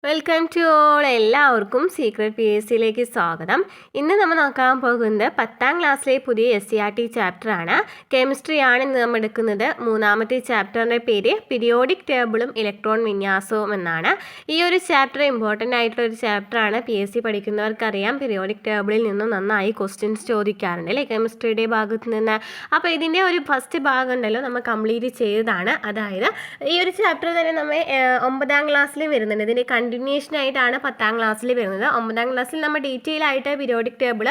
Welcome to all. എല്ലാവർക്കും secret P S സിയിലേക്ക് സ്വാഗതം. ഇന്ന് നമ്മൾ നോക്കാൻ പോകുന്നത് 10ാം ക്ലാസ്സിലെ പുതിയ SCERT ചാപ്റ്ററാണ്. കെമിസ്ട്രിയാണ് ഇന്ന് നമ്മൾ എടുക്കുന്നത്. മൂന്നാമത്തെ ചാപ്റ്ററിൻ്റെ പേര് പീരിയോഡിക് ടേബിളും ഇലക്ട്രോൺ വിന്യാസവും എന്നാണ്. ഈ ഒരു ചാപ്റ്റർ ഇമ്പോർട്ടൻ്റ് ആയിട്ടുള്ള ഒരു ചാപ്റ്ററാണ്. PSC പഠിക്കുന്നവർക്കറിയാം പീരിയോഡിക് ടേബിളിൽ നിന്നും നന്നായി ക്വസ്റ്റ്യൻസ് ചോദിക്കാറുണ്ട് അല്ലേ, കെമിസ്ട്രിയുടെ ഭാഗത്ത് നിന്ന്. അപ്പോൾ ഇതിൻ്റെ ഒരു ഫസ്റ്റ് ഭാഗം ഉണ്ടല്ലോ നമ്മൾ കംപ്ലീറ്റ് ചെയ്തതാണ്. അതായത് ഈ ഒരു ചാപ്റ്റർ തന്നെ നമ്മൾ 9ാം ക്ലാസ്സിൽ വരുന്നുണ്ട്. ഇതിൻ്റെ കണ്ടിന്യൂഷൻ ആയിട്ടാണ് 10ാം ക്ലാസ്സിൽ വരുന്നത്. 9ാം ക്ലാസ്സിൽ നമ്മൾ ഡീറ്റെയിൽ ആയിട്ട് പീരിയോഡിക് ടേബിൾ,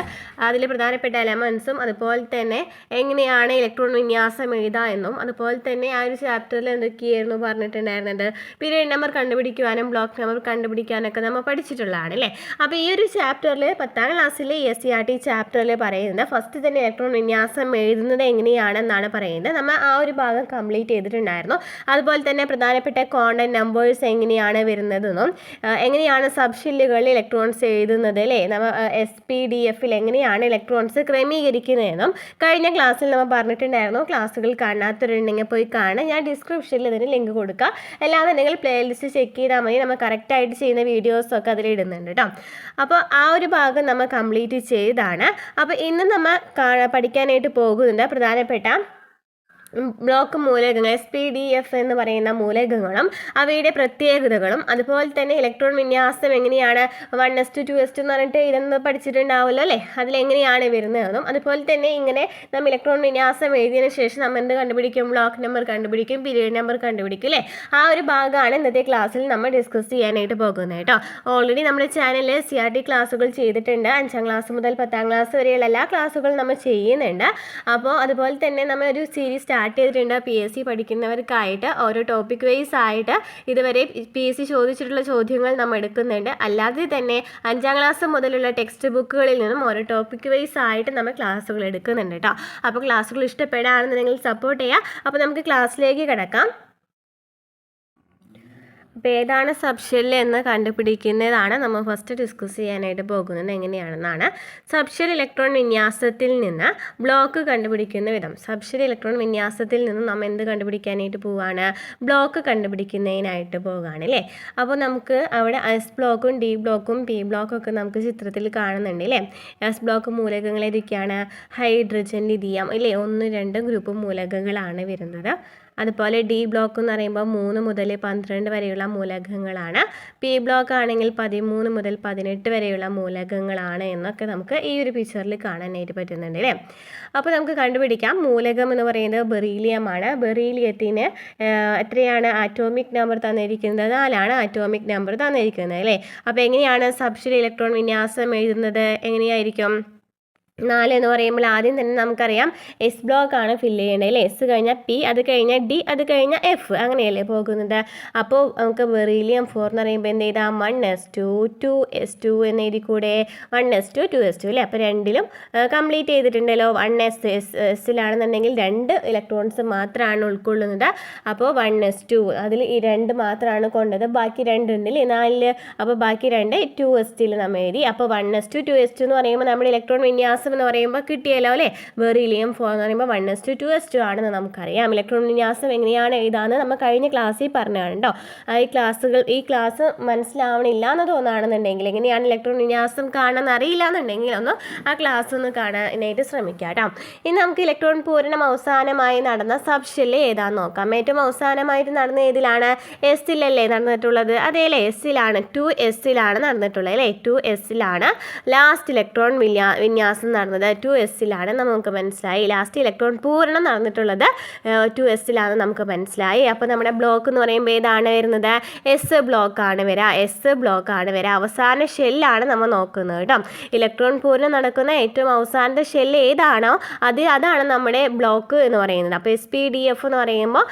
അതിൽ പ്രധാനപ്പെട്ട എലമെൻസും അതുപോലെ തന്നെ എങ്ങനെയാണ് ഇലക്ട്രോൺ വിന്യാസം എഴുതുക എന്നും അതുപോലെ തന്നെ ആ ഒരു ചാപ്റ്ററിൽ എന്തൊക്കെയായിരുന്നു പറഞ്ഞിട്ടുണ്ടായിരുന്നത്, പീരിയഡ് നമ്പർ കണ്ടുപിടിക്കുവാനും ബ്ലോക്ക് നമ്പർ കണ്ടുപിടിക്കാനൊക്കെ നമ്മൾ പഠിച്ചിട്ടുള്ളതാണ് അല്ലേ. അപ്പോൾ ഈ ഒരു ചാപ്റ്ററിൽ 10ാം ക്ലാസ്സിലെ SCERT ചാപ്റ്ററിൽ പറയുന്നത് ഫസ്റ്റ് തന്നെ ഇലക്ട്രോൺ വിന്യാസം എഴുതുന്നത് എങ്ങനെയാണെന്നാണ് പറയുന്നത്. നമ്മൾ ആ ഒരു ഭാഗം കംപ്ലീറ്റ് ചെയ്തിട്ടുണ്ടായിരുന്നു. അതുപോലെ തന്നെ പ്രധാനപ്പെട്ട കോണ്ടന്റ് നമ്പേഴ്സ് എങ്ങനെയാണ് വരുന്നതെന്നും എങ്ങനെയാണ് സബ്ഷെല്ലുകളിൽ ഇലക്ട്രോൺസ് എഴുതുന്നത് അല്ലേ, നമ്മൾ SPDFിൽ എങ്ങനെയാണ് ഇലക്ട്രോൺസ് ക്രമീകരിക്കുന്നതെന്നും കഴിഞ്ഞ ക്ലാസ്സിൽ നമ്മൾ പറഞ്ഞിട്ടുണ്ടായിരുന്നു. ക്ലാസ്സുകൾ കാണാത്തവരുണ്ടെങ്കിൽ പോയി കാണാം. ഞാൻ ഡിസ്ക്രിപ്ഷനിൽ ഇതിന് ലിങ്ക് കൊടുക്കാം. അല്ലാന്നുണ്ടെങ്കിൽ പ്ലേലിസ്റ്റ് ചെക്ക് ചെയ്താൽ മതി. നമ്മൾ കറക്റ്റായിട്ട് ചെയ്യുന്ന വീഡിയോസൊക്കെ അതിൽ ഇടുന്നുണ്ട് കേട്ടോ. അപ്പോൾ ആ ഒരു ഭാഗം നമ്മൾ കംപ്ലീറ്റ് ചെയ്താണ്. അപ്പോൾ ഇന്ന് നമ്മൾ പഠിക്കാനായിട്ട് പോകുന്നത് പ്രധാനപ്പെട്ട ബ്ലോക്ക് മൂലകങ്ങൾ SPDF എന്ന് പറയുന്ന മൂലകങ്ങളും അവയുടെ പ്രത്യേകതകളും അതുപോലെ തന്നെ ഇലക്ട്രോൺ വിന്യാസം എങ്ങനെയാണ് 1s2 2s2 എന്ന് പറഞ്ഞിട്ട് ഇതൊന്ന് പഠിച്ചിട്ടുണ്ടാവുമല്ലോ അല്ലേ, അതിലെങ്ങനെയാണ് വരുന്നതെന്നും അതുപോലെ തന്നെ ഇങ്ങനെ നമ്മൾ ഇലക്ട്രോൺ വിന്യാസം എഴുതിയതിനു ശേഷം നമ്മൾ എന്ത് കണ്ടുപിടിക്കും, ബ്ലോക്ക് നമ്പർ കണ്ടുപിടിക്കും, പീരിയഡ് നമ്പർ കണ്ടുപിടിക്കും അല്ലേ. ആ ഒരു ഭാഗമാണ് ഇന്നത്തെ ക്ലാസ്സിൽ നമ്മൾ ഡിസ്കസ് ചെയ്യാനായിട്ട് പോകുന്നത് കേട്ടോ. ഓൾറെഡി നമ്മുടെ ചാനലിൽ CRT ക്ലാസ്സുകൾ ചെയ്തിട്ടുണ്ട്. 5ാം ക്ലാസ് മുതൽ 10ാം ക്ലാസ് വരെയുള്ള എല്ലാ ക്ലാസ്സുകളും നമ്മൾ ചെയ്യുന്നുണ്ട്. അപ്പോൾ അതുപോലെ തന്നെ നമ്മൾ ഒരു സീരീസ് സ്റ്റാർട്ട് ചെയ്തിട്ടുണ്ട്. PSC പഠിക്കുന്നവർക്കായിട്ട് ഓരോ ടോപ്പിക് വൈസ് ആയിട്ട് ഇതുവരെ PSC ചോദിച്ചിട്ടുള്ള ചോദ്യങ്ങൾ നമ്മൾ എടുക്കുന്നുണ്ട്. അല്ലാതെ തന്നെ 5ാം ക്ലാസ് മുതലുള്ള ടെക്സ്റ്റ് ബുക്കുകളിൽ നിന്നും ഓരോ ടോപ്പിക് വൈസ് ആയിട്ട് നമ്മൾ ക്ലാസ്സുകൾ എടുക്കുന്നുണ്ട് കേട്ടോ. അപ്പോൾ ക്ലാസ്സുകൾ ഇഷ്ടപ്പെടാണെന്നുണ്ടെങ്കിൽ സപ്പോർട്ട് ചെയ്യുക. അപ്പോൾ നമുക്ക് ക്ലാസ്സിലേക്ക് കിടക്കാം. അപ്പോൾ ഏതാണ് സബ്ഷെൽ എന്ന് കണ്ടുപിടിക്കുന്നതാണ് നമ്മൾ ഫസ്റ്റ് ഡിസ്കസ് ചെയ്യാനായിട്ട് പോകുന്നത്. എങ്ങനെയാണെന്നാണ് സബ്ഷെൽ ഇലക്ട്രോൺ വിന്യാസത്തിൽ നിന്ന് ബ്ലോക്ക് കണ്ടുപിടിക്കുന്ന വിധം. സബ്ഷെൽ ഇലക്ട്രോൺ വിന്യാസത്തിൽ നിന്ന് നമ്മൾ എന്ത് കണ്ടുപിടിക്കാനായിട്ട് പോവുകയാണ്, ബ്ലോക്ക് കണ്ടുപിടിക്കുന്നതിനായിട്ട് പോവുകയാണ് അല്ലേ. അപ്പോൾ നമുക്ക് അവിടെ S ബ്ലോക്കും D ബ്ലോക്കും P ബ്ലോക്കൊക്കെ നമുക്ക് ചിത്രത്തിൽ കാണുന്നുണ്ട് അല്ലേ. S ബ്ലോക്ക് മൂലകങ്ങൾ ഏതൊക്കെയാണ്, ഹൈഡ്രജൻ, ലിഥിയം അല്ലേ, 1, 2 ഗ്രൂപ്പ് മൂലകങ്ങളാണ് വരുന്നത്. അതുപോലെ D ബ്ലോക്ക് എന്ന് പറയുമ്പോൾ 3 മുതൽ 12 വരെയുള്ള മൂലകങ്ങളാണ്. P ബ്ലോക്ക് ആണെങ്കിൽ 13 മുതൽ 18 വരെയുള്ള മൂലകങ്ങളാണ് എന്നൊക്കെ നമുക്ക് ഈ ഒരു പിക്ചറിൽ കാണാനായിട്ട് പറ്റുന്നുണ്ട് അല്ലേ. അപ്പോൾ നമുക്ക് കണ്ടുപിടിക്കാം. മൂലകം എന്ന് പറയുന്നത് ബെറീലിയമാണ്. ബെറീലിയത്തിന് എത്രയാണ് ആറ്റോമിക് നമ്പർ തന്നിരിക്കുന്നത്, 4 ആറ്റോമിക് നമ്പർ തന്നിരിക്കുന്നത് അല്ലേ. അപ്പോൾ എങ്ങനെയാണ് സബ്ഷെൽ ഇലക്ട്രോൺ വിന്യാസം എഴുതുന്നത്, എങ്ങനെയായിരിക്കും, 4 എന്ന് പറയുമ്പോൾ ആദ്യം തന്നെ നമുക്കറിയാം S ബ്ലോക്കാണ് ഫില്ല് ചെയ്യേണ്ടത് അല്ലേ. S കഴിഞ്ഞാൽ P, അത് കഴിഞ്ഞാൽ D, അത് കഴിഞ്ഞാൽ F, അങ്ങനെയല്ലേ പോകുന്നത്. അപ്പോൾ നമുക്ക് ബെറീലിയം 4 എന്ന് പറയുമ്പോൾ എന്ത് ചെയ്താൽ 1s2 2s2 എന്ന് എഴുതി കൂടെ, 1s2 2s2 അല്ലേ. അപ്പോൾ രണ്ടിലും കംപ്ലീറ്റ് ചെയ്തിട്ടുണ്ടല്ലോ. 1s ലാണെന്നുണ്ടെങ്കിൽ 2 ഇലക്ട്രോൺസ് മാത്രമാണ് ഉൾക്കൊള്ളുന്നത്. അപ്പോൾ 1s2 അതിൽ ഈ 2 മാത്രമാണ് കൊണ്ടത്, ബാക്കി 2 ഉണ്ടല്ലേ 4. അപ്പോൾ ബാക്കി 2 2s നമ്മൾ എഴുതി. അപ്പോൾ 1s2 2s2 എന്ന് പറയുമ്പോൾ നമ്മുടെ ഇലക്ട്രോൺ വിന്യാസം എന്ന് പറയുമ്പോൾ കിട്ടിയല്ലോ അല്ലേ. ബെറീലിയം 4 എന്ന് പറയുമ്പോൾ 1s2 2s2 ആണെന്ന് നമുക്കറിയാം. ഇലക്ട്രോൺ വിന്യാസം എങ്ങനെയാണ് എഴുതാന്ന് നമ്മൾ കഴിഞ്ഞ ക്ലാസ്സിൽ പറഞ്ഞതാണ് കേട്ടോ. ഈ ക്ലാസ് മനസ്സിലാവണില്ല എന്ന് തോന്നുകയാണെന്നുണ്ടെങ്കിൽ, എങ്ങനെയാണ് ഇലക്ട്രോൺ വിന്യാസം കാണാൻ അറിയില്ല എന്നുണ്ടെങ്കിൽ ഒന്ന് ആ ക്ലാസ് ഒന്ന് കാണാനായിട്ട് ശ്രമിക്കാം കേട്ടോ. ഇനി നമുക്ക് ഇലക്ട്രോൺ പൂരണം അവസാനമായി നടന്ന സബ്ഷെല്ല് ഏതാന്ന് നോക്കാം. ഏറ്റവും അവസാനമായിട്ട് നടന്ന ഏതിലാണ്, S-ലല്ലേ നടന്നിട്ടുള്ളത്, അതേല്ലേ S-ലാണ്, 2s നടന്നിട്ടുള്ളത് അല്ലേ. 2s ലാസ്റ്റ് ഇലക്ട്രോൺ വിന്യാസം നടന്നത് 2s നമുക്ക് മനസ്സിലായി. ലാസ്റ്റ് ഇലക്ട്രോൺ പൂരണം നടന്നിട്ടുള്ളത് 2s നമുക്ക് മനസ്സിലായി. അപ്പോൾ നമ്മുടെ ബ്ലോക്ക് എന്ന് പറയുമ്പോൾ ഏതാണ് വരുന്നത്, S ബ്ലോക്കാണ് വരിക. അവസാന ഷെല്ലാണ് നമ്മൾ നോക്കുന്നത് കേട്ടോ. ഇലക്ട്രോൺ പൂരണം നടക്കുന്ന ഏറ്റവും അവസാനത്തെ ഷെല്ല് ഏതാണോ അതാണ് നമ്മുടെ ബ്ലോക്ക് എന്ന് പറയുന്നത്. അപ്പോൾ SPDF എന്ന് പറയുമ്പോൾ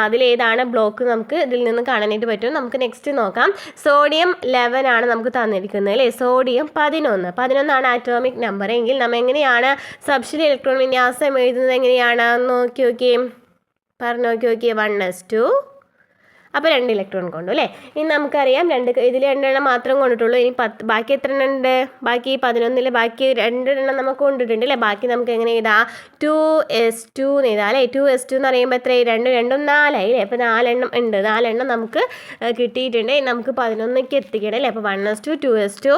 അതിലേതാണ് ബ്ലോക്ക് നമുക്ക് ഇതിൽ നിന്ന് കാണാനായിട്ട് പറ്റും. നമുക്ക് നെക്സ്റ്റ് നോക്കാം. സോഡിയം 11 നമുക്ക് തന്നിരിക്കുന്നത് അല്ലേ. സോഡിയം 11 ആറ്റോമിക് നമ്പർ എങ്കിൽ നമ്മൾ എങ്ങനെയാണ് സബ്ഷെൽ ഇലക്ട്രോൺ വിന്യാസം എഴുതുന്നത്, എങ്ങനെയാണ് നോക്കി നോക്കിയേ, പറഞ്ഞു നോക്കി നോക്കിയേ. 1s2 അപ്പോൾ 2 ഇലക്ട്രോൺ കൊണ്ടു അല്ലേ. ഇനി നമുക്കറിയാം ഇതിൽ 2 എണ്ണം മാത്രം കൊണ്ടിട്ടുള്ളൂ. ഇനി ബാക്കി എത്ര എണ്ണം ഉണ്ട്? ബാക്കി 11 ബാക്കി 2 എണ്ണം നമുക്ക് കൊണ്ടിട്ടുണ്ട് അല്ലേ. ബാക്കി നമുക്ക് എങ്ങനെ എഴുതാം? 2s2 എന്ന് എഴുതാം അല്ലേ. 2s2 എന്ന് പറയുമ്പോൾ എത്രയായി? 2 2 4 ആയി അല്ലേ. അപ്പോൾ 4 എണ്ണം ഉണ്ട്. 4 എണ്ണം നമുക്ക് കിട്ടിയിട്ടുണ്ട്. നമുക്ക് 11ക്ക് എത്തിക്കണം അല്ലേ. അപ്പോൾ 1s2 2s2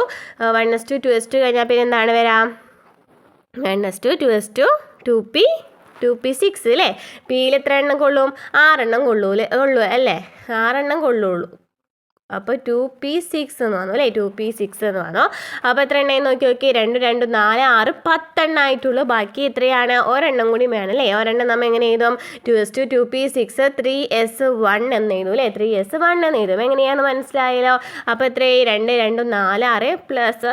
1s2 2s2 കഴിഞ്ഞാൽ പിന്നെ എന്താണ് വരാം? 1s2 2s2 2p6 അല്ലേ. പിയിൽ എത്ര എണ്ണം കൊള്ളും? 6 എണ്ണം കൊള്ളൂ അല്ലേ. 6 എണ്ണം കൊള്ളുള്ളൂ. അപ്പോൾ 2p6 എന്ന് വന്നു അല്ലേ. 2p6 എന്ന് വന്നു. അപ്പോൾ എത്ര എണ്ണ നോക്കി 2 2 4 6 10 എണ്ണം ആയിട്ടുള്ളൂ. ബാക്കി എത്രയാണ്? ഒരെണ്ണം കൂടി വേണം അല്ലേ. ഒരെണ്ണം നമ്മൾ എങ്ങനെ എഴുതും? 2s2 2p6 3s1 എന്ന് എഴുതും അല്ലേ. 3s1 എന്ന് എഴുതും. എങ്ങനെയാണെന്ന് മനസ്സിലായല്ലോ. അപ്പോൾ എത്രയായി? 2 2 4 6 പ്ലസ്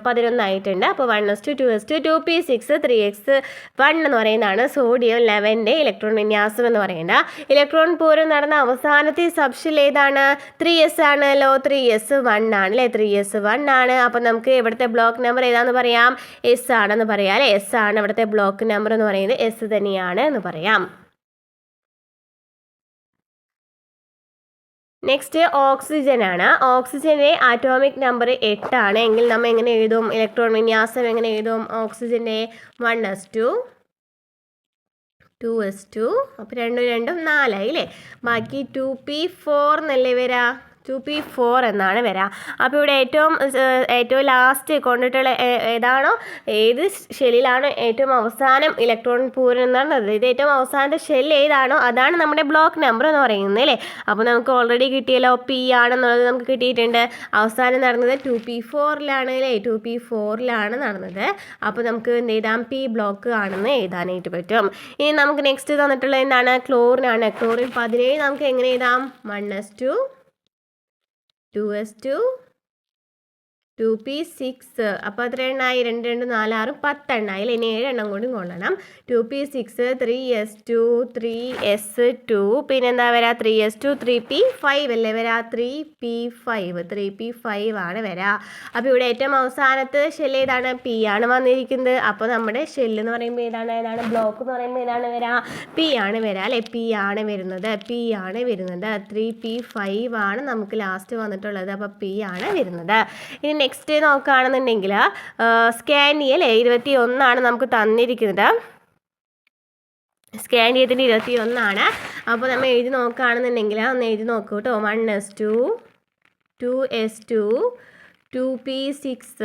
11 ആയിട്ടുണ്ട്. അപ്പോൾ 1s2 2s2 2p6 3x1 എന്ന് പറയുന്നതാണ് സോഡിയം 11ന്റെ ഇലക്ട്രോൺ വിന്യാസം എന്ന് പറയുന്നത്. ഇലക്ട്രോൺ പൂരം നടന്ന അവസാനത്തെ സബ്ഷെൽ ഏതാണ്? 3s ആണല്ലോ. 3s1 ആണ് അല്ലേ. 3s1 ആണ്. അപ്പോൾ നമുക്ക് ഇവിടുത്തെ ബ്ലോക്ക് നമ്പർ ഏതാണെന്ന് പറയാം? എസ് ആണെന്ന് പറയാം അല്ലേ. എസ് ആണ് ഇവിടുത്തെ ബ്ലോക്ക് നമ്പർ എന്ന് പറയുന്നത്. എസ് തന്നെയാണ് എന്ന് പറയാം. നെക്സ്റ്റ് ഓക്സിജൻ ആണ്. ഓക്സിജൻ്റെ ആറ്റോമിക് നമ്പർ 8 ആണ്. എങ്കിൽ നമ്മൾ എങ്ങനെ എഴുതും? ഇലക്ട്രോൺ വിന്യാസം എങ്ങനെ എഴുതും? ഓക്സിജൻ്റെ 1s2 2s2 അപ്പോൾ 2 2 4 ആയി അല്ലേ. ബാക്കി 2p4 എന്നല്ലേ വരാ? 2p4 എന്നാണ് വരിക. അപ്പോൾ ഇവിടെ ഏറ്റവും ലാസ്റ്റ് കൊണ്ടിട്ടുള്ള ഏതാണോ, ഏത് ഷെല്ലിലാണോ ഏറ്റവും അവസാനം ഇലക്ട്രോൺ പൂരം നടന്നത്, ഇത് ഏറ്റവും അവസാനത്തെ ഷെല്ല് ഏതാണോ അതാണ് നമ്മുടെ ബ്ലോക്ക് നമ്പർ എന്ന് പറയുന്നത് അല്ലേ. അപ്പോൾ നമുക്ക് ഓൾറെഡി കിട്ടിയല്ലോ, പി ആണെന്നുള്ളത് നമുക്ക് കിട്ടിയിട്ടുണ്ട്. അവസാനം നടന്നത് 2p4ലാണ് അല്ലേ. 2p4ലാണ് നടന്നത്. അപ്പോൾ നമുക്ക് എന്ത് എഴുതാം? പി ബ്ലോക്ക് ആണെന്ന് എഴുതാനായിട്ട് പറ്റും. ഇനി നമുക്ക് നെക്സ്റ്റ് തന്നിട്ടുള്ളത് എന്താണ്? ക്ലോറിനാണ്. ക്ലോറിൻ 17 നമുക്ക് എങ്ങനെ എഴുതാം? 1s2 2s2 2p6 അപ്പോൾ എത്ര എണ്ണായി? 2 2 4 6 10 എണ്ണായി അല്ലേ. ഇനി 7 എണ്ണം കൂടി കൊള്ളണം. 2p6 3s2 3s2 പിന്നെ എന്താ വരാ? 3s2 3p5 അല്ലേ വരാ? 3p5 ആണ് വരാ. അപ്പോൾ ഇവിടെ ഏറ്റവും അവസാനത്തെ ഷെല്ല് ഏതാണ്? പി ആണ് വന്നിരിക്കുന്നത്. അപ്പോൾ നമ്മുടെ ഷെല്ല് എന്ന് പറയുമ്പോൾ ഏതാണ് ബ്ലോക്ക് എന്ന് പറയുമ്പോൾ ഏതാണ് വരാ? പി ആണ് വരാ അല്ലേ. പി ആണ് വരുന്നത്. 3p5 ആണ് നമുക്ക് ലാസ്റ്റ് വന്നിട്ടുള്ളത്. അപ്പോൾ പി ആണ് വരുന്നത്. ഇനി നെക്സ്റ്റ് നോക്കുകയാണെന്നുണ്ടെങ്കിൽ സ്കാൻഡിയം അല്ലേ 21 ആണ് നമുക്ക് തന്നിരിക്കുന്നത്. സ്കാൻഡിയത്തിൻ്റെ 21 ആണ്. അപ്പോൾ നമ്മൾ എഴുതി നോക്കുകയാണെന്നുണ്ടെങ്കിൽ ഒന്ന് എഴുതി നോക്കൂ കേട്ടോ. 1s2 2s2 2p6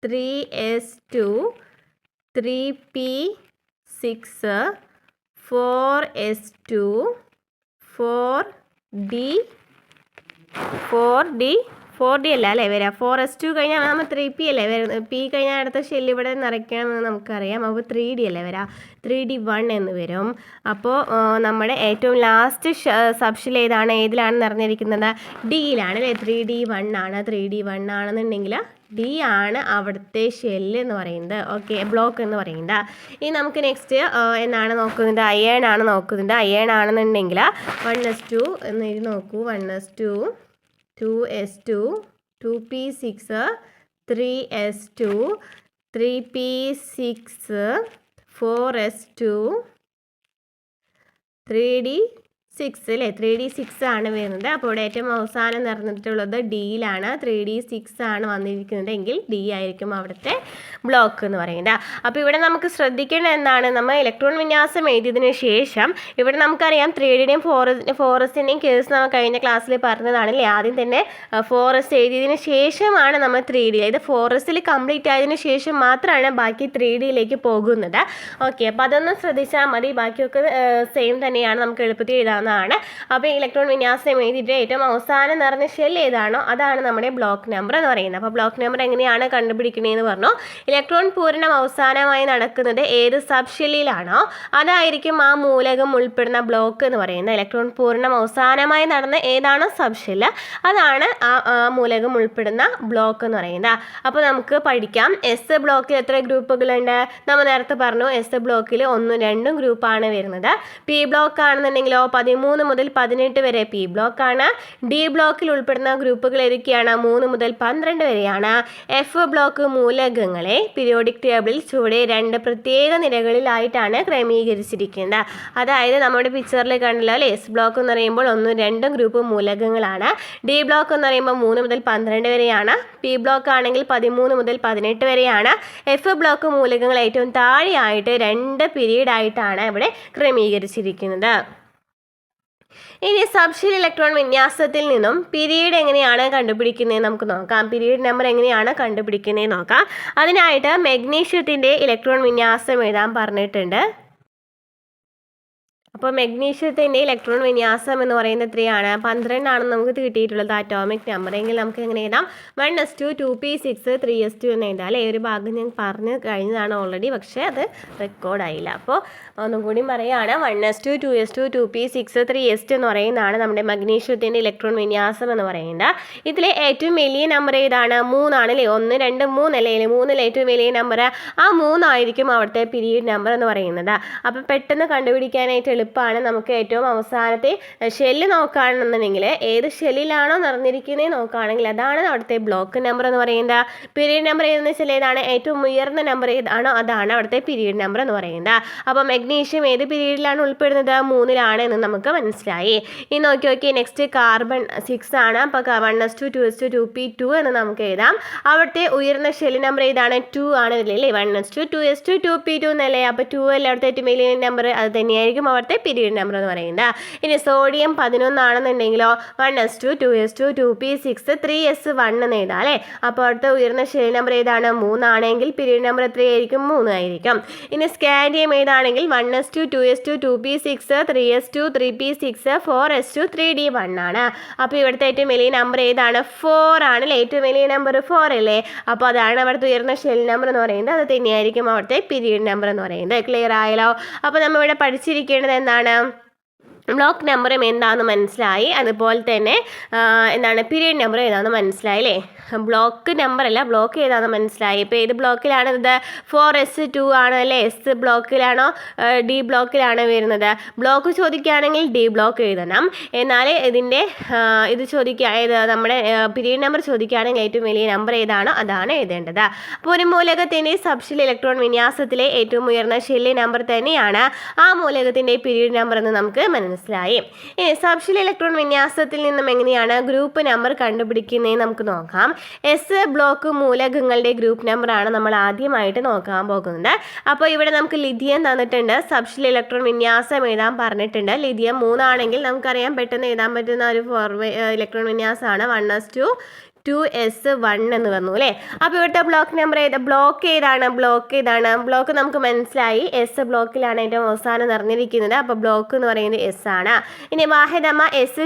3s2 3p6 4s2 4d അല്ല അല്ലേ വരാം. 4s2 കഴിഞ്ഞാൽ നമ്മൾ 3p അല്ലേ വരുന്നത്. പി കഴിഞ്ഞാൽ അടുത്ത ഷെല്ല് ഇവിടെ നിറയ്ക്കണമെന്ന് നമുക്കറിയാം. അപ്പോൾ 3d അല്ലേ വരാം. 3d1 എന്ന് വരും. അപ്പോൾ നമ്മുടെ ഏറ്റവും ലാസ്റ്റ് സബ്ഷെൽ ഏതിലാണ് നിറഞ്ഞിരിക്കുന്നത്? ഡിയിലാണ് അല്ലേ. 3d1 ആണ്. 3d1 ആണെന്നുണ്ടെങ്കിൽ ഡി ആണ് അവിടുത്തെ ഷെല്ല് എന്ന് പറയുന്നത്. ഓക്കെ, ബ്ലോക്ക് എന്ന് പറയുന്നത്. ഇനി നമുക്ക് നെക്സ്റ്റ് എന്നാണ് നോക്കുന്നത്? അയേൺ ആണ് നോക്കുന്നത്. അയേൺ ആണെന്നുണ്ടെങ്കിൽ 1s2 എന്ന് എഴുതി നോക്കൂ. 1s2 2s2 2p6 3s2 3p6 4s2 3d6 അല്ലേ. 3d6 ആണ് വരുന്നത്. അപ്പോൾ ഇവിടെ ഏറ്റവും അവസാനം നിറഞ്ഞിട്ടുള്ളത് ഡിയിലാണ്. 3d6 ആണ് വന്നിരിക്കുന്നത് എങ്കിൽ ഡി ആയിരിക്കും അവിടുത്തെ ബ്ലോക്ക് എന്ന് പറയുന്നത്. അപ്പോൾ ഇവിടെ നമുക്ക് ശ്രദ്ധിക്കേണ്ടത് എന്താണ്? നമ്മൾ ഇലക്ട്രോൺ വിന്യാസം എഴുതിയതിന് ശേഷം ഇവിടെ നമുക്കറിയാം 3ഡിയുടെയും 4sൻ്റെയും കേസ് നമ്മൾ കഴിഞ്ഞ ക്ലാസ്സിൽ പറഞ്ഞതാണല്ലേ. ആദ്യം തന്നെ 4s എഴുതിയതിന് ശേഷമാണ് നമ്മൾ 3d, അതായത് 4sൽ കംപ്ലീറ്റ് ആയതിനു ശേഷം മാത്രമാണ് ബാക്കി 3ഡിയിലേക്ക് പോകുന്നത്. ഓക്കെ, അപ്പോൾ അതൊന്ന് ശ്രദ്ധിച്ചാൽ മതി. ബാക്കിയൊക്കെ സെയിം തന്നെയാണ്, നമുക്ക് എളുപ്പത്തിൽ എഴുതാവുന്നതാണ്. അപ്പോൾ ഇലക്ട്രോൺ വിന്യാസം എഴുതിയിട്ട് ഏറ്റവും അവസാനം നിറഞ്ഞ ഷെൽ ഏതാണോ അതാണ് നമ്മുടെ ബ്ലോക്ക് നമ്പർ എന്ന് പറയുന്നത്. അപ്പോൾ ബ്ലോക്ക് നമ്പർ എങ്ങനെയാണ് കണ്ടുപിടിക്കണേന്ന് പറഞ്ഞു. ഇലക്ട്രോൺ പൂരണം അവസാനമായി നടക്കുന്നത് ഏത് സബ് ഷെല്ലിലാണോ അതായിരിക്കും ആ മൂലകം ഉൾപ്പെടുന്ന ബ്ലോക്ക് എന്ന് പറയുന്നത്. ഇലക്ട്രോൺ പൂരണം അവസാനമായി നടന്ന ഏതാണോ സബ് ഷെല്ല് അതാണ് ആ മൂലകം ഉൾപ്പെടുന്ന ബ്ലോക്ക് എന്ന് പറയുന്നത്. അപ്പോൾ നമുക്ക് പഠിക്കാം. എസ് ബ്ലോക്കിൽ എത്ര ഗ്രൂപ്പുകളുണ്ട്? നമ്മൾ നേരത്തെ പറഞ്ഞു എസ് ബ്ലോക്കിൽ 1 2 ഗ്രൂപ്പാണ് വരുന്നത്. പി ബ്ലോക്ക് ആണെന്നുണ്ടെങ്കിലോ 13 13 മുതൽ 18 വരെ പി ബ്ലോക്കാണ്. ഡി ബ്ലോക്കിൽ ഉൾപ്പെടുന്ന ഗ്രൂപ്പുകൾ ഏതൊക്കെയാണ്? 3 മുതൽ 12 വരെയാണ്. എഫ് ബ്ലോക്ക് മൂലകങ്ങളെ പീരിയോഡിക് ടേബിളിൽ ചുവടെ 2 പ്രത്യേക നിരകളിലായിട്ടാണ് ക്രമീകരിച്ചിരിക്കുന്നത്. അതായത് നമ്മുടെ പിക്ചറിൽ കണ്ടല്ലോ അല്ലേ, എസ് ബ്ലോക്ക് എന്ന് പറയുമ്പോൾ 1, 2 ഗ്രൂപ്പ് മൂലകങ്ങളാണ്. ഡി ബ്ലോക്ക് എന്ന് പറയുമ്പോൾ 3 മുതൽ 12 വരെയാണ്. പി ബ്ലോക്ക് ആണെങ്കിൽ 13 മുതൽ 18 വരെയാണ്. എഫ് ബ്ലോക്ക് മൂലകങ്ങൾ ഏറ്റവും താഴെയായിട്ട് 2 പീരീഡ് ആയിട്ടാണ് ഇവിടെ ക്രമീകരിച്ചിരിക്കുന്നത്. ഇനി സബ്ഷെൽ ഇലക്ട്രോൺ വിന്യാസത്തിൽ നിന്നും പീരീഡ് എങ്ങനെയാണ് കണ്ടുപിടിക്കുന്നത് നമുക്ക് നോക്കാം. പീരീഡ് നമ്പർ എങ്ങനെയാണ് കണ്ടുപിടിക്കുന്നത് നോക്കാം. അതിനായിട്ട് മെഗ്നീഷ്യത്തിൻ്റെ ഇലക്ട്രോൺ വിന്യാസം എഴുതാൻ പറഞ്ഞിട്ടുണ്ട്. അപ്പോൾ മെഗ്നീഷ്യത്തിൻ്റെ ഇലക്ട്രോൺ വിന്യാസം എന്ന് പറയുന്നത് എത്രയാണ്? 12 ആണെന്ന് നമുക്ക് കിട്ടിയിട്ടുള്ളത് അറ്റോമിക് നമ്പർ. എങ്കിൽ നമുക്ക് എങ്ങനെ എഴുതാം? 1s2 2p6 3s2 എന്ന് എഴുതാം അല്ലേ. ഒരു ഭാഗം ഞാൻ പറഞ്ഞു കഴിഞ്ഞതാണ് ഓൾറെഡി, പക്ഷേ അത് റെക്കോർഡായില്ല. അപ്പോൾ ഒന്നും കൂടി പറയുകയാണ്, 1s2 2s2 2p6 3s2 എന്ന് പറയുന്നതാണ് നമ്മുടെ മഗ്നീഷ്യത്തിൻ്റെ ഇലക്ട്രോൺ വിന്യാസം എന്ന് പറയുന്നത്. ഇതിലെ ഏറ്റവും വലിയ നമ്പർ ഏതാണ്? 3 ആണല്ലേ. 1 2 3 അല്ലേ. 3 ഏറ്റവും വലിയ നമ്പർ ആ 3 ആയിരിക്കും അവിടുത്തെ പീരീഡ് നമ്പർ എന്ന് പറയുന്നത്. അപ്പോൾ പെട്ടെന്ന് കണ്ടുപിടിക്കാനായിട്ട് എളുപ്പമാണ്. നമുക്ക് ഏറ്റവും അവസാനത്തെ ഷെല്ല് നോക്കുകയാണെന്നുണ്ടെങ്കിൽ ഏത് ഷെല്ലിലാണോ നിറഞ്ഞിരിക്കുന്നത് നോക്കുകയാണെങ്കിൽ അതാണ് അവിടുത്തെ ബ്ലോക്ക് നമ്പർ എന്ന് പറയുന്നത്. പീരീഡ് നമ്പർ ഏതെന്ന് വെച്ചാൽ ഏതാണ്? ഏറ്റവും ഉയർന്ന നമ്പർ ഏതാണോ അതാണ് അവിടുത്തെ പീരീഡ് നമ്പർ എന്ന് പറയുന്നത്. അപ്പോൾ മെഗ്നീഷ്യം ഏത് പീരീഡിലാണ് ഉൾപ്പെടുന്നത്? 3-ലാണ് എന്ന് നമുക്ക് മനസ്സിലായി. ഇനി നോക്കി നെക്സ്റ്റ് കാർബൺ 6 ആണ്. അപ്പോൾ 1s2 2s2 2p2 എന്ന് നമുക്ക് എഴുതാം. അവിടുത്തെ ഉയർന്ന ഷെല്ല് നമ്പർ ഏതാണ്? 2 ആണ് അല്ലേ. 1s2 2s2 2p2 എന്നല്ലേ. അപ്പോൾ 2 അല്ലേ അവിടുത്തെ ഏറ്റവും വലിയ നമ്പർ, അത് തന്നെയായിരിക്കും അവിടുത്തെ പീരീഡ് നമ്പർ എന്ന് പറയുന്നത്. ഇനി sodium 11 ആണെന്നുണ്ടെങ്കിലോ 1s2 2s2 2p6 3s1 എന്ന് എഴുതാം അല്ലേ. അപ്പോൾ അവിടുത്തെ ഉയർന്ന ഷെൽ നമ്പർ ഏതാണ്? 3 ആണെങ്കിൽ പീരീഡ് നമ്പർ എത്രയായിരിക്കും? 3 ആയിരിക്കും. ഇനി scandium ഏതാണെങ്കിൽ 1s2 2s2 2p6 3s2 3p6 4s2 3d1 ആണ്. അപ്പോൾ ഇവിടുത്തെ ഏറ്റവും വലിയ നമ്പർ ഏതാണ്? 4 ആണല്ലേ. ഏറ്റവും വലിയ നമ്പർ 4 അല്ലേ. അപ്പോൾ അതാണ് അവിടുത്തെ ഉയർന്ന ഷെൽ നമ്പർ എന്ന് പറയുന്നത്. അത് തന്നെയായിരിക്കും അവിടുത്തെ പീരീഡ് നമ്പർ എന്ന് പറയുന്നത്. ക്ലിയർ ആയല്ലോ. അപ്പോൾ നമ്മൾ ഇവിടെ പഠിച്ചിരിക്കേണ്ടത് എന്താണ്? ബ്ലോക്ക് നമ്പറും എന്താണെന്ന് മനസ്സിലായി. അതുപോലെ തന്നെ എന്താണ് പീരീഡ് നമ്പർ ഏതാണെന്ന് മനസ്സിലായി അല്ലേ. ബ്ലോക്ക് നമ്പർ അല്ല, ബ്ലോക്ക് ഏതാണെന്ന് മനസ്സിലായി. ഇപ്പോൾ ഏത് ബ്ലോക്കിലാണ് ഇത്? 4s2 ആണ് അല്ലേ. എസ് ബ്ലോക്കിലാണോ ഡി ബ്ലോക്കിലാണോ വരുന്നത്? ബ്ലോക്ക് ചോദിക്കുകയാണെങ്കിൽ ഡി ബ്ലോക്ക് എഴുതണം. എന്നാൽ ഇതിൻ്റെ ഇത് നമ്മുടെ പീരീഡ് നമ്പർ ചോദിക്കുകയാണെങ്കിൽ ഏറ്റവും വലിയ നമ്പർ ഏതാണോ അതാണ് എഴുതേണ്ടത്. അപ്പോൾ ഒരു മൂലകത്തിൻ്റെ സബ്ഷെൽ ഇലക്ട്രോൺ വിന്യാസത്തിലെ ഏറ്റവും ഉയർന്ന ഷെല്ല് നമ്പർ തന്നെയാണ് ആ മൂലകത്തിൻ്റെ പീരീഡ് നമ്പർ എന്ന് നമുക്ക് മനസ്സിലായി. ഇനി സബ്ഷെൽ ഇലക്ട്രോൺ വിന്യാസത്തിൽ നിന്നും എങ്ങനെയാണ് ഗ്രൂപ്പ് നമ്പർ കണ്ടുപിടിക്കുന്നത് നമുക്ക് നോക്കാം. എസ് ബ്ലോക്ക് മൂലകങ്ങളുടെ ഗ്രൂപ്പ് നമ്പറാണ് നമ്മൾ ആദ്യമായിട്ട് നോക്കാൻ പോകുന്നത്. അപ്പോൾ ഇവിടെ നമുക്ക് ലിഥിയം തന്നിട്ടുണ്ട്. സബ്ഷെൽ ഇലക്ട്രോൺ വിന്യാസം എഴുതാൻ പറഞ്ഞിട്ടുണ്ട്. ലിഥിയം 3 ആണെങ്കിൽ നമുക്കറിയാം പെട്ടെന്ന് എഴുതാൻ പറ്റുന്ന ഒരു ഇലക്ട്രോൺ വിന്യാസമാണ് 1s2 2s1 എന്ന് വന്നു അല്ലേ. അപ്പോൾ ഇവിടുത്തെ ബ്ലോക്ക് നമ്പർ ബ്ലോക്ക് ഏതാണ്? ബ്ലോക്ക് നമുക്ക് മനസ്സിലായി. എസ് ബ്ലോക്കിലാണ് ഏറ്റവും അവസാനം നിറഞ്ഞിരിക്കുന്നത്. അപ്പോൾ ബ്ലോക്ക് എന്ന് പറയുന്നത് എസ് ആണ്. ഇനി വാഹിദമ്മ എസ്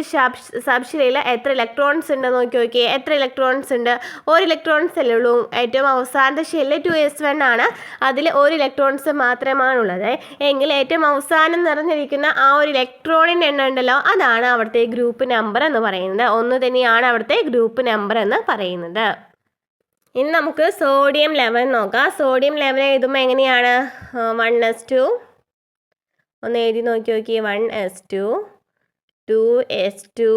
സബ്ഷെല്ലിൽ എത്ര ഇലക്ട്രോൺസ് ഉണ്ട് നോക്കിയേ. എത്ര ഇലക്ട്രോൺസ് ഉണ്ട്? 1 ഇലക്ട്രോൺസ് അല്ലേ ഉള്ളൂ. ഏറ്റവും അവസാനത്തെ ഷെല്ല് 2s1 ആണ്. അതിൽ 1 ഇലക്ട്രോൺസ് മാത്രമാണുള്ളത്. എങ്കിൽ ഏറ്റവും അവസാനം നിറഞ്ഞിരിക്കുന്ന ആ ഒരു ഇലക്ട്രോണിൻ്റെ എണ്ണം ഉണ്ടല്ലോ, അതാണ് അവിടുത്തെ ഗ്രൂപ്പ് നമ്പർ എന്ന് പറയുന്നത്. 1 തന്നെയാണ് അവിടുത്തെ ഗ്രൂപ്പ് നമ്പർ എന്ന് പറയുന്നത്. ഇനി നമുക്ക് സോഡിയം 11 നോക്കാം. സോഡിയം 11 എഴുതുമ്പോൾ എങ്ങനെയാണ്? 1s2 ഒന്ന് എഴുതി നോക്കി 1s2 2s2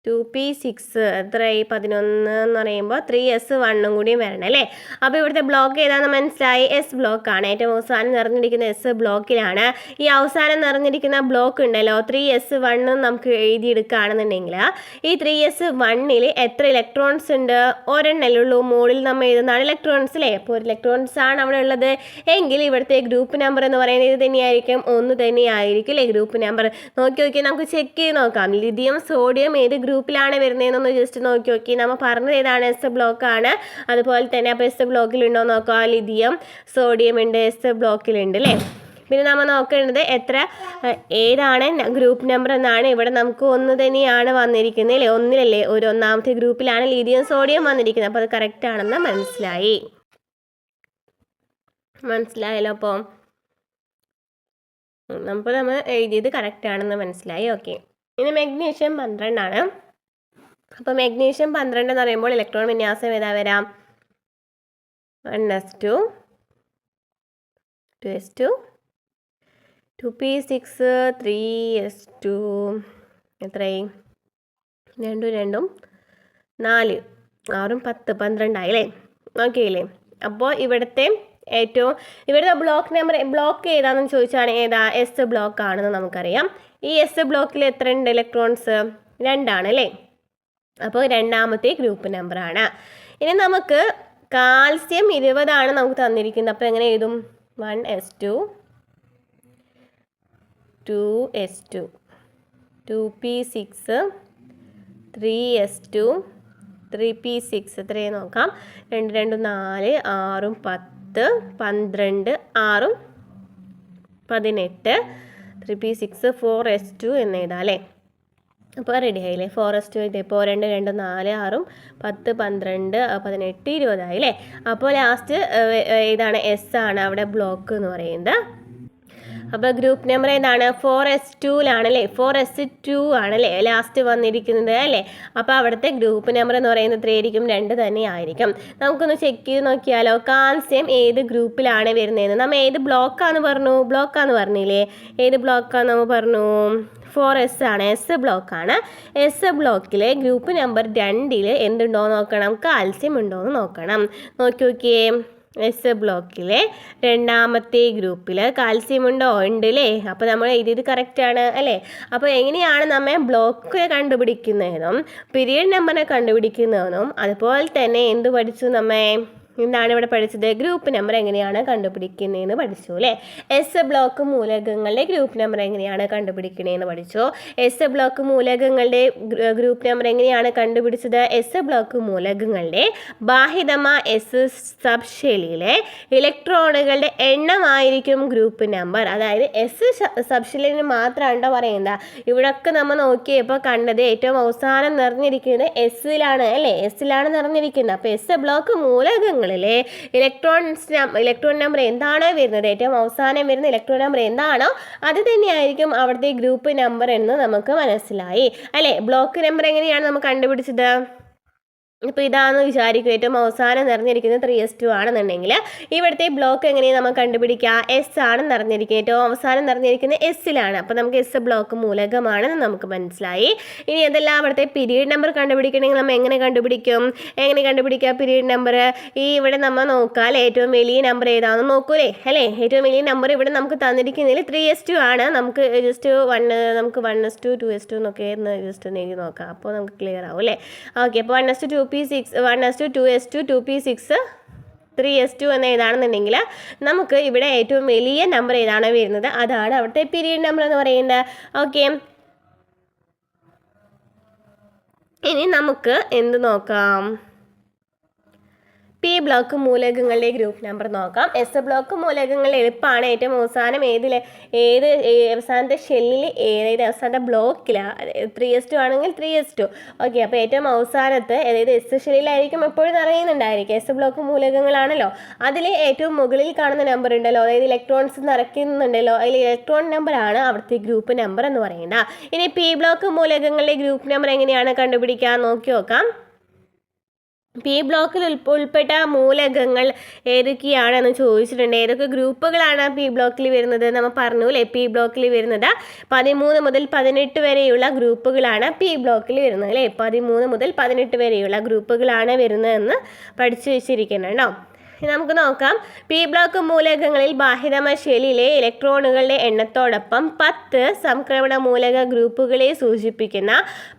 2p6 എത്രയായി? 11 എന്ന് പറയുമ്പോൾ 3s1 കൂടിയും വരണം അല്ലേ. അപ്പോൾ ഇവിടുത്തെ ബ്ലോക്ക് ഏതാണെന്ന് മനസ്സിലായി. എസ് ബ്ലോക്കാണ്. ഏറ്റവും അവസാനം നിറഞ്ഞിരിക്കുന്ന എസ് ബ്ലോക്കിലാണ്. ഈ അവസാനം നിറഞ്ഞിരിക്കുന്ന ബ്ലോക്ക് ഉണ്ടല്ലോ 3s1 നമുക്ക് എഴുതിയെടുക്കുകയാണെന്നുണ്ടെങ്കിൽ ഈ 3s1 എത്ര ഇലക്ട്രോൺസ് ഉണ്ട്? ഒരെണ്ണല്ലേ ഉള്ളൂ. മുകളിൽ നമ്മൾ എഴുതുന്നതാണ് ഇലക്ട്രോൺസ് അല്ലേ. അപ്പോൾ 1 ഇലക്ട്രോൺസ് ആണ് അവിടെ ഉള്ളത്. എങ്കിൽ ഇവിടുത്തെ ഗ്രൂപ്പ് നമ്പർ എന്ന് പറയുന്നത് ഇത് തന്നെയായിരിക്കും. 1 തന്നെയായിരിക്കും അല്ലേ ഗ്രൂപ്പ് നമ്പർ. നോക്കി നമുക്ക് ചെക്ക് ചെയ്ത് നോക്കാം. ലിഥിയം സോഡിയം ഏത് ഗ്രൂപ്പിലാണ് വരുന്നതെന്നൊന്ന് ജസ്റ്റ് നോക്കി. നമ്മൾ പറഞ്ഞത് ഏതാണ്? എസ് ബ്ലോക്കാണ്. അതുപോലെ തന്നെ അപ്പോൾ എസ് ബ്ലോക്കിലുണ്ടോ നോക്കാം. ലിഥിയം സോഡിയം ഉണ്ട്, എസ് ബ്ലോക്കിലുണ്ട് അല്ലേ. പിന്നെ നമ്മൾ നോക്കേണ്ടത് ഏതാണ് ഗ്രൂപ്പ് നമ്പർ എന്നാണ്. ഇവിടെ നമുക്ക് 1 തന്നെയാണ് വന്നിരിക്കുന്നത് അല്ലേ. 1-ലല്ലേ ഒരു ഒന്നാമത്തെ ഗ്രൂപ്പിലാണ് ലിഥിയം സോഡിയം വന്നിരിക്കുന്നത്. അപ്പോൾ അത് കറക്റ്റ് ആണെന്ന് മനസ്സിലായല്ലോ. അപ്പോൾ നമ്മൾ എഴുതിയത് കറക്റ്റ് ആണെന്ന് മനസ്സിലായി. ഓക്കെ. ഇനി മെഗ്നീഷ്യം 12 ആണ്. അപ്പോൾ മെഗ്നീഷ്യം 12 എന്ന് പറയുമ്പോൾ ഇലക്ട്രോൺ വിന്യാസം ഏതാ വരാം? 1s2 2s2 2p6 3s2 എത്രയായി? 2 2 4 6 10 12 ആയില്ലേ? ഓക്കെ അല്ലേ? അപ്പോൾ ഇവിടുത്തെ ബ്ലോക്ക് ഏതാണെന്ന് ചോദിച്ചാൽ ഏതാ? എസ് ബ്ലോക്ക് ആണെന്ന് നമുക്കറിയാം. ഈ എസ് ബ്ലോക്കിൽ എത്ര ഉണ്ട് ഇലക്ട്രോൺസ്? 2 ആണ് അല്ലേ? അപ്പോൾ രണ്ടാമത്തെ ഗ്രൂപ്പ് നമ്പറാണ്. ഇനി നമുക്ക് കാൽസ്യം 20 ആണ് നമുക്ക് തന്നിരിക്കുന്നത്. അപ്പോൾ എങ്ങനെ എഴുതും? 1s2 2s2 2p6 3s2 3p6 എത്രയാണ് നോക്കാം. 2 2 4 6 10 12 6 18 3p6 4s2 എന്ന് എഴുതാം അല്ലേ? അപ്പോൾ റെഡി ആയില്ലേ? 4s2 ഇപ്പോൾ 2 2 4 6 10 12 18 20 ആയില്ലേ? അപ്പോൾ ലാസ്റ്റ് ഏതാണ്? എസ് ആണ് അവിടെ ബ്ലോക്ക് എന്ന് പറയുന്നത്. അപ്പോൾ ഗ്രൂപ്പ് നമ്പർ ഏതാണ്? 4s2ലാണല്ലേ? 4s2 ആണല്ലേ ലാസ്റ്റ് വന്നിരിക്കുന്നത് അല്ലേ? അപ്പോൾ അവിടുത്തെ ഗ്രൂപ്പ് നമ്പർ എന്ന് പറയുന്നത് എത്രയായിരിക്കും? 2 തന്നെ ആയിരിക്കും. നമുക്കൊന്ന് ചെക്ക് ചെയ്ത് നോക്കിയാലോ. കാൽസ്യം ഏത് ഗ്രൂപ്പിലാണ് വരുന്നതെന്ന്. നമ്മൾ ഏത് ബ്ലോക്കാന്ന് പറഞ്ഞില്ലേ? ഏത് ബ്ലോക്കാന്ന് നമ്മൾ പറഞ്ഞു? 4s ആണ്. എസ് ബ്ലോക്കാണ്. എസ് ബ്ലോക്കിലെ ഗ്രൂപ്പ് നമ്പർ 2ൽ എന്തുണ്ടോ നോക്കണം? കാൽസ്യം ഉണ്ടോ എന്ന് നോക്കണം. നോക്കിയേ. എസ് ബ്ലോക്കിലെ രണ്ടാമത്തെ ഗ്രൂപ്പിൽ കാൽസ്യം ഉണ്ടോ? ഉണ്ട് അല്ലേ? അപ്പോൾ നമ്മൾ എഴുതിയത് കറക്റ്റാണ് അല്ലേ? അപ്പോൾ എങ്ങനെയാണ് നമ്മൾ ബ്ലോക്ക് കണ്ടുപിടിക്കുന്നതെന്നും പീരിയഡ് നമ്പറിനെ കണ്ടുപിടിക്കുന്നതെന്നും അതുപോലെ തന്നെ എന്ത് പഠിച്ചു? എന്താണ് ഇവിടെ പഠിച്ചത്? ഗ്രൂപ്പ് നമ്പർ എങ്ങനെയാണ് കണ്ടുപിടിക്കുന്നതെന്ന് പഠിച്ചു അല്ലേ? എസ് ബ്ലോക്ക് മൂലകങ്ങളുടെ ഗ്രൂപ്പ് നമ്പർ എങ്ങനെയാണ് കണ്ടുപിടിക്കണേന്ന് പഠിച്ചു. എസ് ബ്ലോക്ക് മൂലകങ്ങളുടെ ഗ്രൂപ്പ് നമ്പർ എങ്ങനെയാണ് കണ്ടുപിടിച്ചത്? എസ് ബ്ലോക്ക് മൂലകങ്ങളുടെ ബാഹിതമ എസ് സബ് ഷെല്ലിലെ ഇലക്ട്രോണുകളുടെ എണ്ണമായിരിക്കും ഗ്രൂപ്പ് നമ്പർ. അതായത് എസ് സബ് ഷെല്ലിന് മാത്രമാണ് പറയുന്നത്. ഇവിടെയൊക്കെ നമ്മൾ നോക്കിയപ്പോൾ കണ്ടത് ഏറ്റവും അവസാനം നിറഞ്ഞിരിക്കുന്നത് എസ്സിലാണ് അല്ലേ? എസ്സിലാണ് നിറഞ്ഞിരിക്കുന്നത്. അപ്പോൾ എസ് ബ്ലോക്ക് മൂലകങ്ങൾ ഇലക്ട്രോൺ നമ്പർ എന്താണോ വരുന്നത്, ഏറ്റവും അവസാനം വരുന്ന ഇലക്ട്രോൺ നമ്പർ എന്താണോ അത് തന്നെയായിരിക്കും അവിടുത്തെ ഗ്രൂപ്പ് നമ്പർ എന്ന് നമുക്ക് മനസ്സിലായി അല്ലേ? ബ്ലോക്ക് നമ്പർ എങ്ങനെയാണ് നമുക്ക് കണ്ടുപിടിച്ചത്? ഇപ്പോൾ ഇതാണെന്ന് വിചാരിക്കും. ഏറ്റവും അവസാനം നിറഞ്ഞിരിക്കുന്നത് 3s2 ആണെന്നുണ്ടെങ്കിൽ ഇവിടുത്തെ ബ്ലോക്ക് എങ്ങനെയാണ് നമുക്ക് കണ്ടുപിടിക്കുക? എസ് ആണ് നിറഞ്ഞിരിക്കുന്നത്. ഏറ്റവും അവസാനം നിറഞ്ഞിരിക്കുന്നത് എസ്സിലാണ്. അപ്പോൾ നമുക്ക് എസ് ബ്ലോക്ക് മൂലകമാണെന്ന് നമുക്ക് മനസ്സിലായി. ഇനി അതെല്ലാം അവിടുത്തെ പീരീഡ് നമ്പർ കണ്ടുപിടിക്കണമെങ്കിൽ നമ്മൾ എങ്ങനെ കണ്ടുപിടിക്കുക പീരീഡ് നമ്പർ? ഇവിടെ നമ്മൾ നോക്കാം. ഏറ്റവും വലിയ നമ്പർ ഏതാണെന്ന് നോക്കൂലേ അല്ലേ? ഏറ്റവും വലിയ നമ്പർ ഇവിടെ നമുക്ക് തന്നിരിക്കുന്നതിൽ 3s2 ആണ്. നമുക്ക് ജസ്റ്റ് 1s2 2s2 എന്നൊക്കെ ജസ്റ്റ് ഒന്ന് എഴുതി നോക്കാം. അപ്പോൾ നമുക്ക് ക്ലിയർ ആവും അല്ലേ? ഓക്കെ. അപ്പോൾ 1s2 1s2 2s2 2p6 3s2 എന്ന ഏതാണെന്നുണ്ടെങ്കിൽ നമുക്ക് ഇവിടെ ഏറ്റവും വലിയ നമ്പർ ഏതാണോ വരുന്നത് അതാണ് അവിടുത്തെ പീരീഡ് നമ്പർ എന്ന് പറയുന്നത്. ഓക്കെ. ഇനി നമുക്ക് എന്ത് നോക്കാം? പി ബ്ലോക്ക് മൂലകങ്ങളുടെ ഗ്രൂപ്പ് നമ്പർ നോക്കാം. എസ് ബ്ലോക്ക് മൂലകങ്ങൾ എളുപ്പമാണ്. ഏറ്റവും അവസാനം അവസാനത്തെ ഷെല്ലിൽ അവസാനത്തെ ബ്ലോക്കിലാണ് 3s2 ആണെങ്കിൽ 3s2. ഓക്കെ. അപ്പോൾ ഏറ്റവും അവസാനത്ത് എസ് ഷെല്ലിലായിരിക്കും എപ്പോഴും നിറയുന്നുണ്ടായിരിക്കും. S block മൂലകങ്ങളാണല്ലോ. അതിൽ ഏറ്റവും മുകളിൽ കാണുന്ന നമ്പർ ഉണ്ടല്ലോ, അതായത് ഇലക്ട്രോൺസ് നിറയ്ക്കുന്നുണ്ടല്ലോ, അതിൽ ഇലക്ട്രോൺ നമ്പറാണ് അവിടുത്തെ ഗ്രൂപ്പ് നമ്പർ എന്ന് പറയുന്നത്. ഇനി പി ബ്ലോക്ക് മൂലകങ്ങളുടെ ഗ്രൂപ്പ് നമ്പർ എങ്ങനെയാണ് കണ്ടുപിടിക്കാൻ നോക്കി നോക്കാം. പി ബ്ലോക്കിൽ ഉൾപ്പെട്ട മൂലകങ്ങൾ ഏതൊക്കെയാണെന്ന് ചോദിച്ചിട്ടുണ്ട്. ഏതൊക്കെ ഗ്രൂപ്പുകളാണ് പി ബ്ലോക്കിൽ വരുന്നത്? നമ്മൾ പറഞ്ഞു അല്ലേ? പി ബ്ലോക്കിൽ വരുന്നത് 13 മുതൽ 18 വരെയുള്ള ഗ്രൂപ്പുകളാണ് പി ബ്ലോക്കിൽ വരുന്നത് അല്ലേ? 13 മുതൽ 18 വരെയുള്ള ഗ്രൂപ്പുകളാണ് വരുന്നതെന്ന് പഠിച്ചു വെച്ചിരിക്കുന്നുണ്ടോ? നമുക്ക് നോക്കാം. പി ബ്ലോക്ക് മൂലകങ്ങളിൽ ബാഹിതമ ഷെല്ലിലെ ഇലക്ട്രോണുകളുടെ എണ്ണത്തോടൊപ്പം 10 സംക്രമണ മൂലക ഗ്രൂപ്പുകളെ സൂചിപ്പിക്കുന്ന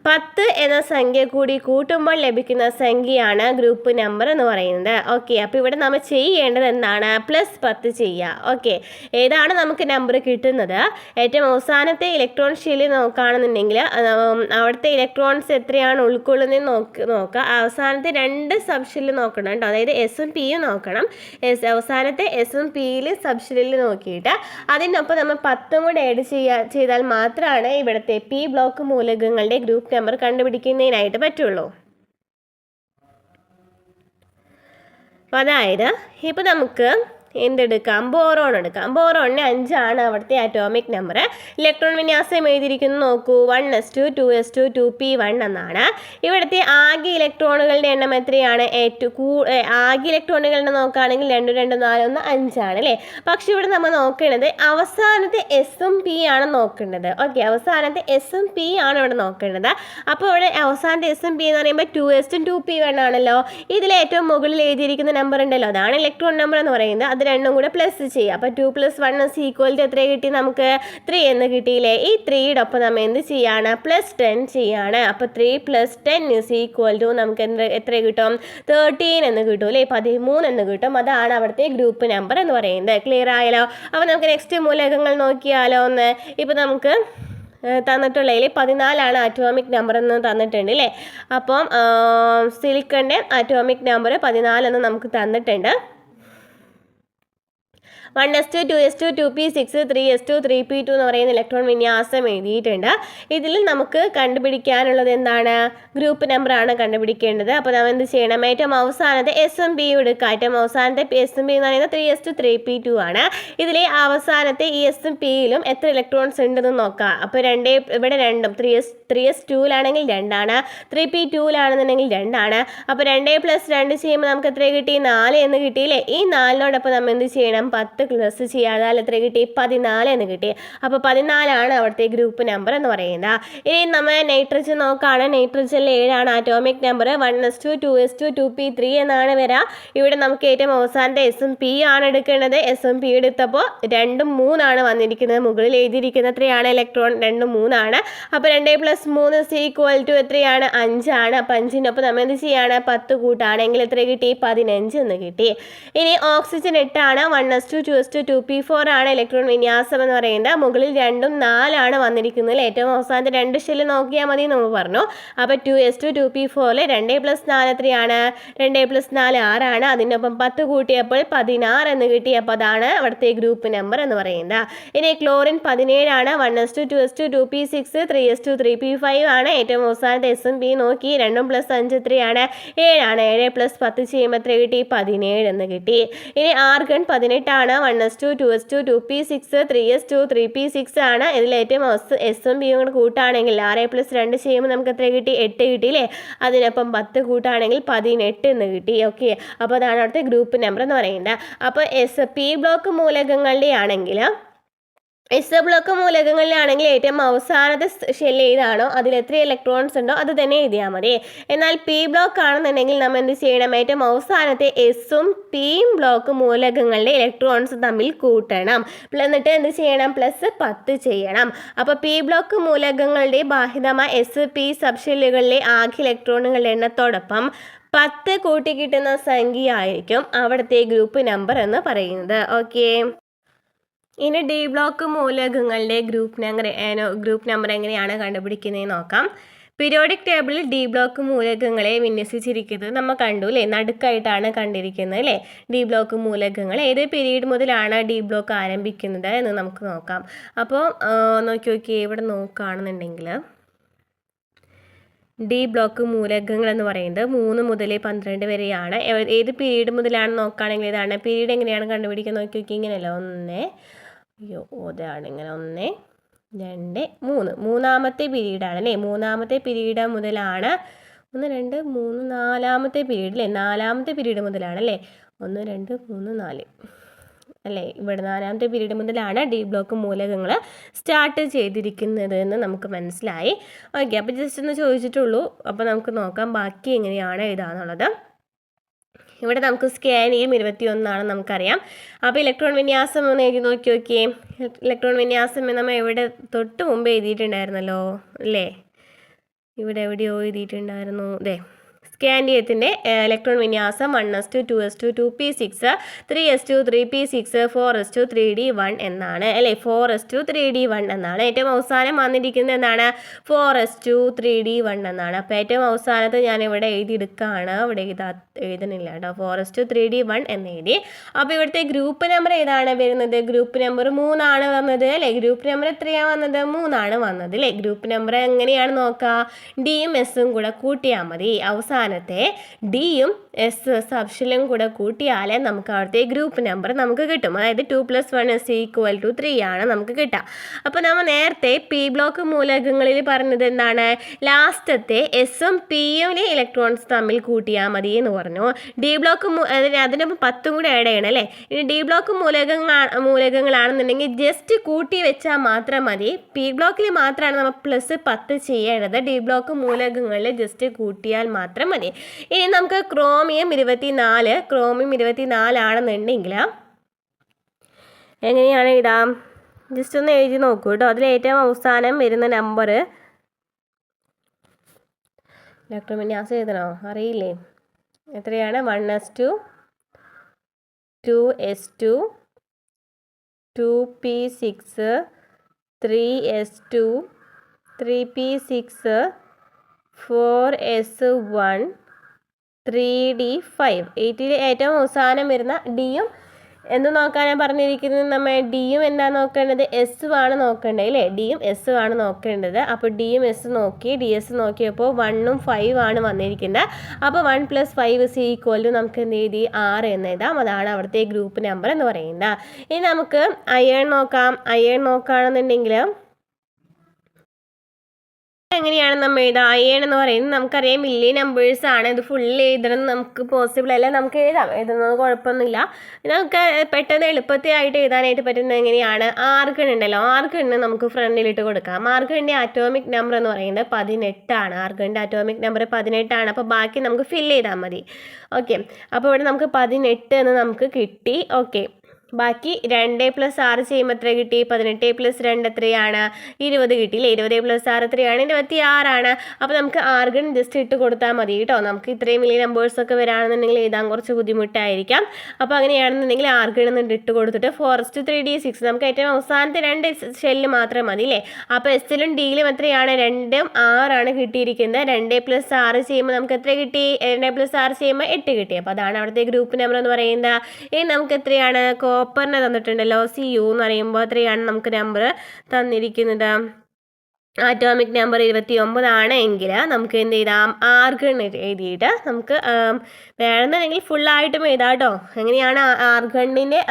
10 എന്ന സംഖ്യ കൂടി കൂട്ടുമ്പോൾ ലഭിക്കുന്ന സംഖ്യയാണ് ഗ്രൂപ്പ് നമ്പർ എന്ന് പറയുന്നത്. ഓക്കെ. അപ്പോൾ ഇവിടെ നമ്മൾ ചെയ്യേണ്ടത് എന്താണ്? +10 ചെയ്യുക. ഓക്കെ. ഏതാണ് നമുക്ക് നമ്പർ കിട്ടുന്നത്? ഏറ്റവും അവസാനത്തെ ഇലക്ട്രോൺ ഷെല്ല് നോക്കുകയാണെന്നുണ്ടെങ്കിൽ അവിടുത്തെ ഇലക്ട്രോൺസ് എത്രയാണ് ഉൾക്കൊള്ളുന്നതെന്ന് നോക്കുക. അവസാനത്തെ 2 സബ് ഷെല്ല് നോക്കണം കേട്ടോ. അതായത് എസും പിയും നോക്കണം. അവസാനത്തെ എസും പിയിൽ സബ് ഷെല്ലിൽ നോക്കിയിട്ട് അതിനൊപ്പം നമ്മൾ 10 കൂടെ ആഡ് ചെയ്താൽ മാത്രമാണ് ഇവിടുത്തെ പി ബ്ലോക്ക് മൂലകങ്ങളുടെ ഗ്രൂപ്പ് നമ്പർ കണ്ടുപിടിക്കുന്നതിനായിട്ട് പറ്റുള്ളൂ. അതായത് ഇപ്പോൾ നമുക്ക് എന്തെടുക്കാം, ബോറോൺ എടുക്കാം. ബോറോണിന് 5 ആണ് അവിടുത്തെ അറ്റോമിക് നമ്പർ. ഇലക്ട്രോൺ വിന്യാസം എഴുതിയിരിക്കുന്നു നോക്കൂ, 1s2 2s2 2p1 എന്നാണ്. ഇവിടുത്തെ ആകെ ഇലക്ട്രോണുകളുടെ എണ്ണം എത്രയാണ്? ആകെ ഇലക്ട്രോണുകളുടെ നോക്കുകയാണെങ്കിൽ 2 2 4 1 5 ആണ് അല്ലേ. പക്ഷെ ഇവിടെ നമ്മൾ നോക്കേണ്ടത് അവസാനത്തെ എസും പി ആണ് നോക്കേണ്ടത്. ഓക്കെ, അവസാനത്തെ എസും പി ആണ് ഇവിടെ നോക്കേണ്ടത്. അപ്പോൾ ഇവിടെ അവസാനത്തെ എസും പി എന്ന് പറയുമ്പോൾ 2s2 2p1 ആണല്ലോ. ഇതിൽ ഏറ്റവും മുകളിൽ എഴുതിയിരിക്കുന്ന നമ്പർ ഉണ്ടല്ലോ, അതാണ് ഇലക്ട്രോൺ നമ്പർ എന്ന് പറയുന്നത്. അത് രണ്ടും കൂടെ പ്ലസ് ചെയ്യുക. അപ്പോൾ 2 + 1 = എത്ര കിട്ടി നമുക്ക്? 3 എന്ന് കിട്ടിയില്ലേ. ഈ 3യുടെ ഒപ്പം നമ്മൾ എന്ത് ചെയ്യാണ്? +10 ചെയ്യാണ്. അപ്പോൾ 3 + 10 = നമുക്ക് എത്ര കിട്ടും? 13 എന്ന് കിട്ടും അല്ലേ, 13 എന്ന് കിട്ടും. അതാണ് അവിടുത്തെ ഗ്രൂപ്പ് നമ്പർ എന്ന് പറയുന്നത്. ക്ലിയർ ആയല്ലോ. അപ്പോൾ നമുക്ക് നെക്സ്റ്റ് മൂലകങ്ങൾ നോക്കിയാലോ ഒന്ന്. ഇപ്പോൾ നമുക്ക് തന്നിട്ടുള്ളതിൽ 14 അറ്റോമിക് നമ്പർ എന്ന് തന്നിട്ടുണ്ട് അല്ലേ. അപ്പം സിലിക്കണിൻ്റെ അറ്റോമിക് നമ്പർ 14 എന്ന് നമുക്ക് തന്നിട്ടുണ്ട്. 1s2 2s2 2p6 3s2 3p2 എന്ന് പറയുന്ന ഇലക്ട്രോൺ വിന്യാസം എഴുതിയിട്ടുണ്ട്. ഇതിൽ നമുക്ക് കണ്ടുപിടിക്കാനുള്ളത് എന്താണ്? ഗ്രൂപ്പ് നമ്പറാണ് കണ്ടുപിടിക്കേണ്ടത്. അപ്പോൾ നമ്മൾ എന്ത് ചെയ്യണം? ഏറ്റവും അവസാനത്തെ എസും പിയും എടുക്കുക. ഏറ്റവും അവസാനത്തെ എസും പി എന്ന് പറയുന്നത് 3s2 3p2 ആണ്. ഇതിൽ അവസാനത്തെ ഈ എസും പിയിലും എത്ര ഇലക്ട്രോൺസ് ഉണ്ടെന്ന് നോക്കാം. അപ്പോൾ ഇവിടെ രണ്ടും 3s2ലാണെങ്കിൽ 2 ആണ്, 3p2ലാണെന്നുണ്ടെങ്കിൽ 2 ആണ്. അപ്പോൾ 2 + 2 ചെയ്യുമ്പോൾ നമുക്ക് എത്ര കിട്ടി? 4 എന്ന് കിട്ടിയില്ലേ. ഈ 4നോടൊപ്പം നമ്മൾ എന്ത് ചെയ്യണം? 10 പ്ലസ് ചെയ്യാതാൽ എത്ര കിട്ടി? 14 എന്ന് കിട്ടി. അപ്പോൾ 14 അവിടുത്തെ ഗ്രൂപ്പ് നമ്പർ എന്ന് പറയുന്നത്. ഇനി നമ്മൾ നൈട്രജൻ നോക്കുകയാണ്. നൈട്രജനിൽ 7 atomic number. 1s2 2s2 2p3 എന്നാണ് വരിക. ഇവിടെ നമുക്ക് ഏറ്റവും അവസാനത്തെ എസും പി ആണ് എടുക്കേണ്ടത്. എസും പി എടുത്തപ്പോൾ 2 3 ആണ് വന്നിരിക്കുന്നത്. മുകളിൽ എഴുതിയിരിക്കുന്ന എത്രയാണ്? ഇലക്ട്രോൺ 2 3 ആണ്. അപ്പോൾ 2 + 3 = എത്രയാണ്? 5 ആണ്. അപ്പോൾ 5-നൊപ്പം നമ്മൾ എന്ത് ചെയ്യാണ്? 10 കൂട്ടാണെങ്കിൽ എത്ര കിട്ടി? 15 എന്ന് കിട്ടി. ഇനി ഓക്സിജൻ 8 ആണ്. 1s2 2s2 2p4 ആണ് ഇലക്ട്രോൺ വിന്യാസം എന്ന് പറയുന്നത്. മുകളിൽ 2 4 ആണ് വന്നിരിക്കുന്നത്. ഏറ്റവും അവസാനത്തെ 2 ഷെല്ല് നോക്കിയാൽ മതി നമ്മൾ പറഞ്ഞു. അപ്പോൾ 2s2 2p4 2 + 4 എത്രയാണ്? 2 + 4 6 ആണ്. അതിനൊപ്പം 10 കൂട്ടിയപ്പോൾ 16 എന്ന് കിട്ടി. അപ്പോൾ അതാണ് അവിടുത്തെ ഗ്രൂപ്പ് നമ്പർ എന്ന് പറയുന്നത്. ഇനി ക്ലോറിൻ 17 ആണ്. 1s2 2s2 2p6 3s2 3p5 ആണ്. ഏറ്റവും അവസാനത്തെ എസും പി നോക്കി. 2 + 5 എത്രയാണ്? 7 ആണ്. 7 + 10 ചെയ്യുമ്പോൾ എത്ര കിട്ടി? 17 എന്ന് കിട്ടി. ഇനി ആർഗൺ 18 ആണ്. 1s2 2s2 2p6 3s2 3p6 ആണ്. ഇതിൽ ഏറ്റവും എസും പിയും കൂടെ കൂട്ടാണെങ്കിൽ 6 + 2 ചെയ്യുമ്പോൾ നമുക്ക് എത്ര കിട്ടി? 8 കിട്ടിയില്ലേ. അതിനൊപ്പം 10 കൂട്ടാണെങ്കിൽ 18 എന്ന് കിട്ടി. ഓക്കെ, അപ്പോൾ അതാണ് അവിടുത്തെ ഗ്രൂപ്പ് നമ്പർ എന്ന് പറയുന്നത്. അപ്പോൾ പി ബ്ലോക്ക് മൂലകങ്ങളുടെ ആണെങ്കിൽ എസ് ബ്ലോക്ക് മൂലകങ്ങളിലാണെങ്കിൽ ഏറ്റവും അവസാനത്തെ ഷെല്ല് ഏതാണോ അതിൽ എത്ര ഇലക്ട്രോൺസ് ഉണ്ടോ അത് തന്നെ എഴുതിയാൽ മതി. എന്നാൽ പി ബ്ലോക്ക് ആണെന്നുണ്ടെങ്കിൽ നമ്മൾ എന്ത് ചെയ്യണം? ഏറ്റവും അവസാനത്തെ എസും പിയും ബ്ലോക്ക് മൂലകങ്ങളുടെ ഇലക്ട്രോൺസ് തമ്മിൽ കൂട്ടണം. എന്നിട്ട് എന്ത് ചെയ്യണം? +10 ചെയ്യണം. അപ്പോൾ പി ബ്ലോക്ക് മൂലകങ്ങളുടെ ബാഹിതമായ എസ് പി സബ്ഷെല്ലുകളിലെ ആകെ ഇലക്ട്രോണുകളുടെ എണ്ണത്തോടൊപ്പം 10 കൂട്ടി കിട്ടുന്ന സംഖ്യ ആയിരിക്കും അവിടുത്തെ ഗ്രൂപ്പ് നമ്പർ എന്ന് പറയുന്നത്. ഓക്കെ, ഇനി ഡി ബ്ലോക്ക് മൂലകങ്ങളുടെ ഗ്രൂപ്പ് നമ്പർ എങ്ങനെയാണ് കണ്ടുപിടിക്കുന്നത് നോക്കാം. പീരിയോഡിക് ടേബിളിൽ ഡി ബ്ലോക്ക് മൂലകങ്ങളെ വിന്യസിച്ചിരിക്കുന്നത് നമ്മൾ കണ്ടു അല്ലേ. നടുക്കായിട്ടാണ് കണ്ടിരിക്കുന്നത് അല്ലേ. ഡി ബ്ലോക്ക് മൂലകങ്ങൾ ഏത് പീരീഡ് മുതലാണ് ഡി ബ്ലോക്ക് ആരംഭിക്കുന്നത് എന്ന് നമുക്ക് നോക്കാം. അപ്പോൾ നോക്കി ഇവിടെ നോക്കുകയാണെന്നുണ്ടെങ്കിൽ ഡി ബ്ലോക്ക് മൂലകങ്ങൾ എന്ന് പറയുന്നത് 3 മുതൽ 12 വരെയാണ്. ഏത് പീരീഡ് മുതലാണ് നോക്കുകയാണെങ്കിൽ ഇതാണ് പീരീഡ്. എങ്ങനെയാണ് കണ്ടുപിടിക്കുന്നത് നോക്കി ഇങ്ങനെയല്ല. 1 ഇങ്ങനെ 1 2 3 മൂന്നാമത്തെ പീരീഡാണ് അല്ലേ. മൂന്നാമത്തെ പീരീഡ് മുതലാണ് 1 2 3 4ാമത്തെ പീരീഡ് അല്ലേ. 4ാമത്തെ പീരീഡ് മുതലാണ് അല്ലേ. 1 2 3 4 അല്ലേ. ഇവിടെ 4ാമത്തെ പീരീഡ് മുതലാണ് ഡി ബ്ലോക്ക് മൂലകങ്ങൾ സ്റ്റാർട്ട് ചെയ്തിരിക്കുന്നത് എന്ന് നമുക്ക് മനസ്സിലായി. ഓക്കെ, അപ്പോൾ ജസ്റ്റ് ഒന്ന് ചോദിച്ചിട്ടുള്ളൂ. അപ്പോൾ നമുക്ക് നോക്കാം ബാക്കി എങ്ങനെയാണ് എഴുതാന്നുള്ളത്. ഇവിടെ നമുക്ക് സ്കാനിയം 21 നമുക്കറിയാം. അപ്പോൾ ഇലക്ട്രോൺ വിന്യാസം ഒന്ന് എഴുതി നോക്കിയേ. ഇലക്ട്രോൺ വിന്യാസം നമ്മൾ എവിടെ തൊട്ട് മുമ്പ് എഴുതിയിട്ടുണ്ടായിരുന്നല്ലോ അല്ലേ. ഇവിടെ എവിടെയോ എഴുതിയിട്ടുണ്ടായിരുന്നു. ദേ സ്കാൻഡിയത്തിൻ്റെ ഇലക്ട്രോൺ വിന്യാസം 1s2 2s2 2p6 3s2 3p6 4s2 3d1 എന്നാണ് അല്ലേ. 4s2 3d1 എന്നാണ്. ഏറ്റവും അവസാനം വന്നിരിക്കുന്നത് എന്താണ്? 4s2 3d1 എന്നാണ്. അപ്പോൾ ഏറ്റവും അവസാനത്ത് ഞാനിവിടെ എഴുതിയെടുക്കുകയാണ്. ഇവിടെ എഴുതണില്ല കേട്ടോ. 4s2 3d1 എന്ന് എഴുതി. അപ്പോൾ ഇവിടുത്തെ ഗ്രൂപ്പ് നമ്പർ ഏതാണ് വരുന്നത്? ഗ്രൂപ്പ് നമ്പർ 3 ആണ് വന്നത് അല്ലേ. ഗ്രൂപ്പ് നമ്പർ എത്രയാണ് വന്നത്? 3 ആണ് വന്നത് അല്ലേ. ഗ്രൂപ്പ് നമ്പർ എങ്ങനെയാണ് നോക്കുക? ഡിയും എസും കൂടെ കൂട്ടിയാൽ മതി. അവസാനം അവസാനത്തെ ഡിയും എസ് സബ്ഷെല്ലും കൂടെ കൂട്ടിയാലേ നമുക്ക് അവിടുത്തെ ഗ്രൂപ്പ് നമ്പർ നമുക്ക് കിട്ടും. അതായത് 2 + 1 = 3 ആണ് നമുക്ക് കിട്ടുക. അപ്പോൾ നമ്മൾ നേരത്തെ പി ബ്ലോക്ക് മൂലകങ്ങളിൽ പറഞ്ഞത് എന്താണ്? ലാസ്റ്റത്തെ എസും പിയിലെ ഇലക്ട്രോൺസ് തമ്മിൽ കൂട്ടിയാൽ മതി എന്ന് പറഞ്ഞു. ഡി ബ്ലോക്ക് അതിനൊപ്പം 10 കൂടെ ആഡ് ചെയ്യണം അല്ലേ. ഇനി ഡി ബ്ലോക്ക് മൂലകങ്ങളാണെന്നുണ്ടെങ്കിൽ ജസ്റ്റ് കൂട്ടി വെച്ചാൽ മാത്രം മതി. പി ബ്ലോക്കിൽ മാത്രമാണ് നമ്മൾ +10 ചെയ്യേണ്ടത്. ഡി ബ്ലോക്ക് മൂലകങ്ങളിൽ ജസ്റ്റ് കൂട്ടിയാൽ മാത്രം മതി. ഇനി നമുക്ക് ക്രോമിയം 24 ആണെന്നുണ്ടെങ്കിൽ എങ്ങനെയാണ് എഴുതാം? ജസ്റ്റ് ഒന്ന് എഴുതി നോക്കൂ കേട്ടോ. അതിൽ ഏറ്റവും അവസാനം വരുന്ന നമ്പർ ഇലക്ട്രോൺ വിന്യാസം എഴുതണോ? അറിയില്ലേ? എത്രയാണ്? 1s2 2s2 2p6 3s2 3p6 4s1 3d5. 8ൽ ഏറ്റവും അവസാനം വരുന്ന ഡിയും എന്ത് നോക്കാനാണ് പറഞ്ഞിരിക്കുന്നത്? നമ്മൾ ഡിയും എന്താ നോക്കേണ്ടത്? എസ് ആണ് നോക്കേണ്ടത് അല്ലേ. ഡിയും എസ് ആണ് നോക്കേണ്ടത്. അപ്പോൾ ഡിയും എസ് നോക്കി, ഡി എസ് നോക്കിയപ്പോൾ 1ഉം 5 ആണ് വന്നിരിക്കുന്നത്. അപ്പോൾ 1 + 5 = നമുക്ക് എന്ത് എഴുതി? 6 എന്ന് എഴുതാം. അതാണ് അവിടുത്തെ ഗ്രൂപ്പ് നമ്പർ എന്ന് പറയുന്നത്. ഇനി നമുക്ക് അയേൺ നോക്കാം. അയേൺ നോക്കുകയാണെന്നുണ്ടെങ്കിൽ എങ്ങനെയാണ് നമ്മൾ എഴുതാം? അയേൺ എന്ന് പറയുന്നത് നമുക്കറിയാം മില്ലി നമ്പേഴ്സ് ആണ്. ഇത് ഫുൾ എഴുതണം നമുക്ക് പോസിബിൾ അല്ല. നമുക്ക് എഴുതുന്നത് കുഴപ്പമൊന്നുമില്ല. നമുക്ക് പെട്ടെന്ന് എളുപ്പത്തിലായിട്ട് എഴുതാനായിട്ട് പറ്റുന്നത് എങ്ങനെയാണ്? ആർഗൺ ഉണ്ടല്ലോ, ആർഗണ് നമുക്ക് ഫ്രണ്ടിലിട്ട് കൊടുക്കാം. ആർഗണിൻ്റെ അറ്റോമിക് നമ്പർ എന്ന് പറയുന്നത് 18 ആണ്. ആർഗണിൻ്റെ അറ്റോമിക് നമ്പർ 18 ആണ്. അപ്പോൾ ബാക്കി നമുക്ക് ഫില്ല് ചെയ്താൽ മതി. ഓക്കെ, അപ്പോൾ ഇവിടെ നമുക്ക് 18 എന്ന് നമുക്ക് കിട്ടി. ഓക്കെ, ബാക്കി 2 + 6 ചെയ്യുമ്പോൾ എത്ര കിട്ടി? 18 + 2 എത്രയാണ്? 20 കിട്ടിയില്ലേ. 20 + 6 എത്രയാണ്? 26 ആണ്. അപ്പോൾ നമുക്ക് ആർഗൺ ജസ്റ്റ് ഇട്ട് കൊടുത്താൽ മതി കേട്ടോ. നമുക്ക് ഇത്രയും വലിയ നമ്പേഴ്സൊക്കെ വരാണെന്നുണ്ടെങ്കിൽ എഴുതാൻ കുറച്ച് ബുദ്ധിമുട്ടായിരിക്കാം. അപ്പോൾ അങ്ങനെയാണെന്നുണ്ടെങ്കിൽ ആർഗൺ എന്നിട്ട് ഇട്ട് കൊടുത്തിട്ട് 4s2 3d6 നമുക്ക് ഏറ്റവും അവസാനത്തെ 2 ഷെല്ല് മാത്രം മതി അല്ലേ. അപ്പോൾ എസിലും ഡിയിലും എത്രയാണ്? 2ഉം 6 ആണ് കിട്ടിയിരിക്കുന്നത്. 2 + 6 ചെയ്യുമ്പോൾ നമുക്ക് എത്ര കിട്ടി? 2 + 6 ചെയ്യുമ്പോൾ 8 കിട്ടി. അപ്പോൾ അതാണ് അവിടുത്തെ ഗ്രൂപ്പ് നമ്പർ എന്ന് പറയുന്നത്. ഇനി നമുക്ക് എത്രയാണ്? കോപ്പറിനെ തന്നിട്ടുണ്ടല്ലോ, CU എന്ന് പറയുമ്പോൾ എത്രയാണ് നമുക്ക് നമ്പർ തന്നിരിക്കുന്നത്? ആറ്റോമിക് നമ്പർ 29 ആണ് എങ്കിൽ നമുക്ക് എന്ത് ചെയ്താം? ആർഗൺ എഴുതിയിട്ട് നമുക്ക് വേണമെന്നുണ്ടെങ്കിൽ ഫുള്ളായിട്ടും എഴുതാം കേട്ടോ. എങ്ങനെയാണ് ആർഗണിൻ്റെ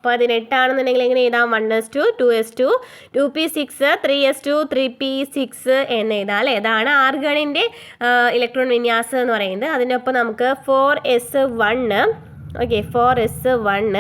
18 ആണെന്നുണ്ടെങ്കിൽ എങ്ങനെ എഴുതാം? 1s2 2s2 2p6 3s2 3p6 എന്ന് എഴുതാം അല്ലേ. ഇതാണ് ആർഗണിൻ്റെ ഇലക്ട്രോൺ വിന്യാസം എന്ന് പറയുന്നത്. അതിനൊപ്പം നമുക്ക് 4s1 ഓക്കെ 4s1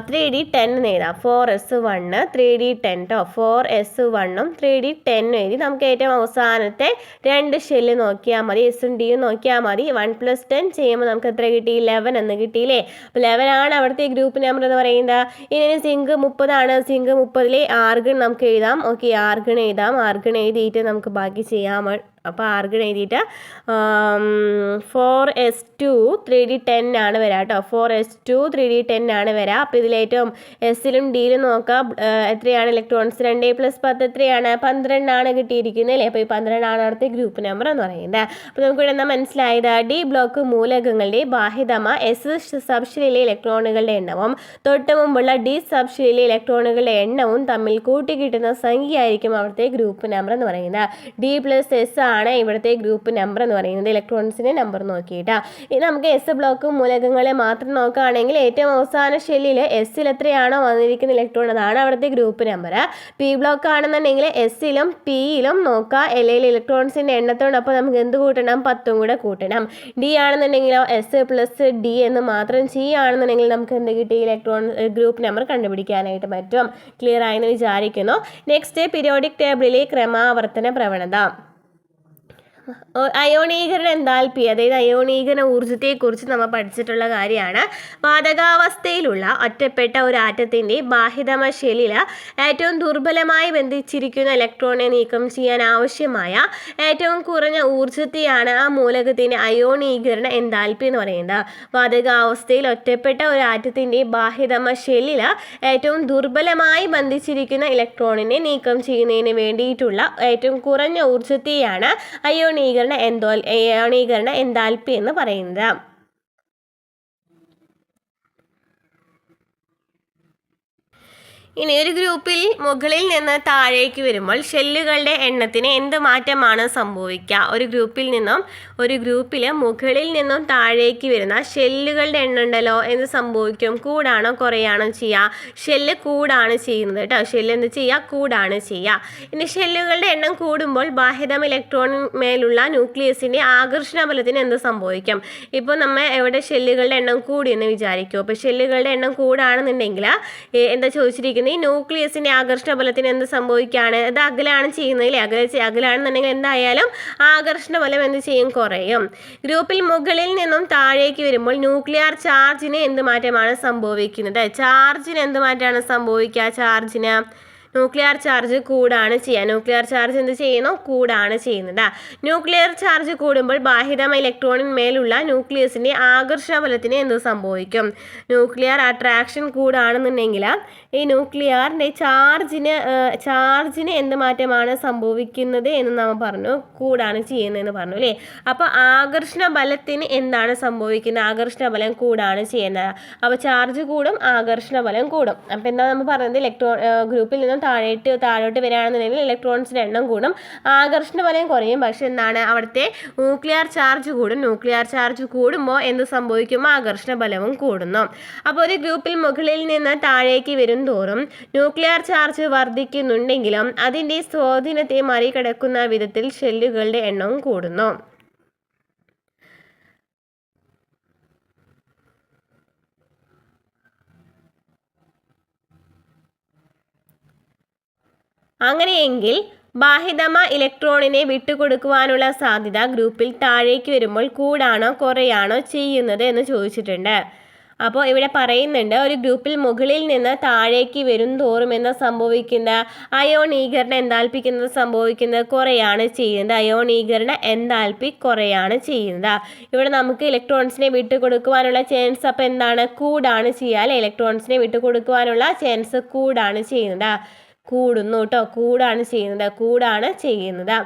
3d10 എന്ന് എഴുതാം. 4s1 3d10 കേട്ടോ. 4s1ഉം 3d10 എഴുതി നമുക്ക് ഏറ്റവും അവസാനത്തെ 2 ഷെല്ല് നോക്കിയാൽ മതി. എസും ഡിയും നോക്കിയാൽ മതി. 1 + 10 ചെയ്യുമ്പോൾ നമുക്ക് എത്ര കിട്ടി? 11 എന്ന് കിട്ടിയില്ലേ. അപ്പോൾ 11 ആണ് അവിടുത്തെ ഗ്രൂപ്പ് നമ്പർ എന്ന് പറയുന്നത്. ഇനി സിങ്ക് 30 ആണ്. സിങ്ക് 30ലെ ആർഗൺ നമുക്ക് എഴുതാം. ഓക്കെ, ആർഗൺ എഴുതാം. ആർഗൺ എഴുതിയിട്ട് നമുക്ക് ബാക്കി ചെയ്യാം. അപ്പോൾ ആർഗൺ എഴുതിയിട്ട് 4s2 3d10 ആണ് വരിക കേട്ടോ. 4s2 3d10 ആണ് വരിക. അപ്പോൾ ഇതിലേറ്റവും എസിലും ഡിയിലും നോക്കാം എത്രയാണ് ഇലക്ട്രോൺസ്? 2 + 10 എത്രയാണ്? 12 ആണ് കിട്ടിയിരിക്കുന്നത് അല്ലേ. അപ്പോൾ ഈ 12 ആണ് അവിടുത്തെ ഗ്രൂപ്പ് നമ്പർ എന്ന് പറയുന്നത്. അപ്പോൾ നമുക്കിവിടെ എന്താ മനസ്സിലായത്? ഡി ബ്ലോക്ക് മൂലകങ്ങളുടെ ബാഹ്യതമ എസ് സബ്ഷെല്ലിലെ ഇലക്ട്രോണുകളുടെ എണ്ണവും തൊട്ട് മുമ്പുള്ള ഡി സബ്ഷെല്ലിലെ ഇലക്ട്രോണുകളുടെ എണ്ണവും തമ്മിൽ കൂട്ടിക്കിട്ടുന്ന സംഖ്യയായിരിക്കും അവിടുത്തെ ഗ്രൂപ്പ് നമ്പർ എന്ന് പറയുന്നത്. ഡി + എസ് ആണ് ഇവിടുത്തെ ഗ്രൂപ്പ് നമ്പർ എന്ന് പറയുന്നത്. ഇലക്ട്രോൺസിൻ്റെ നമ്പർ നോക്കിയിട്ടാ. ഇനി നമുക്ക് എസ് ബ്ലോക്ക് മൂലകങ്ങളെ മാത്രം നോക്കുകയാണെങ്കിൽ ഏറ്റവും അവസാന ഷെല്ലിൽ എസ്സിൽ എത്രയാണോ വന്നിരിക്കുന്ന ഇലക്ട്രോൺ അതാണ് അവിടുത്തെ ഗ്രൂപ്പ് നമ്പർ. പി ബ്ലോക്ക് ആണെന്നുണ്ടെങ്കിൽ എസ്സിലും പിയിലും നോക്കുക എല്ലയിൽ ഇലക്ട്രോൺസിൻ്റെ എണ്ണത്തോടൊപ്പം നമുക്ക് എന്ത് കൂട്ടണം? 10 കൂടെ കൂട്ടണം. ഡി ആണെന്നുണ്ടെങ്കിലോ എസ് + ഡി എന്ന് മാത്രം ചെയ്യുകയാണെന്നുണ്ടെങ്കിൽ നമുക്ക് എന്ത് കിട്ടി? ഇലക്ട്രോൺ ഗ്രൂപ്പ് നമ്പർ കണ്ടുപിടിക്കാനായിട്ട് പറ്റും. ക്ലിയർ ആയെന്ന് വിചാരിക്കുന്നു. നെക്സ്റ്റ് പീരിയോഡിക് ടേബിളിലെ ക്രമാവർത്തന പ്രവണത. അയോണീകരണ എൻതാൽപ്പി, അതായത് അയോണീകരണ ഊർജ്ജത്തെക്കുറിച്ച് നമ്മൾ പഠിച്ചിട്ടുള്ള കാര്യമാണ്. വാതകാവസ്ഥയിലുള്ള ഒറ്റപ്പെട്ട ഒരു ആറ്റത്തിൻ്റെ ബാഹ്യതമ ഷെല്ലിൽ ഏറ്റവും ദുർബലമായി ബന്ധിച്ചിരിക്കുന്ന ഇലക്ട്രോണിനെ നീക്കം ചെയ്യാൻ ആവശ്യമായ ഏറ്റവും കുറഞ്ഞ ഊർജ്ജത്തെയാണ് ആ മൂലകത്തിൻ്റെ അയോണീകരണ എൻതാൽപ്പി എന്ന് പറയുന്നത്. വാതകാവസ്ഥയിൽ ഒറ്റപ്പെട്ട ഒരു ആറ്റത്തിൻ്റെ ബാഹ്യതമ ഷെല്ലിൽ ഏറ്റവും ദുർബലമായി ബന്ധിച്ചിരിക്കുന്ന ഇലക്ട്രോണിനെ നീക്കം ചെയ്യുന്നതിന് വേണ്ടിയിട്ടുള്ള ഏറ്റവും കുറഞ്ഞ ഊർജ്ജത്തെയാണ് അയോണീകരണ എൻതാൽപ്പി എന്ന് പറയുന്നത്. ഇനി ഒരു ഗ്രൂപ്പിൽ മുകളിൽ നിന്ന് താഴേക്ക് വരുമ്പോൾ ഷെല്ലുകളുടെ എണ്ണത്തിന് എന്ത് മാറ്റമാണ് സംഭവിക്കുക? ഒരു ഗ്രൂപ്പിൽ മുകളിൽ നിന്നും താഴേക്ക് വരുന്ന ഷെല്ലുകളുടെ എണ്ണം ഉണ്ടല്ലോ, എന്ത് സംഭവിക്കും? കൂടാണോ കുറയാണോ ചെയ്യുക? ഷെല്ല് കൂടാണ് ചെയ്യുന്നത് കേട്ടോ. ഷെല്ല് എന്ത് ചെയ്യുക? കൂടാണ് ചെയ്യുക. ഇനി ഷെല്ലുകളുടെ എണ്ണം കൂടുമ്പോൾ ബാഹ്യതം ഇലക്ട്രോണിന്മേലുള്ള ന്യൂക്ലിയസിൻ്റെ ആകർഷണ ബലത്തിന് എന്ത് സംഭവിക്കും? ഇപ്പോൾ നമ്മൾ എവിടെ ഷെല്ലുകളുടെ എണ്ണം കൂടിയെന്ന് വിചാരിക്കും. അപ്പോൾ ഷെല്ലുകളുടെ എണ്ണം കൂടാണെന്നുണ്ടെങ്കിൽ എന്താ ചോദിച്ചിരിക്കുന്നത്? ഈ ന്യൂക്ലിയസിൻ്റെ ആകർഷണ ബലത്തിന് എന്ത് സംഭവിക്കുകയാണ്? ഇത് അകലാണ് ചെയ്യുന്നത് അല്ലേ? അകലാണെന്നുണ്ടെങ്കിൽ എന്തായാലും ആകർഷണ ബലം എന്ത് ചെയ്യും? കുറയും. ഗ്രൂപ്പിൽ മുകളിൽ നിന്നും താഴേക്ക് വരുമ്പോൾ ന്യൂക്ലിയർ ചാർജിന് എന്ത് മാറ്റമാണ് സംഭവിക്കുന്നത്? ചാർജിന് എന്ത് മാറ്റമാണ് സംഭവിക്കുക? ന്യൂക്ലിയർ ചാർജ് കൂടാണ് ചെയ്യുക. ന്യൂക്ലിയർ ചാർജ് എന്ത് ചെയ്യുന്നു? കൂടാണ് ചെയ്യുന്നത്. ന്യൂക്ലിയർ ചാർജ് കൂടുമ്പോൾ ബാഹ്യതമ ഇലക്ട്രോണിന്മേലുള്ള ന്യൂക്ലിയസിൻ്റെ ആകർഷണ ബലത്തിന് എന്ത് സംഭവിക്കും? ന്യൂക്ലിയർ അട്രാക്ഷൻ കൂടാണെന്നുണ്ടെങ്കിൽ ഈ ന്യൂക്ലിയറിൻ്റെ ചാർജിന് എന്ത് മാറ്റമാണ് സംഭവിക്കുന്നത് എന്ന് നമ്മൾ പറഞ്ഞു? കൂടാണ് ചെയ്യുന്നതെന്ന് പറഞ്ഞു അല്ലേ? അപ്പോൾ ആകർഷണ ബലത്തിന് എന്താണ് സംഭവിക്കുന്നത്? ആകർഷണ ബലം കൂടാണ് ചെയ്യുന്നത്. അപ്പോൾ ചാർജ് കൂടും, ആകർഷണ ബലം കൂടും. അപ്പോൾ എന്താ നമ്മൾ പറയുന്നത്? ഗ്രൂപ്പിൽ നിന്നും താഴോട്ട് വരികയാണെന്നുണ്ടെങ്കിൽ ഇലക്ട്രോൺസിൻ്റെ എണ്ണം കൂടും, ആകർഷണ ബലം കുറയും. പക്ഷെ എന്താണ്? അവിടുത്തെ ന്യൂക്ലിയർ ചാർജ് കൂടും. ന്യൂക്ലിയർ ചാർജ് കൂടുമ്പോൾ എന്ത് സംഭവിക്കും? ആകർഷണ ബലവും കൂടുന്നു. അപ്പോൾ ഒരു ഗ്രൂപ്പിൽ മുകളിൽ നിന്ന് താഴേക്ക് വരും തോറും ന്യൂക്ലിയർ ചാർജ് വർദ്ധിക്കുന്നുണ്ടെങ്കിലും അതിൻ്റെ സ്വാധീനത്തെ മറികടക്കുന്ന വിധത്തിൽ ഷെല്ലുകളുടെ എണ്ണവും കൂടുന്നു. അങ്ങനെയെങ്കിൽ ബാഹ്യതമ ഇലക്ട്രോണിനെ വിട്ടുകൊടുക്കുവാനുള്ള സാധ്യത ഗ്രൂപ്പിൽ താഴേക്ക് വരുമ്പോൾ കൂടാണോ കുറയാണോ ചെയ്യുന്നത് എന്ന് ചോദിച്ചിട്ടുണ്ട്. അപ്പോൾ ഇവിടെ പറയുന്നുണ്ട്, ഒരു ഗ്രൂപ്പിൽ മുകളിൽ നിന്ന് താഴേക്ക് വരും തോറും എന്താ സംഭവിക്കുന്ന? അയോണീകരണ എൻതാൽപ്പിക്കുന്നത് സംഭവിക്കുന്നത് കുറയാണ് ചെയ്യുന്നത്. അയോണീകരണ എൻതാൽപ്പി കുറയാണ് ചെയ്യുന്നത്. ഇവിടെ നമുക്ക് ഇലക്ട്രോൺസിനെ വിട്ടുകൊടുക്കുവാനുള്ള ചാൻസ് അപ്പോൾ എന്താണ്? കൂടാണ് ചെയ്യുക അല്ലേ? ഇലക്ട്രോൺസിനെ വിട്ടുകൊടുക്കുവാനുള്ള ചാൻസ് കൂടാണ് ചെയ്യുന്നത്. കൂടുന്നു കേട്ടോ. കൂടാണ് ചെയ്യുന്നത്.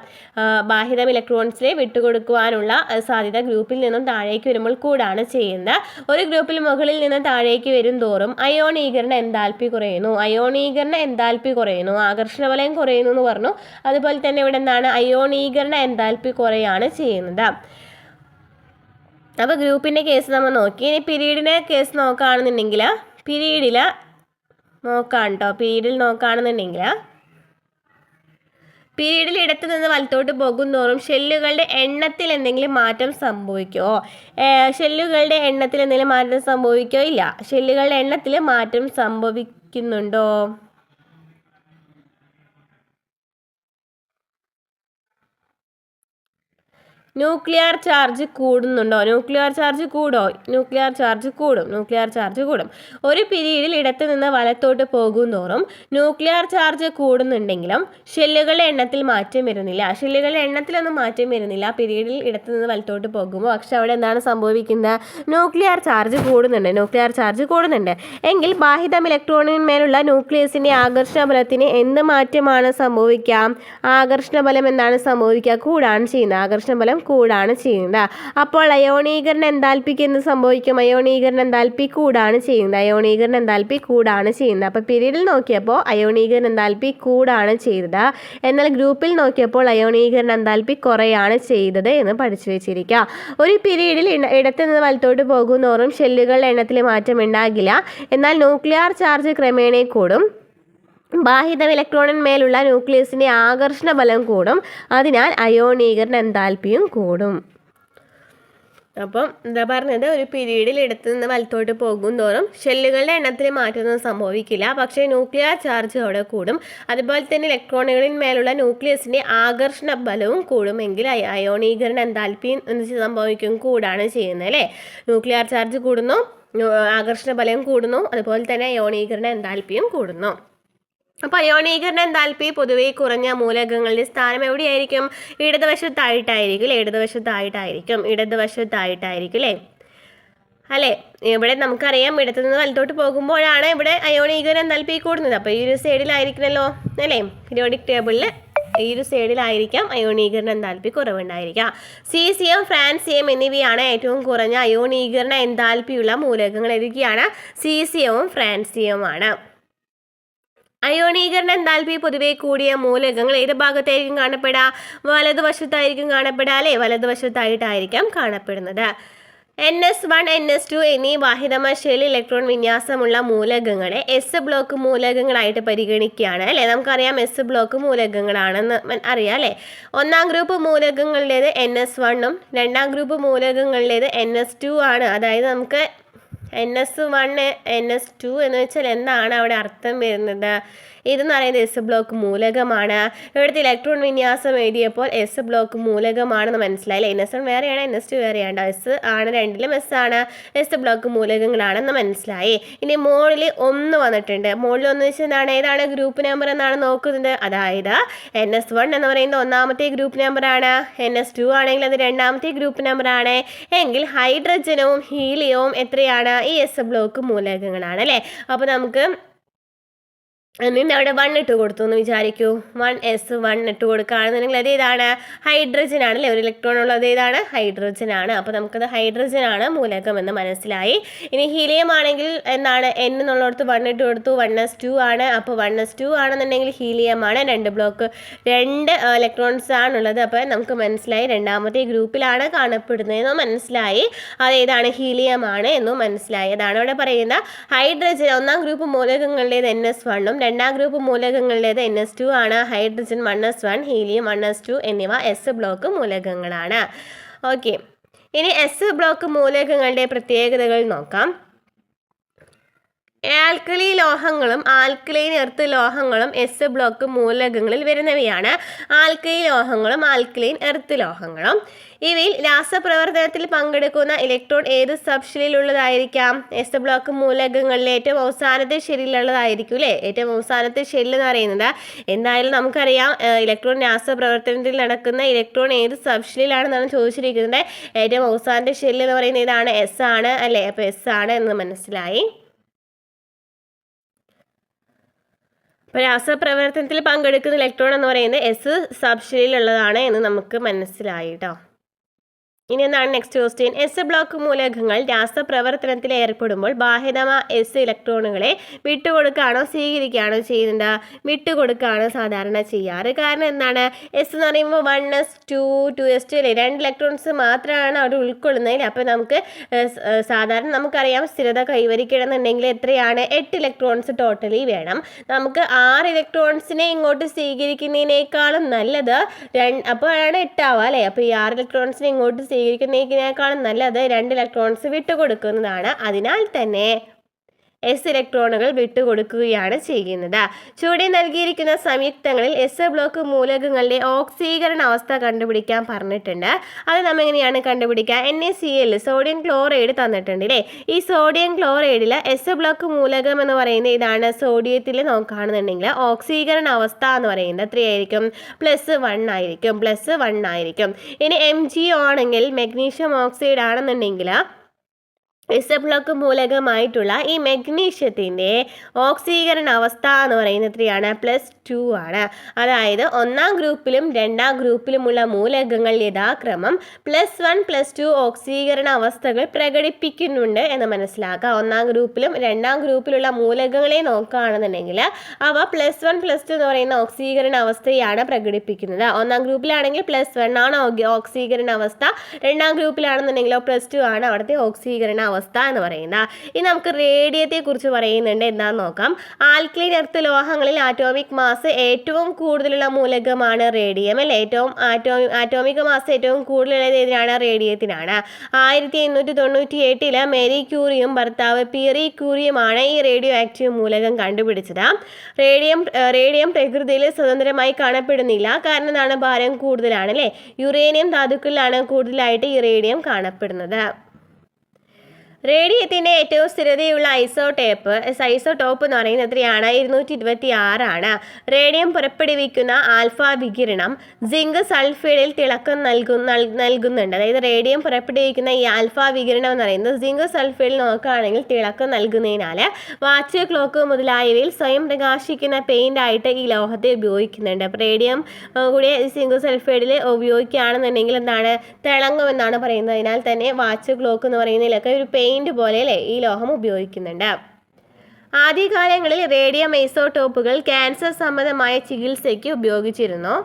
ബാഹ്യതം ഇലക്ട്രോൺസിനെ വിട്ടുകൊടുക്കുവാനുള്ള സാധ്യത ഗ്രൂപ്പിൽ നിന്നും താഴേക്ക് വരുമ്പോൾ കൂടാണ് ചെയ്യുന്നത്. ഒരു ഗ്രൂപ്പിൽ മുകളിൽ നിന്ന് താഴേക്ക് വരും തോറും അയോണീകരണ എൻതാൽപ്പി കുറയുന്നു. ആകർഷണ ബലം കുറയുന്നു എന്ന് പറഞ്ഞു. അതുപോലെ തന്നെ ഇവിടെ എന്താണ്? അയോണീകരണ എൻതാൽപ്പി കുറയാണ് ചെയ്യുന്നത്. അപ്പോൾ ഗ്രൂപ്പിൻ്റെ കേസ് നമ്മൾ നോക്കി. ഇനി പീരീഡിൻ്റെ കേസ് നോക്കുകയാണെന്നുണ്ടെങ്കിൽ പീരീഡിൽ നോക്കുകയാണെന്നുണ്ടെങ്കിൽ പീരീഡിൽ ഇടത്തു നിന്ന് വലത്തോട്ട് പോകുന്തോറും ഷെല്ലുകളുടെ എണ്ണത്തിൽ എന്തെങ്കിലും മാറ്റം സംഭവിക്കുമോ? ഷെല്ലുകളുടെ എണ്ണത്തിൽ എന്തെങ്കിലും മാറ്റം സംഭവിക്കുമോ? ഇല്ല. ഷെല്ലുകളുടെ എണ്ണത്തിൽ മാറ്റം സംഭവിക്കുന്നുണ്ടോ? ന്യൂക്ലിയർ ചാർജ് കൂടുന്നുണ്ടോ? ന്യൂക്ലിയർ ചാർജ് കൂടും. ഒരു പീരീഡിൽ ഇടത്തു നിന്ന് വലത്തോട്ട് പോകുന്തോറും ന്യൂക്ലിയർ ചാർജ് കൂടുന്നുണ്ടെങ്കിലും ഷെല്ലുകളുടെ എണ്ണത്തിൽ മാറ്റം വരുന്നില്ല. ഷെല്ലുകളുടെ എണ്ണത്തിലൊന്നും മാറ്റം വരുന്നില്ല പീരീഡിൽ ഇടത്തു നിന്ന് വലത്തോട്ട് പോകുമ്പോൾ. പക്ഷെ അവിടെ എന്താണ് സംഭവിക്കുന്നത്? ന്യൂക്ലിയർ ചാർജ് കൂടുന്നുണ്ട്. എങ്കിൽ ബാഹ്യതം ഇലക്ട്രോണിന്മേലുള്ള ന്യൂക്ലിയസിൻ്റെ ആകർഷണ ബലത്തിന് എന്ത് മാറ്റമാണ് സംഭവിക്കാം? ആകർഷണ ബലം എന്താണ് സംഭവിക്കുക? കൂടാണ് ചെയ്യുന്നത്. അപ്പോൾ അയോണീകരണ എൻതാൽപ്പിക്ക് എന്ത് സംഭവിക്കും? അയോണീകരണ എൻതാൽപ്പി കൂടാണ് ചെയ്യുന്നത്. അപ്പോൾ പീരീഡിൽ നോക്കിയപ്പോൾ അയോണീകരണ എൻതാൽപ്പി കൂടാണ് ചെയ്തത്. എന്നാൽ ഗ്രൂപ്പിൽ നോക്കിയപ്പോൾ അയോണീകരണ എൻതാൽപ്പി കുറയാണ് ചെയ്തത് എന്ന് പഠിച്ചു വെച്ചിരിക്കുക. ഒരു പീരീഡിൽ ഇടത്തു നിന്ന് വലത്തോട്ട് പോകുന്നോറും ഷെല്ലുകളുടെ എണ്ണത്തിൽ മാറ്റം ഉണ്ടാകില്ല. എന്നാൽ ന്യൂക്ലിയർ ചാർജ് ക്രമേണ കൂടും. ബാഹ്യതം ഇലക്ട്രോണിന്മേലുള്ള ന്യൂക്ലിയസിൻ്റെ ആകർഷണ ബലം കൂടും. അതിനാൽ അയോണീകരണ എൻതാൽപ്പിയും കൂടും. അപ്പം എന്താ പറഞ്ഞത്? ഒരു പീരീഡിൽ ഇടത്തു നിന്ന് വലത്തോട്ട് പോകുന്തോറും ഷെല്ലുകളുടെ എണ്ണത്തിൽ മാറ്റമൊന്നും സംഭവിക്കില്ല. പക്ഷേ ന്യൂക്ലിയർ ചാർജ് അവിടെ കൂടും. അതുപോലെ തന്നെ ഇലക്ട്രോണുകളിന്മേലുള്ള ന്യൂക്ലിയസിൻ്റെ ആകർഷണ ബലവും കൂടുമെങ്കിൽ അയോണീകരണ എൻതാൽപ്പി എന്ത് സംഭവിക്കും? കൂടാണ് ചെയ്യുന്നത് അല്ലേ? ന്യൂക്ലിയർ ചാർജ് കൂടുന്നു, ആകർഷണ ബലം കൂടുന്നു, അതുപോലെ തന്നെ അയോണീകരണ എൻതാൽപ്പിയും കൂടുന്നു. അപ്പോൾ അയോണീകരണ എൻതാൽപ്പി പൊതുവെ കുറഞ്ഞ മൂലകങ്ങളുടെ സ്ഥാനം എവിടെയായിരിക്കും? ഇടതുവശത്തായിട്ടായിരിക്കും അല്ലേ? ഇവിടെ നമുക്കറിയാം ഇടത്തു നിന്ന് വലത്തോട്ട് പോകുമ്പോഴാണ് ഇവിടെ അയോണീകരണ എൻതാൽപ്പി കൂടുന്നത്. അപ്പോൾ ഈ ഒരു സൈഡിലായിരിക്കണമല്ലോ അല്ലേ? പീരിയോഡിക് ടേബിളിൽ ഈ ഒരു സൈഡിലായിരിക്കാം അയോണീകരണ എൻതാൽപ്പി കുറവുണ്ടായിരിക്കുക. സീസിയം, ഫ്രാൻസിയം എന്നിവയാണ് ഏറ്റവും കുറഞ്ഞ അയോണീകരണ എൻതാൽപ്പിയുള്ള മൂലകങ്ങൾ. ഏതൊക്കെയാണ്? സീസിയവും ഫ്രാൻസിയവുമാണ്. അയോണീകരണ എന്താൽപി പൊതുവെ കൂടിയ മൂലകങ്ങൾ ഏത് ഭാഗത്തായിരിക്കും കാണപ്പെടുക? വലതുവശത്തായിരിക്കും കാണപ്പെടുക അല്ലേ? വലതുവശത്തായിട്ടായിരിക്കും കാണപ്പെടുന്നത്. NS1, NS2 എന്നീ വാഹിതമ ഷെൽ ഇലക്ട്രോൺ വിന്യാസമുള്ള മൂലകങ്ങളെ എസ് ബ്ലോക്ക് മൂലകങ്ങളായിട്ട് പരിഗണിക്കുകയാണ് അല്ലേ? നമുക്കറിയാം എസ് ബ്ലോക്ക് മൂലകങ്ങളാണെന്ന് അറിയാം അല്ലേ? ഒന്നാം ഗ്രൂപ്പ് മൂലകങ്ങളുടേത് NS1ഉം രണ്ടാം ഗ്രൂപ്പ് മൂലകങ്ങളുടേത് NS2 ആണ്. അതായത് നമുക്ക് NS1 NS2 എന്ന് വെച്ചാൽ എന്താണ് അവിടെ അർത്ഥം വരുന്നത്? ഇതെന്ന് പറയുന്നത് എസ് ബ്ലോക്ക് മൂലകമാണ്. ഇവിടുത്തെ ഇലക്ട്രോൺ വിന്യാസം എഴുതിയപ്പോൾ എസ് ബ്ലോക്ക് മൂലകമാണെന്ന് മനസ്സിലായില്ലേ? NS1 വേറെയാണ്, NS2 വേറെയാണ്. എസ് ആണ്, രണ്ടിലും എസ് ആണ്. എസ് ബ്ലോക്ക് മൂലകങ്ങളാണെന്ന് മനസ്സിലായി. ഇനി മോളിൽ 1 വന്നിട്ടുണ്ട്. മോളിൽ 1 വെച്ചാൽ എന്താണ്? ഏതാണ് ഗ്രൂപ്പ് നമ്പർ എന്നാണ് നോക്കുന്നത്. അതായത് NS1 എന്ന് പറയുന്നത് ഒന്നാമത്തെ ഗ്രൂപ്പ് നമ്പറാണ്. NS2 ആണെങ്കിൽ അത് രണ്ടാമത്തെ ഗ്രൂപ്പ് നമ്പറാണ്. എങ്കിൽ ഹൈഡ്രജനവും ഹീലിയവും എത്രയാണ്? ഈ എസ് ബ്ലോക്ക് മൂലകങ്ങളാണ് അല്ലേ? അപ്പോൾ നമുക്ക് എന്നിട്ട് അവിടെ 1 ഇട്ട് കൊടുത്തു എന്ന് വിചാരിക്കൂ. 1s1 ഇട്ട് കൊടുക്കുകയാണെന്നുണ്ടെങ്കിൽ അത് ഏതാണ്? ഹൈഡ്രജൻ ആണല്ലേ? ഒരു ഇലക്ട്രോൺ ഉള്ളത് ഏതാണ്? ഹൈഡ്രജൻ ആണ്. അപ്പോൾ നമുക്കത് ഹൈഡ്രജൻ ആണ് മൂലകം എന്ന് മനസ്സിലായി. ഇനി ഹീലിയം ആണെങ്കിൽ എന്താണ്? N എന്നുള്ളിടത്ത് 1 ഇട്ട് കൊടുത്തു. 1s2 ആണ്. അപ്പോൾ 1s2 ആണെന്നുണ്ടെങ്കിൽ ഹീലിയം ആണ്. 2 ഇലക്ട്രോൺസ് ആണുള്ളത്. അപ്പോൾ നമുക്ക് മനസ്സിലായി രണ്ടാമത്തെ ഗ്രൂപ്പിലാണ് കാണപ്പെടുന്നതെന്നും മനസ്സിലായി. അതേതാണ്? ഹീലിയം ആണ് എന്നും മനസ്സിലായി. അതാണ് ഇവിടെ പറയുന്ന ഹൈഡ്രജൻ ഒന്നാം ഗ്രൂപ്പ് മൂലകങ്ങളുടേത് NS1ഉം രണ്ടാം ഗ്രൂപ്പ് മൂലകങ്ങളുടേത് NS2 ആണ്. ഹൈഡ്രജൻ 1s1, ഹീലിയം 1s2 എന്നിവ എസ് ബ്ലോക്ക് മൂലകങ്ങളാണ്. ഓക്കെ, ഇനി എസ് ബ്ലോക്ക് മൂലകങ്ങളുടെ പ്രത്യേകതകൾ നോക്കാം. ആൽക്കലി ലോഹങ്ങളും ആൽക്കലൈൻ എർത്ത് ലോഹങ്ങളും എസ് ബ്ലോക്ക് മൂലകങ്ങളിൽ വരുന്നവയാണ്. ആൽക്കലി ലോഹങ്ങളും ആൽക്കലൈൻ എർത്ത് ലോഹങ്ങളും. ഇവയിൽ രാസപ്രവർത്തനത്തിൽ പങ്കെടുക്കുന്ന ഇലക്ട്രോൺ ഏത് സബ്ഷെല്ലിലുള്ളതായിരിക്കാം? എസ് ബ്ലോക്ക് മൂലകങ്ങളിൽ ഏറ്റവും അവസാനത്തെ ഷെല്ലിലുള്ളതായിരിക്കും അല്ലേ? ഏറ്റവും അവസാനത്തെ ഷെല്ല് എന്ന് പറയുന്നത് എന്തായാലും നമുക്കറിയാം ഇലക്ട്രോൺ രാസപ്രവർത്തനത്തിൽ നടക്കുന്ന ഇലക്ട്രോൺ ഏത് സബ്ഷെല്ലിലാണെന്നാണ് ചോദിച്ചിരിക്കുന്നത്. ഏറ്റവും അവസാനത്തെ ഷെല്ല് എന്ന് പറയുന്നത് ഇതാണ്, എസ് ആണ് അല്ലേ? അപ്പോൾ എസ് ആണ് എന്ന് മനസ്സിലായി. അപ്പോൾ രാസപ്രവർത്തനത്തിൽ പങ്കെടുക്കുന്ന ഇലക്ട്രോൺ എന്ന് പറയുന്നത് എസ് സബ്ഷെല്ലിലുള്ളതാണ് എന്ന് നമുക്ക് മനസ്സിലായി കേട്ടോ. ഇനി എന്താണ് നെക്സ്റ്റ് ക്വസ്റ്റ്യൻ? എസ് ബ്ലോക്ക് മൂലകങ്ങൾ രാസപ്രവർത്തനത്തിൽ ഏർപ്പെടുമ്പോൾ ബാഹ്യതമ എസ് ഇലക്ട്രോണുകളെ വിട്ടുകൊടുക്കുകയാണോ സ്വീകരിക്കുകയാണോ ചെയ്യുന്നത്? വിട്ടുകൊടുക്കുകയാണ് സാധാരണ ചെയ്യാറ്. കാരണം എന്താണ്? എസ് എന്ന് പറയുമ്പോൾ 1s2 2s2 അല്ലേ? 2 ഇലക്ട്രോൺസ് മാത്രമാണ് അവിടെ ഉൾക്കൊള്ളുന്നതിൽ. അപ്പോൾ നമുക്ക് സാധാരണ നമുക്കറിയാം സ്ഥിരത കൈവരിക്കണമെന്നുണ്ടെങ്കിൽ എത്രയാണ്? 8 ഇലക്ട്രോൺസ് ടോട്ടലി വേണം. നമുക്ക് 6 ഇലക്ട്രോൺസിനെ ഇങ്ങോട്ട് സ്വീകരിക്കുന്നതിനേക്കാളും നല്ലത് അപ്പോഴാണ് 8 ആവുക അല്ലേ? അപ്പോൾ ഈ 6 ഇലക്ട്രോൺസിനെ ഇങ്ങോട്ട് സ്വീകരിക്കുന്നതിനേക്കാളും നല്ലത് 2 ഇലക്ട്രോൺസ് വിട്ടുകൊടുക്കുന്നതാണ്. അതിനാൽ തന്നെ എസ് ഇലക്ട്രോണുകൾ വിട്ടുകൊടുക്കുകയാണ് ചെയ്യുന്നത്. ചുവടെ നൽകിയിരിക്കുന്ന സംയുക്തങ്ങളിൽ എസ് ബ്ലോക്ക് മൂലകങ്ങളുടെ ഓക്സീകരണ അവസ്ഥ കണ്ടുപിടിക്കാൻ പറഞ്ഞിട്ടുണ്ട്. അത് നമ്മൾ എങ്ങനെയാണ് കണ്ടുപിടിക്കുക? NaCl സോഡിയം ക്ലോറൈഡ് തന്നിട്ടുണ്ട് അല്ലേ? ഈ സോഡിയം ക്ലോറൈഡിൽ എസ് ബ്ലോക്ക് മൂലകം എന്ന് പറയുന്നത് ഇതാണ്. സോഡിയത്തിൽ നോക്കുകയാണെന്നുണ്ടെങ്കിൽ ഓക്സീകരണ അവസ്ഥ എന്ന് പറയുന്നത് എത്രയായിരിക്കും? +1 ആയിരിക്കും. +1 ആയിരിക്കും. ഇനി MgO ആണെങ്കിൽ മെഗ്നീഷ്യം ഓക്സൈഡ് ആണെന്നുണ്ടെങ്കിൽ എസ് ബ്ലോക്ക് മൂലകമായിട്ടുള്ള ഈ മെഗ്നീഷ്യത്തിൻ്റെ ഓക്സീകരണ അവസ്ഥ എന്ന് പറയുന്നത് എത്രയാണ്? +2 ആണ്. അതായത് ഒന്നാം ഗ്രൂപ്പിലും രണ്ടാം ഗ്രൂപ്പിലുമുള്ള മൂലകങ്ങൾ യഥാക്രമം +1 +2 ഓക്സീകരണ അവസ്ഥകൾ പ്രകടിപ്പിക്കുന്നുണ്ട് എന്ന് മനസ്സിലാക്കുക. ഒന്നാം ഗ്രൂപ്പിലും രണ്ടാം ഗ്രൂപ്പിലുള്ള മൂലകങ്ങളെ നോക്കുകയാണെന്നുണ്ടെങ്കിൽ അവ +1 +2 എന്ന് പറയുന്ന ഓക്സീകരണ അവസ്ഥയാണ് പ്രകടിപ്പിക്കുന്നത്. ഒന്നാം ഗ്രൂപ്പിലാണെങ്കിൽ +1 ആണ് ഓക്സീകരണ അവസ്ഥ, രണ്ടാം ഗ്രൂപ്പിലാണെന്നുണ്ടെങ്കിലോ +2 ആണ് അവിടുത്തെ ഓക്സീകരണ അവസ്ഥ എന്ന് പറയുന്നത്. ഇനി നമുക്ക് റേഡിയത്തെ കുറിച്ച് പറയുന്നുണ്ട്, എന്താണെന്ന് നോക്കാം. ആൽക്കലൈൻ എർത്ത് ലോഹങ്ങളിൽ ആറ്റോമിക് മാസ് ഏറ്റവും കൂടുതലുള്ള മൂലകമാണ് റേഡിയം അല്ലേ? ആറ്റോമിക് മാസ് ഏറ്റവും കൂടുതലുള്ളത് ഏതിനാണ്? റേഡിയത്തിനാണ്. 1898 മേരി ക്യൂറിയും ഭർത്താവ് പിയറി ക്യൂറിയുമാണ് ഈ റേഡിയോ ആക്റ്റീവ് മൂലകം കണ്ടുപിടിച്ചത്. റേഡിയം പ്രകൃതിയിൽ സ്വതന്ത്രമായി കാണപ്പെടുന്നില്ല. കാരണം എന്താണ്? ഭാരം കൂടുതലാണ് അല്ലേ? യുറേനിയം ധാതുക്കളിലാണ് കൂടുതലായിട്ട് ഈ റേഡിയം കാണപ്പെടുന്നത്. റേഡിയത്തിൻ്റെ ഏറ്റവും സ്ഥിരതയുള്ള ഐസോടോപ്പ് എന്ന് പറയുന്നത് എത്രയാണ്? 226 ആണ്. റേഡിയം പുറപ്പെടുവിക്കുന്ന ആൽഫ വികിരണം സിങ്ക് സൾഫൈഡിൽ തിളക്കം നൽകുന്നുണ്ട്. അതായത് റേഡിയം പുറപ്പെടുവിക്കുന്ന ഈ ആൽഫ വികിരണം എന്ന് പറയുന്നത് സിങ്ക് സൾഫൈഡിൽ നോക്കുകയാണെങ്കിൽ തിളക്കം നൽകുന്നതിനാൽ വാച്ച്, ക്ലോക്ക് മുതലായവയിൽ സ്വയം പ്രകാശിക്കുന്ന പെയിൻ്റ് ആയിട്ട് ഈ ലോഹത്തെ ഉപയോഗിക്കുന്നുണ്ട്. അപ്പോൾ റേഡിയം കൂടി സിങ്ക് സൾഫൈഡിൽ ഉപയോഗിക്കുകയാണെന്നുണ്ടെങ്കിൽ എന്താണ്? തിളങ്ങുമെന്നാണ് പറയുന്നത്. അതിനാൽ തന്നെ വാച്ച്, ക്ലോക്ക് എന്ന് പറയുന്നതിലൊക്കെ ഒരു പെയിൻറ് പോലെ അല്ലേ ഈ ലോഹം ഉപയോഗിക്കുന്നുണ്ട്. ആദ്യകാലങ്ങളിൽ റേഡിയം ഐസോട്ടോപ്പുകൾ ക്യാൻസർ സംബന്ധമായ ചികിത്സയ്ക്ക് ഉപയോഗിച്ചിരുന്നു.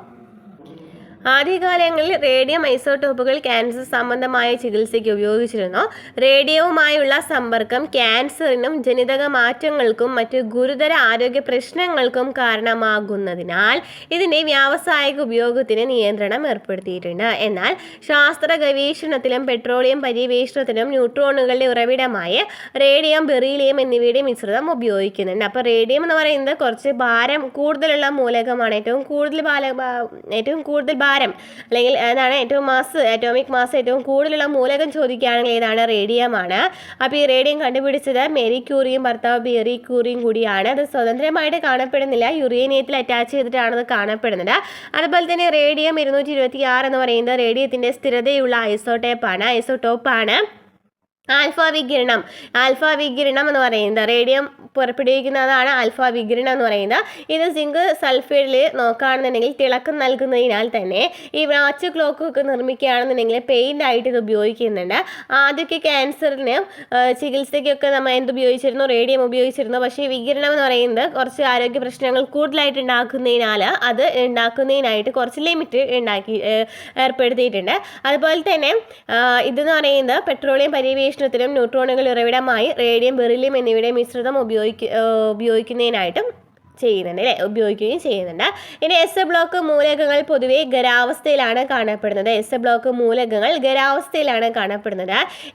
ആദ്യകാലങ്ങളിൽ റേഡിയം ഐസോട്ടോപ്പുകൾ ക്യാൻസർ സംബന്ധമായ ചികിത്സയ്ക്ക് ഉപയോഗിച്ചിരുന്നു. റേഡിയവുമായുള്ള സമ്പർക്കം ക്യാൻസറിനും ജനിതക മാറ്റങ്ങൾക്കും മറ്റ് ഗുരുതര ആരോഗ്യ പ്രശ്നങ്ങൾക്കും കാരണമാകുന്നതിനാൽ ഇതിൻ്റെ വ്യാവസായിക ഉപയോഗത്തിന് നിയന്ത്രണം ഏർപ്പെടുത്തിയിട്ടുണ്ട്. എന്നാൽ ശാസ്ത്ര ഗവേഷണത്തിലും പെട്രോളിയം പര്യവേഷണത്തിലും ന്യൂട്രോണുകളുടെ ഉറവിടമായ റേഡിയം, ബെറീലിയം എന്നിവയുടെ മിശ്രിതം ഉപയോഗിക്കുന്നുണ്ട്. അപ്പോൾ റേഡിയം എന്ന് പറയുന്നത് കുറച്ച് ഭാരം കൂടുതലുള്ള മൂലകമാണ്. ഏറ്റവും കൂടുതൽ ഭാരം അല്ലെങ്കിൽ ഏതാണ് ഏറ്റവും അറ്റോമിക് മാസ് ഏറ്റവും കൂടുതലുള്ള മൂലകം ചോദിക്കുകയാണെങ്കിൽ ഏതാണ്? റേഡിയമാണ്. അപ്പോൾ ഈ റേഡിയം കണ്ടുപിടിച്ചത് മേരി ക്യൂറിയും ഭർത്താവ് പിയറി ക്യൂറിയും കൂടിയാണ്. അത് സ്വതന്ത്രമായിട്ട് കാണപ്പെടുന്നില്ല, യുറേനിയത്തിൽ അറ്റാച്ച് ചെയ്തിട്ടാണ് അത് കാണപ്പെടുന്നത്. അതുപോലെ തന്നെ റേഡിയം 226 എന്ന് പറയുന്നത് റേഡിയത്തിൻ്റെ സ്ഥിരതയുള്ള ഐസോട്ടോപ്പാണ്. ആൽഫ വികിരണം എന്ന് പറയുന്നത് റേഡിയം പുറപ്പെടുവിക്കുന്നതാണ് ആൽഫ വികിരണം എന്ന് പറയുന്നത്. ഇത് സിങ്ക് സൾഫൈഡിൽ നോക്കുകയാണെന്നുണ്ടെങ്കിൽ തിളക്കം നൽകുന്നതിനാൽ തന്നെ ഈ വാച്ച് ക്ലോക്കൊക്കെ നിർമ്മിക്കുകയാണെന്നുണ്ടെങ്കിൽ പെയിൻ്റ് ആയിട്ട് ഇത് ഉപയോഗിക്കുന്നുണ്ട്. ആദ്യമൊക്കെ ക്യാൻസറിന് ചികിത്സയ്ക്കൊക്കെ നമ്മൾ എന്തുപയോഗിച്ചിരുന്നു? റേഡിയം ഉപയോഗിച്ചിരുന്നു. പക്ഷേ വികിരണം എന്ന് പറയുന്നത് കുറച്ച് ആരോഗ്യ പ്രശ്നങ്ങൾ കൂടുതലായിട്ട് ഉണ്ടാക്കുന്നതിനായിട്ട് കുറച്ച് ലിമിറ്റ് ഏർപ്പെടുത്തിയിട്ടുണ്ട്. അതുപോലെ തന്നെ ഇതെന്ന് പറയുന്നത് പെട്രോളിയം പര്യവേഷണത്തിലും ന്യൂട്രോണുകൾ ഉറവിടമായി റേഡിയം, ബെറിലിയം എന്നിവയുടെ മിശ്രിതം ഉപയോഗിക്കുന്നതിനായിട്ടും ഉപയോഗിക്കുകയും ചെയ്യുന്നുണ്ട്. ഇനി എസ് ബ്ലോക്ക് മൂലകങ്ങൾ പൊതുവെ ഖരാവസ്ഥയിലാണ് കാണപ്പെടുന്നത്.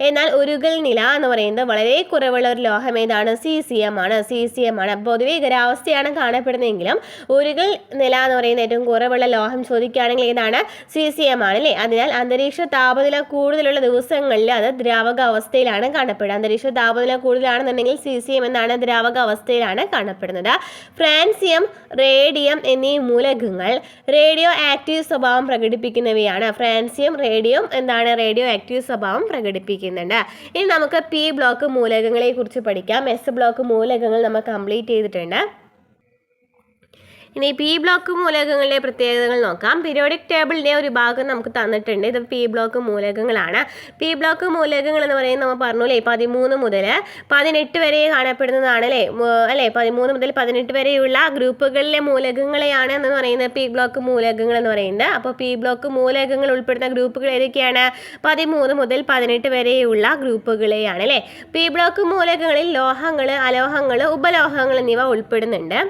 എന്നാൽ ഉരുകൽ നില എന്ന് പറയുന്നത് വളരെ കുറവുള്ള ഒരു ലോഹം ഏതാണ്? സീസിയം ആണ്. പൊതുവെ ഖരാവസ്ഥയാണ് കാണപ്പെടുന്നതെങ്കിലും ഉരുകൽ നില എന്ന് പറയുന്നത് ഏറ്റവും കുറവുള്ള ലോഹം ചോദിക്കുകയാണെങ്കിൽ ഏതാണ്? സീസിയം ആണ് അല്ലേ. അതിനാൽ അന്തരീക്ഷ താപനില കൂടുതലുള്ള ദിവസങ്ങളിൽ അത് ദ്രാവക അവസ്ഥയിലാണ് കാണപ്പെടുക. അന്തരീക്ഷ താപനില കൂടുതലാണെന്നുണ്ടെങ്കിൽ സീസിയം എന്നാണ് ദ്രാവക അവസ്ഥയിലാണ് കാണപ്പെടുന്നത്. ഫ്രാൻസിയം, റേഡിയം എന്നീ മൂലകങ്ങൾ റേഡിയോ ആക്റ്റീവ് സ്വഭാവം പ്രകടിപ്പിക്കുന്നവയാണ്. ഫ്രാൻസിയം, റേഡിയം റേഡിയോ ആക്റ്റീവ് സ്വഭാവം പ്രകടിപ്പിക്കുന്നുണ്ട്. ഇനി നമുക്ക് പി ബ്ലോക്ക് മൂലകങ്ങളെ കുറിച്ച് പഠിക്കാം. എസ് ബ്ലോക്ക് മൂലകങ്ങൾ നമ്മൾ കംപ്ലീറ്റ് ചെയ്തിട്ടുണ്ട്. ഇനി പി ബ്ലോക്ക് മൂലകങ്ങളുടെ പ്രത്യേകതകൾ നോക്കാം. പീരിയോഡിക് ടേബിളിൻ്റെ ഒരു ഭാഗം നമുക്ക് തന്നിട്ടുണ്ട്. ഇത് പി ബ്ലോക്ക് മൂലകങ്ങളാണ്. പി ബ്ലോക്ക് മൂലകങ്ങൾ എന്ന് പറയുന്നത് നമ്മൾ പറഞ്ഞു അല്ലേ, 13 മുതൽ 18 വരെ കാണപ്പെടുന്നതാണ് അല്ലേ. 13 മുതൽ 18 വരെയുള്ള ഗ്രൂപ്പുകളിലെ മൂലകങ്ങളെയാണ് എന്ന് പറയുന്നത് പി ബ്ലോക്ക് മൂലകങ്ങൾ എന്ന് പറയുന്നത്. അപ്പോൾ പി ബ്ലോക്ക് മൂലകങ്ങൾ ഉൾപ്പെടുന്ന ഗ്രൂപ്പുകൾ ഏതൊക്കെയാണ്? 13 മുതൽ 18 വരെയുള്ള ഗ്രൂപ്പുകളെയാണ് അല്ലേ. പി ബ്ലോക്ക് മൂലകങ്ങളിൽ ലോഹങ്ങൾ, അലോഹങ്ങൾ, ഉപലോഹങ്ങൾ എന്നിവ ഉൾപ്പെടുന്നുണ്ട്.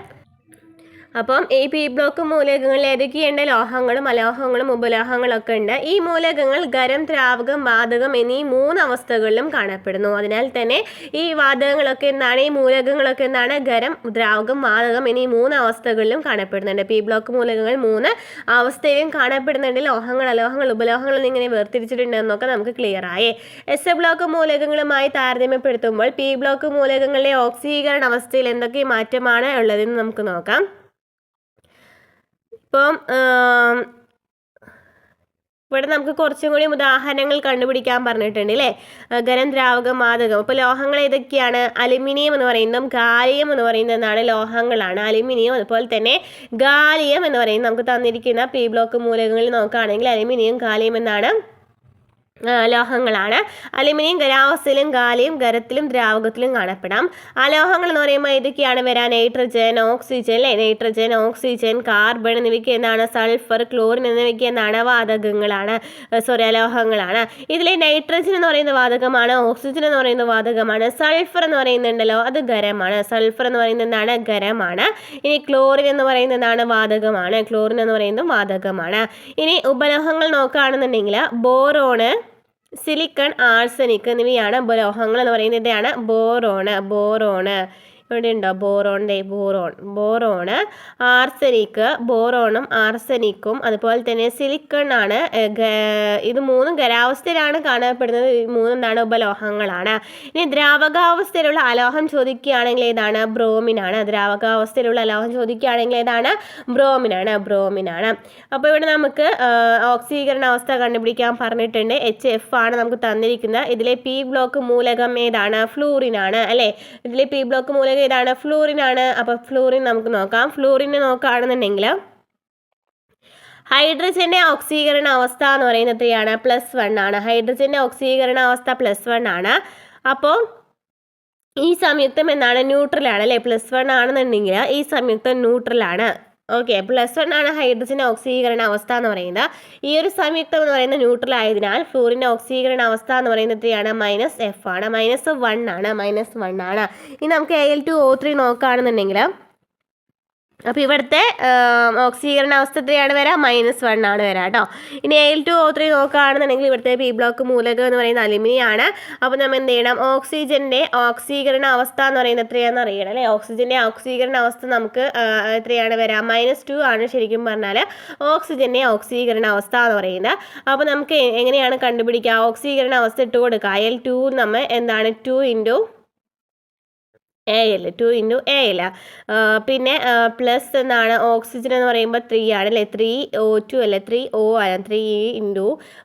അപ്പം ഈ പി ബ്ലോക്ക് മൂലകങ്ങളിൽ ഏതൊക്കെയുണ്ട്? ലോഹങ്ങളും അലോഹങ്ങളും ഉപലോഹങ്ങളൊക്കെ ഉണ്ട്. ഈ മൂലകങ്ങൾ ഖരം, ദ്രാവകം, വാതകം എന്നീ 3 അവസ്ഥകളിലും കാണപ്പെടുന്നു. അതിനാൽ തന്നെ ഈ വാതകങ്ങളൊക്കെ ഈ മൂലകങ്ങളൊക്കെ ഖരം, ദ്രാവകം, വാതകം എന്നീ 3 അവസ്ഥകളിലും കാണപ്പെടുന്നുണ്ട്. പി ബ്ലോക്ക് മൂലകങ്ങൾ 3 അവസ്ഥയിലും കാണപ്പെടുന്നുണ്ട്. ലോഹങ്ങൾ, അലോഹങ്ങൾ, ഉപലോഹങ്ങൾ എന്നിങ്ങനെ വേർതിരിച്ചിട്ടുണ്ടെന്നൊക്കെ നമുക്ക് ക്ലിയർ ആയേ. എസ് ബ്ലോക്ക് മൂലകങ്ങളുമായി താരതമ്യപ്പെടുത്തുമ്പോൾ പി ബ്ലോക്ക് മൂലകങ്ങളുടെ ഓക്സീകരണ അവസ്ഥയിൽ എന്തൊക്കെ മാറ്റമാണ് ഉള്ളതെന്ന് നമുക്ക് നോക്കാം. ഇപ്പം ഇവിടെ നമുക്ക് കുറച്ചും കൂടി ഉദാഹരണങ്ങൾ കണ്ടുപിടിക്കാൻ പറഞ്ഞിട്ടുണ്ട് അല്ലേ. ഖരം, ദ്രാവകം, വാതകം. ഇപ്പോൾ ലോഹങ്ങൾ ഏതൊക്കെയാണ്? അലുമിനിയം എന്ന് പറയുന്നതും ഗാലിയം എന്ന് പറയുന്നതാണ് ലോഹങ്ങളാണ്. അലുമിനിയം അതുപോലെ തന്നെ ഗാലിയം എന്ന് പറയുന്നത് നമുക്ക് തന്നിരിക്കുന്ന പി ബ്ലോക്ക് മൂലകങ്ങളിൽ നോക്കുകയാണെങ്കിൽ അലുമിനിയം, ഗാലിയം എന്നാണ് ലോഹങ്ങളാണ്. അലുമിനിയം ഖരാവസ്ഥയിലും ഗാലിയം ഖരത്തിലും ദ്രാവകത്തിലും കാണപ്പെടാം. അലോഹങ്ങൾ എന്ന് പറയുമ്പോൾ ഇതൊക്കെയാണ് വരാൻ? നൈട്രജൻ, ഓക്സിജൻ അല്ലേ. നൈട്രജൻ, ഓക്സിജൻ, കാർബൺ എന്നിവയ്ക്ക് സൾഫർ, ക്ലോറിൻ എന്നിവയ്ക്ക് വാതകങ്ങളാണ്, അലോഹങ്ങളാണ്. ഇതിലെ നൈട്രജൻ എന്ന് പറയുന്ന വാതകമാണ്, ഓക്സിജൻ എന്ന് പറയുന്ന വാതകമാണ്. സൾഫർ എന്ന് പറയുന്നുണ്ടല്ലോ, അത് ഖരമാണ്. സൾഫർ എന്ന് പറയുന്നത് ഖരമാണ്. ഇനി ക്ലോറിൻ എന്ന് പറയുന്നതാണ് വാതകമാണ്. ക്ലോറിൻ എന്ന് പറയുന്നത് വാതകമാണ്. ഇനി ഉപലോഹങ്ങൾ നോക്കുകയാണെന്നുണ്ടെങ്കിൽ ബോറോണ്, സിലിക്കൺ, ആർസനിക് എന്നിവയാണ് ഉപലോഹങ്ങൾ എന്ന് പറയുന്നത്. ഇതാണ് ബോറോണ്. ഇവിടെ ഉണ്ടോ? ബോറോണ്, ആർസനിക്, ബോറോണും ആർസനിക്കും അതുപോലെ തന്നെ സിലിക്കൺ ആണ്. ഇത് 3 ഖരാവസ്ഥയിലാണ് കാണപ്പെടുന്നത്. 3 ഉപലോഹങ്ങളാണ്. ഇനി ദ്രാവകാവസ്ഥയിലുള്ള അലോഹം ചോദിക്കുകയാണെങ്കിൽ ഏതാണ്? ബ്രോമിനാണ്. ദ്രാവകാവസ്ഥയിലുള്ള അലോഹം ചോദിക്കുകയാണെങ്കിൽ ഏതാണ്? ബ്രോമിനാണ്. അപ്പോൾ ഇവിടെ നമുക്ക് ഓക്സീകരണ അവസ്ഥ കണ്ടുപിടിക്കാൻ പറഞ്ഞിട്ടുണ്ട്. HF ആണ് നമുക്ക് തന്നിരിക്കുന്നത്. ഇതിലെ പി ബ്ലോക്ക് മൂലകം ഏതാണ്? ഫ്ലൂറിനാണ് അല്ലേ. ഇതിലെ പി ബ്ലോക്ക് മൂലകം ഏതാണ്? ഫ്ലൂറിനാണ്. അപ്പോൾ ഫ്ലൂറിൻ നമുക്ക് നോക്കാം. ഫ്ലൂറിനെ നോക്കുകയാണെന്നുണ്ടെങ്കിൽ ഹൈഡ്രജൻ്റെ ഓക്സീകരണ അവസ്ഥ എന്ന് പറയുന്നത് എത്രയാണ്? +1 ആണ്. ഹൈഡ്രജൻ്റെ ഓക്സീകരണ അവസ്ഥ +1 ആണ്. അപ്പോൾ ഈ സംയുക്തം എന്താണ്? ന്യൂട്രലാണ് അല്ലേ? +1 ആണെന്നുണ്ടെങ്കിൽ ഈ സംയുക്തം ന്യൂട്രലാണ്. ഓക്കെ, +1 ആണ് ഹൈഡ്രജൻ ഓക്സീകരണ അവസ്ഥ എന്ന് പറയുന്നത്. ഈ ഒരു സംയുക്തം എന്ന് പറയുന്നത് ന്യൂട്രൽ ആയതിനാൽ ഫ്ലൂറിൻ്റെ ഓക്സീകരണ അവസ്ഥ എന്ന് പറയുന്നത് എത്രയാണ്? -F ആണ്, -1 ആണ്, -1 ആണ്. ഇനി നമുക്ക് Al2O3 നോക്കുകയാണെന്നുണ്ടെങ്കിൽ അപ്പോൾ ഇവിടുത്തെ ഓക്സീകരണ അവസ്ഥ എത്രയാണ് വരിക? -1 ആണ് വരിക കേട്ടോ. ഇനി Al2O3 നോക്കുകയാണെന്നുണ്ടെങ്കിൽ ഇവിടുത്തെ പി ബ്ലോക്ക് മൂലകം എന്ന് പറയുന്നത് അലുമിനിയാണ്. അപ്പോൾ നമ്മൾ എന്ത് ചെയ്യണം? ഓക്സിജൻ്റെ ഓക്സീകരണ അവസ്ഥ എന്ന് പറയുന്നത് എത്രയാണെന്ന് അറിയണം അല്ലേ? ഓക്സിജൻ്റെ ഓക്സീകരണ അവസ്ഥ നമുക്ക് എത്രയാണ് വരിക? -2 ആണ് ശരിക്കും പറഞ്ഞാൽ ഓക്സിജൻ്റെ ഓക്സീകരണ അവസ്ഥ എന്ന് പറയുന്നത്. അപ്പോൾ നമുക്ക് എങ്ങനെയാണ് കണ്ടുപിടിക്കുക? ഓക്സീകരണ അവസ്ഥ ഇട്ട് കൊടുക്കുക. Al2 നമ്മൾ എന്താണ്? 2 × Al. പിന്നെ പ്ലസ് എന്താണ്? ഓക്സിജൻ എന്ന് പറയുമ്പോൾ 3 ആണ് അല്ലേ? 3O2 അല്ലേ? 3O ആണ്. 3 ×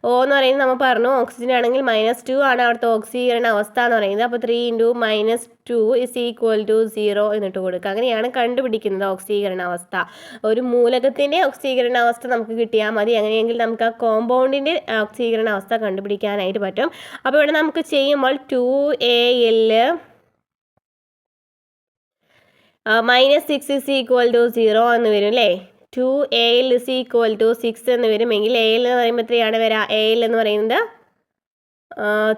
O എന്ന് പറയുന്നത് നമ്മൾ പറഞ്ഞു ഓക്സിജൻ ആണെങ്കിൽ -2 ആണ് അവിടുത്തെ ഓക്സീകരണ അവസ്ഥ എന്ന് പറയുന്നത്. അപ്പോൾ 3 × -2 = 0 എന്നിട്ട് കൊടുക്കുക. അങ്ങനെയാണ് കണ്ടുപിടിക്കുന്നത് ഓക്സീകരണ അവസ്ഥ. ഒരു മൂലകത്തിൻ്റെ ഓക്സീകരണ അവസ്ഥ നമുക്ക് കിട്ടിയാൽ മതി. അങ്ങനെയെങ്കിൽ നമുക്ക് ആ കോമ്പൗണ്ടിൻ്റെ ഓക്സീകരണ അവസ്ഥ കണ്ടുപിടിക്കാനായിട്ട് പറ്റും. അപ്പോൾ ഇവിടെ നമുക്ക് ചെയ്യുമ്പോൾ 2Al -6 = 0 എന്ന് വരും അല്ലേ? 2Al = 6 എന്ന് വരും. എങ്കിൽ Al എന്ന് പറയുമ്പോൾ എത്രയാണ് വരിക? Al എന്ന് പറയുന്നത്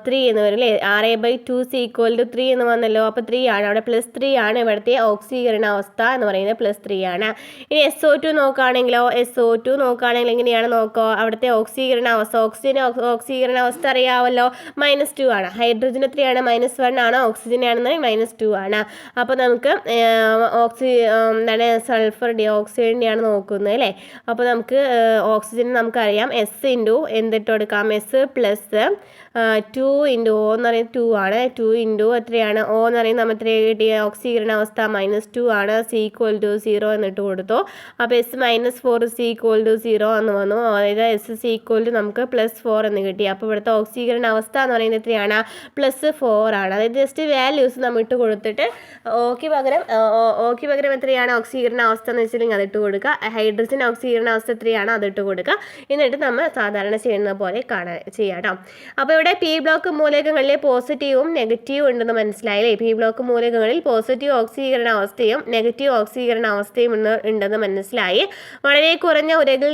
3 എന്ന് വരും അല്ലേ? 6/2 = 3 എന്ന് വന്നല്ലോ. അപ്പോൾ 3 ആണ്, അവിടെ +3 ആണ് ഇവിടുത്തെ ഓക്സീകരണ അവസ്ഥ എന്ന് പറയുന്നത് +3 ആണ്. ഇനി SO2 നോക്കുകയാണെങ്കിലോ? SO2 നോക്കുകയാണെങ്കിൽ എങ്ങനെയാണ് നോക്കുക? അവിടുത്തെ ഓക്സീകരണ അവസ്ഥ, ഓക്സിജൻ ഓക്സീകരണ അവസ്ഥ അറിയാമല്ലോ, -2 ആണ്. ഹൈഡ്രജൻ എത്രയാണ്? -1 ആണ്. ഓക്സിജൻ ആണെന്ന് -2 ആണ്. അപ്പോൾ നമുക്ക് എന്താണ്? സൾഫർ ഡൈ ഓക്സൈഡിൻ്റെയാണ് നോക്കുന്നത് അല്ലേ? അപ്പോൾ നമുക്ക് ഓക്സിജൻ നമുക്കറിയാം S × എന്തിട്ട് കൊടുക്കാം? S + 2 × O എന്ന് പറയുന്നത് 2 ആണ്. 2 × എത്രയാണ്? O എന്ന് പറയുന്നത് നമ്മൾ എത്ര കിട്ടിയ ഓക്സീകരണ അവസ്ഥ? -2 ആണ്. C = 0 എന്നിട്ട് കൊടുത്തു. അപ്പോൾ S -4 C = 0 എന്ന് വന്നു. അതായത് S C = നമുക്ക് +4 എന്ന് കിട്ടി. അപ്പോൾ ഇവിടുത്തെ ഓക്സീകരണ അവസ്ഥ എന്ന് പറയുന്നത് എത്രയാണ്? +4 ആണ്. അതായത് ജസ്റ്റ് വാല്യൂസ് നമ്മൾ ഇട്ട് കൊടുത്തിട്ട് ഓക്ക് പകരം എത്രയാണ് ഓക്സീകരണ അവസ്ഥ എന്ന് വെച്ചിട്ടുണ്ടെങ്കിൽ അതിട്ട് കൊടുക്കുക. ഹൈഡ്രജൻ ഓക്സീകരണ അവസ്ഥ എത്രയാണ്? അതിട്ട് കൊടുക്കുക. എന്നിട്ട് നമ്മൾ സാധാരണ ചെയ്യുന്ന പോലെ ചെയ്യാം കേട്ടോ. അപ്പോൾ ഇവിടെ പി ബ്ലോക്ക് മൂലകങ്ങളിലെ പോസിറ്റീവും നെഗറ്റീവും ഉണ്ടെന്ന് മനസ്സിലായില്ലേ? പി ബ്ലോക്ക് മൂലകങ്ങളിൽ പോസിറ്റീവ് ഓക്സീകരണ അവസ്ഥയും നെഗറ്റീവ് ഓക്സീകരണ അവസ്ഥയും ഉണ്ടെന്ന് മനസ്സിലായി. വളരെ കുറഞ്ഞ ഉരുകൽ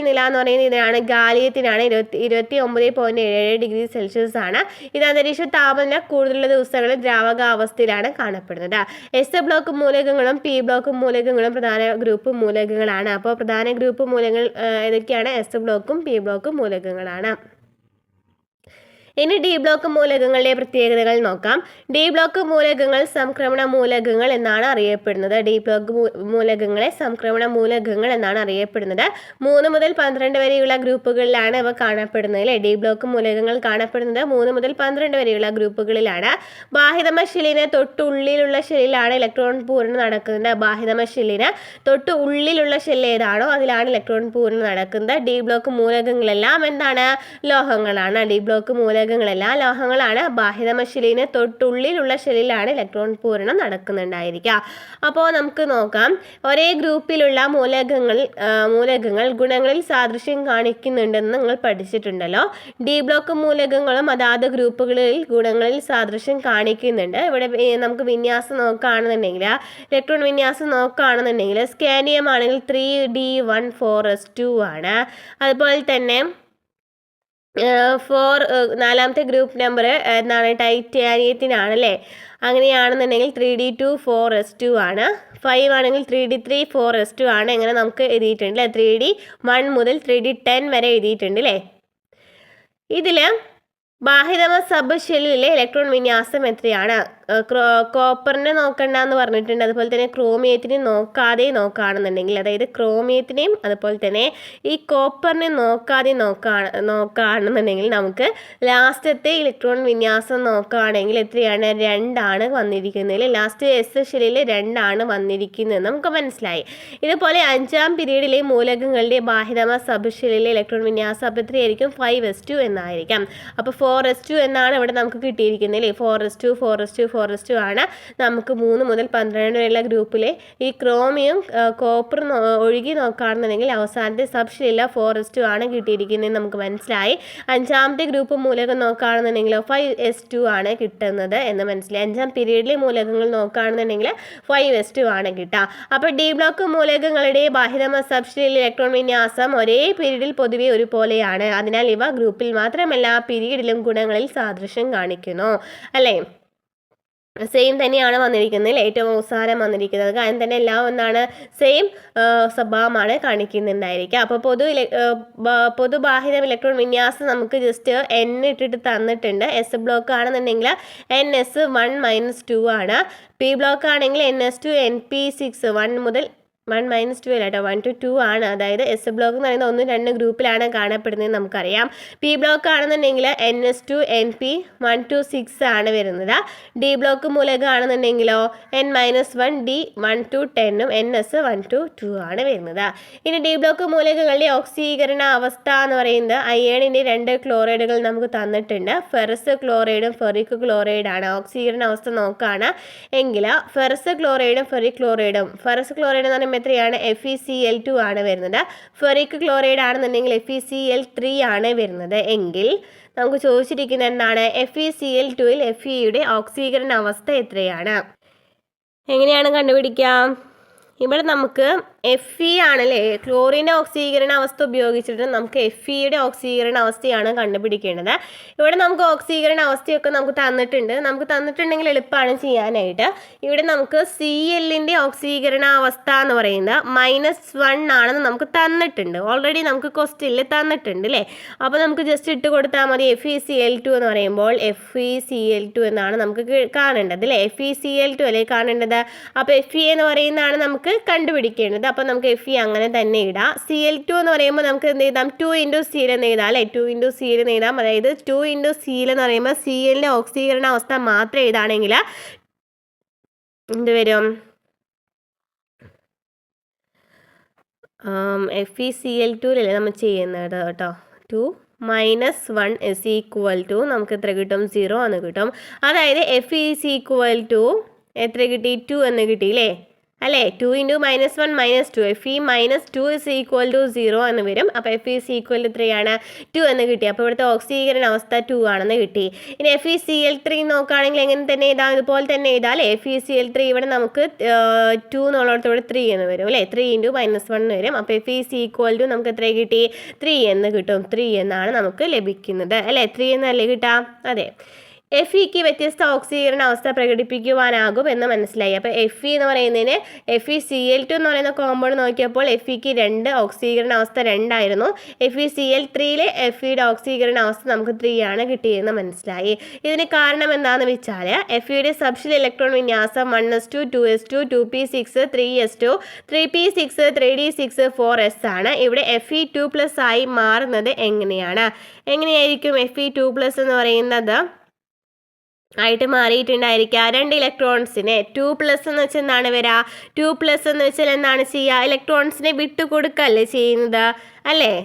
നില എന്ന് പറയുന്നത് ഇതാണ്. ഗാലിയത്തിനാണ് 29.7 °C ആണ്. ഇത് അന്തരീക്ഷ താപനില കൂടുതലുള്ള ദിവസങ്ങളിൽ ദ്രാവകാവസ്ഥയിലാണ് കാണപ്പെടുന്നത്. എസ് ബ്ലോക്ക് മൂലകങ്ങളും പി ബ്ലോക്ക് മൂലകങ്ങളും പ്രധാന ഗ്രൂപ്പ് മൂലകങ്ങളാണ്. അപ്പോൾ പ്രധാന ഗ്രൂപ്പ് മൂലകങ്ങൾ ഏതൊക്കെയാണ്? എസ് ബ്ലോക്കും പി ബ്ലോക്കും മൂലകങ്ങളാണ്. ഇനി ഡി ബ്ലോക്ക് മൂലകങ്ങളുടെ പ്രത്യേകതകൾ നോക്കാം. ഡി ബ്ലോക്ക് മൂലകങ്ങൾ സംക്രമണ മൂലകങ്ങൾ എന്നാണ് അറിയപ്പെടുന്നത്. ഡി ബ്ലോക്ക് മൂലകങ്ങളെ സംക്രമണ മൂലകങ്ങൾ എന്നാണ് അറിയപ്പെടുന്നത്. 3 മുതൽ 12 വരെയുള്ള ഗ്രൂപ്പുകളിലാണ് ഇവ കാണപ്പെടുന്നത് അല്ലേ? ഡി ബ്ലോക്ക് മൂലകങ്ങൾ കാണപ്പെടുന്നത് 3 മുതൽ 12 വരെയുള്ള ഗ്രൂപ്പുകളിലാണ്. ബാഹ്യതമ ഷെല്ലിന് തൊട്ടുള്ളിലുള്ള ഷെല്ലിലാണ് ഇലക്ട്രോൺ പൂരണം നടക്കുന്നത്. ബാഹ്യതമ ഷെല്ലിന് തൊട്ട് ഉള്ളിലുള്ള ഷെല്ല് ഏതാണോ അതിലാണ് ഇലക്ട്രോൺ പൂരണം നടക്കുന്നത്. ഡി ബ്ലോക്ക് മൂലകങ്ങളെല്ലാം എന്താണ്? ലോഹങ്ങളാണ്. ഡി ബ്ലോക്ക് മൂലകങ്ങളെല്ലാം ലോഹങ്ങളാണ്. ബാഹ്യതമ ഷെല്ലിന് തൊട്ടുള്ളിലുള്ള ഷെല്ലിലാണ് ഇലക്ട്രോൺ പൂരണം നടക്കുന്നുണ്ടായിരിക്കുക. അപ്പോൾ നമുക്ക് നോക്കാം. ഒരേ ഗ്രൂപ്പിലുള്ള മൂലകങ്ങൾ ഗുണങ്ങളിൽ സാദൃശ്യം കാണിക്കുന്നുണ്ടെന്ന് നിങ്ങൾ പഠിച്ചിട്ടുണ്ടല്ലോ. ഡി ബ്ലോക്ക് മൂലകങ്ങളും അതാത് ഗ്രൂപ്പുകളിൽ ഗുണങ്ങളിൽ സാദൃശ്യം കാണിക്കുന്നുണ്ട്. ഇവിടെ നമുക്ക് വിന്യാസം നോക്കുകയാണെന്നുണ്ടെങ്കിൽ ഇലക്ട്രോൺ വിന്യാസം നോക്കുകയാണെന്നുണ്ടെങ്കിൽ സ്കാനിയം ആണെങ്കിൽ 3D14S2 ആണ്. അതുപോലെ തന്നെ നാലാമത്തെ ഗ്രൂപ്പ് നമ്പർ എന്താണ്? ടൈറ്റാനിയത്തിനാണ് അല്ലേ? അങ്ങനെയാണെന്നുണ്ടെങ്കിൽ 3D24S2 ആണ്. 5 ആണെങ്കിൽ 3D34S2 ആണ്. ഇങ്ങനെ നമുക്ക് എഴുതിയിട്ടുണ്ട് അല്ലേ? 3D1 മുതൽ 3D10 വരെ എഴുതിയിട്ടുണ്ട് അല്ലേ? ഇതിൽ ബാഹ്യതമ സബ് ഷെല്ലിലെ ഇലക്ട്രോൺ വിന്യാസം എത്രയാണ്? കോപ്പറിനെ നോക്കണ്ടെന്ന് പറഞ്ഞിട്ടുണ്ട്. അതുപോലെ തന്നെ ക്രോമിയത്തിനെ നോക്കുകയാണെന്നുണ്ടെങ്കിൽ, അതായത് ക്രോമിയത്തിനെയും അതുപോലെ തന്നെ ഈ കോപ്പറിനെ നോക്കുകയാണെന്നുണ്ടെങ്കിൽ നമുക്ക് ലാസ്റ്റത്തെ ഇലക്ട്രോൺ വിന്യാസം നോക്കുകയാണെങ്കിൽ എത്രയാണ്? 2 ആണ് വന്നിരിക്കുന്നത്. ലാസ്റ്റ് എസ് ഷെല്ലിൽ 2 ആണ് വന്നിരിക്കുന്നത് നമുക്ക് മനസ്സിലായി. ഇതുപോലെ 5ാം പീരീഡിലെ മൂലകങ്ങളുടെ ബാഹ്യതമ സബ് ഷെല്ലിലെ ഇലക്ട്രോൺ വിന്യാസം അപ്പോൾ എത്രയായിരിക്കും? 5s2 എന്നായിരിക്കാം. അപ്പോൾ 4s2 എന്നാണ് ഇവിടെ നമുക്ക് കിട്ടിയിരിക്കുന്നത് അല്ലേ? 4s2 4:2 ആണ്. നമുക്ക് 3 മുതൽ 12 വരെയുള്ള ഗ്രൂപ്പിലെ ഈ ക്രോമിയം കോപ്പറും ഒഴുകി നോക്കുകയാണെന്നുണ്ടെങ്കിൽ അവസാനത്തെ സബ്ഷെല്ലില്ല 4:2 ആണ് കിട്ടിയിരിക്കുന്നത് നമുക്ക് മനസ്സിലായി. അഞ്ചാമത്തെ ഗ്രൂപ്പ് മൂലകം നോക്കുകയാണെന്നുണ്ടെങ്കിൽ 5:2 ആണ് കിട്ടുന്നത് എന്ന് മനസ്സിലായി. അഞ്ചാം പീരീഡിലെ മൂലകങ്ങൾ നോക്കുകയാണെന്നുണ്ടെങ്കിൽ 5:2 ആണ് കിട്ടുക. അപ്പോൾ ഡി ബ്ലോക്ക് മൂലകങ്ങളുടെ ബാഹ്യതമ സബ്ഷെല്ലിൽ ഇലക്ട്രോൺ വിന്യാസം ഒരേ പീരീഡിൽ പൊതുവെ ഒരുപോലെയാണ്. അതിനാൽ ഇവ ഗ്രൂപ്പിൽ മാത്രമല്ല പീരീഡിലും ഗുണങ്ങളിൽ സാദൃശ്യം കാണിക്കുന്നു. അല്ലേ? സെയിം തന്നെയാണ് വന്നിരിക്കുന്നത്. ഏറ്റവും അവസാനം വന്നിരിക്കുന്നത് കാരണം തന്നെ എല്ലാം ഒന്നാണ്, സെയിം സ്വഭാവമാണ് കാണിക്കുന്നുണ്ടായിരിക്കുക. അപ്പോൾ പൊതുബാഹിത ഇലക്ട്രോൺ വിന്യാസം നമുക്ക് ജസ്റ്റ് N ഇട്ടിട്ട് തന്നിട്ടുണ്ട്. എസ് ബ്ലോക്ക് ആണെന്നുണ്ടെങ്കിൽ NS1-2 ആണ്. പി ബ്ലോക്ക് ആണെങ്കിൽ NS2 NP6 1 മുതൽ 1-2 അല്ല കേട്ടോ, 1 to 2 ആണ്. അതായത് എസ് ബ്ലോക്ക് എന്ന് പറയുന്നത് 1-2 ഗ്രൂപ്പിലാണ് കാണപ്പെടുന്നത് നമുക്കറിയാം. പി ബ്ലോക്ക് ആണെന്നുണ്ടെങ്കിൽ NS2 NP 1 to 6 ആണ് വരുന്നത്. ഡി ബ്ലോക്ക് മൂലകം ആണെന്നുണ്ടെങ്കിലോ N-1 D 1 to 10 NS 1 to 2 ആണ് വരുന്നത്. ഇനി ഡി ബ്ലോക്ക് മൂലകങ്ങളുടെ ഓക്സീകരണ അവസ്ഥ എന്ന് പറയുന്നത് അയേണിൻ്റെ 2 ക്ലോറൈഡുകൾ നമുക്ക് തന്നിട്ടുണ്ട്. Ferrous ക്ലോറൈഡും ferric ക്ലോറൈഡാണ്. ഓക്സീകരണ അവസ്ഥ നോക്കുകയാണ് എങ്കിൽ ഫെറസ് ക്ലോറൈഡും ഫെറിക് ക്ലോറൈഡും, ഫെറസ് ക്ലോറൈഡ് എന്ന് പറയുമ്പോൾ എത്രയാണ്? FeCl2 ആണ് വരുന്നത്. ഫെറിക് ക്ലോറൈഡ് ആണെന്നുണ്ടെങ്കിൽ FeCl3 ആണ് വരുന്നത്. എങ്കിൽ നമുക്ക് ചോദിച്ചിരിക്കുന്നത് എന്താണ്? FeCl2ൽ Feയുടെ ഓക്സീകരണ അവസ്ഥ എത്രയാണ്? എങ്ങനെയാണ് കണ്ടുപിടിക്കാം? ഇവിടെ നമുക്ക് Fe ആണല്ലേ, ക്ലോറിൻ്റെ ഓക്സീകരണ അവസ്ഥ ഉപയോഗിച്ചിട്ട് നമുക്ക് Feയുടെ ഓക്സീകരണ അവസ്ഥയാണ് കണ്ടുപിടിക്കേണ്ടത്. ഇവിടെ നമുക്ക് ഓക്സീകരണ അവസ്ഥയൊക്കെ നമുക്ക് തന്നിട്ടുണ്ടെങ്കിൽ എളുപ്പമാണ് ചെയ്യാനായിട്ട്. ഇവിടെ നമുക്ക് Clൻ്റെ ഓക്സീകരണ അവസ്ഥ എന്ന് പറയുന്നത് -1 ആണെന്ന് നമുക്ക് തന്നിട്ടുണ്ട്. ഓൾറെഡി നമുക്ക് ക്വസ്റ്റ്യനിൽ തന്നിട്ടുണ്ട് അല്ലേ. അപ്പോൾ നമുക്ക് ജസ്റ്റ് ഇട്ട് കൊടുത്താൽ മതി. FeCl2 എന്ന് പറയുമ്പോൾ FeCl2 എന്നാണ് നമുക്ക് കാണേണ്ടത് അല്ലേ. FeCl2 അല്ലേ കാണേണ്ടത്. അപ്പോൾ Fe എന്ന് പറയുന്നതാണ് നമുക്ക് കണ്ടുപിടിക്കേണ്ടത്. അപ്പോൾ നമുക്ക് Fe അങ്ങനെ തന്നെ ഇടാം. Cl2 എന്ന് പറയുമ്പോൾ നമുക്ക് എന്ത് എഴുതാം? 2 × Cl എന്ന് എഴുതാം അല്ലേ. 2 × Cl എന്ന് എഴുതാം. അതായത് 2 × Cl എന്ന് പറയുമ്പോൾ Clൻ്റെ ഓക്സീകരണ അവസ്ഥ മാത്രം എഴുതാണെങ്കിൽ എന്ത് വരും? FeCl2 നമ്മൾ ചെയ്യുന്നത് കേട്ടോ. 2 - 1 = നമുക്ക് എത്ര കിട്ടും? 0 എന്ന് കിട്ടും. അതായത് Fe = എത്ര കിട്ടി? 2 എന്ന് കിട്ടിയില്ലേ അല്ലേ. 2 × -1 - 2 Fe -2 = 0 എന്ന് വരും. അപ്പോൾ Fe എത്രയാണ്? 2 എന്ന് കിട്ടി. അപ്പോൾ ഇവിടുത്തെ ഓക്സീകരണ അവസ്ഥ 2 ആണെന്ന് കിട്ടി. ഇനി FeCl3 നോക്കുകയാണെങ്കിൽ എങ്ങനെ തന്നെ എഴുതാം? ഇതുപോലെ തന്നെ എഴുതാം അല്ലേ. FeCl3 ഇവിടെ നമുക്ക് 2 എന്നുള്ളിടത്തോടെ 3 എന്ന് വരും അല്ലേ. 3 × -1 വരും. അപ്പോൾ Fe നമുക്ക് എത്ര കിട്ടി? 3 എന്ന് കിട്ടും. 3 എന്നാണ് നമുക്ക് ലഭിക്കുന്നത് അല്ലേ. 3 എന്നല്ലേ കിട്ടാം? അതെ. Feക്ക് വ്യത്യസ്ത ഓക്സീകരണ അവസ്ഥ പ്രകടിപ്പിക്കുവാനാകും എന്ന് മനസ്സിലായി. അപ്പോൾ Fe എന്ന് പറയുന്നതിന് FeCl2 എന്ന് പറയുന്ന കോമ്പൗണ്ട് നോക്കിയപ്പോൾ Feക്ക് 2 ഓക്സീകരണ അവസ്ഥ 2 ആയിരുന്നു. FeCl3യിലെ Feയുടെ ഓക്സീകരണ അവസ്ഥ നമുക്ക് 3 ആണ് കിട്ടിയെന്ന് മനസ്സിലായി. ഇതിന് കാരണം എന്താണെന്ന് വെച്ചാൽ Feയുടെ സബ്ഷെൽ ഇലക്ട്രോൺ വിന്യാസം 1s2 2s2 2p6 3s2 3p6 3d6 4s ആണ്. ഇവിടെ Fe2+ ആയി മാറുന്നത് എങ്ങനെയായിരിക്കും? Fe2+ എന്ന് പറയുന്നത് ആയിട്ട് മാറിയിട്ടുണ്ടായിരിക്കുക. 2 ഇലക്ട്രോൺസിനെ 2+ എന്ന് വെച്ചാൽ എന്താണ് വരിക? 2+ എന്ന് വെച്ചാൽ എന്താണ് ചെയ്യുക? ഇലക്ട്രോൺസിനെ വിട്ടുകൊടുക്കല്ലേ ചെയ്യുന്നത് അല്ലേ.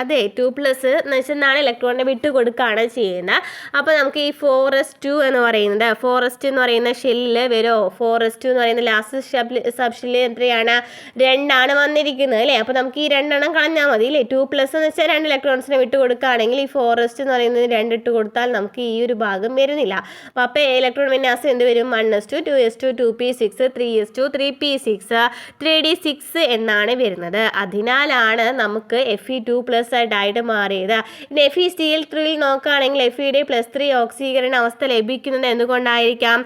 അതെ 2+ എന്ന് വെച്ചാൽ എന്താണ്? ഇലക്ട്രോണിനെ വിട്ട് കൊടുക്കുകയാണ് ചെയ്യുന്നത്. അപ്പോൾ നമുക്ക് ഈ 4s2 എന്ന് പറയുന്നത് 4s2 എന്ന് പറയുന്ന ഷെല്ലിൽ വരുമോ? 4s2 എന്ന് പറയുന്ന ലാസ്റ്റ് സബ്ഷെല്ലിൽ എത്രയാണ്? 2 ആണ് വന്നിരിക്കുന്നത് അല്ലേ. അപ്പോൾ നമുക്ക് ഈ 2 എണ്ണം കളഞ്ഞാൽ മതി അല്ലേ. 2+ എന്ന് വെച്ചാൽ 2 ഇലക്ട്രോൺസിനെ വിട്ട് കൊടുക്കുകയാണെങ്കിൽ ഈ 4s2 എന്ന് പറയുന്നത് 2 ഇട്ട് കൊടുത്താൽ നമുക്ക് ഈ ഒരു ഭാഗം വരുന്നില്ല. അപ്പോൾ ഇലക്ട്രോൺ വിന്യാസം എന്ത് വരും? 1s2 2s2 2p6 3s2 3p6 3d6 എന്നാണ് വരുന്നത്. അതിനാലാണ് നമുക്ക് Fe2+ ആയിട്ട് മാറിയത്. ഇനി FeCl3യിൽ നോക്കുകയാണെങ്കിൽ Feയുടെ +3 ഓക്സീകരണ അവസ്ഥ ലഭിക്കുന്നത് എന്തുകൊണ്ടായിരിക്കും?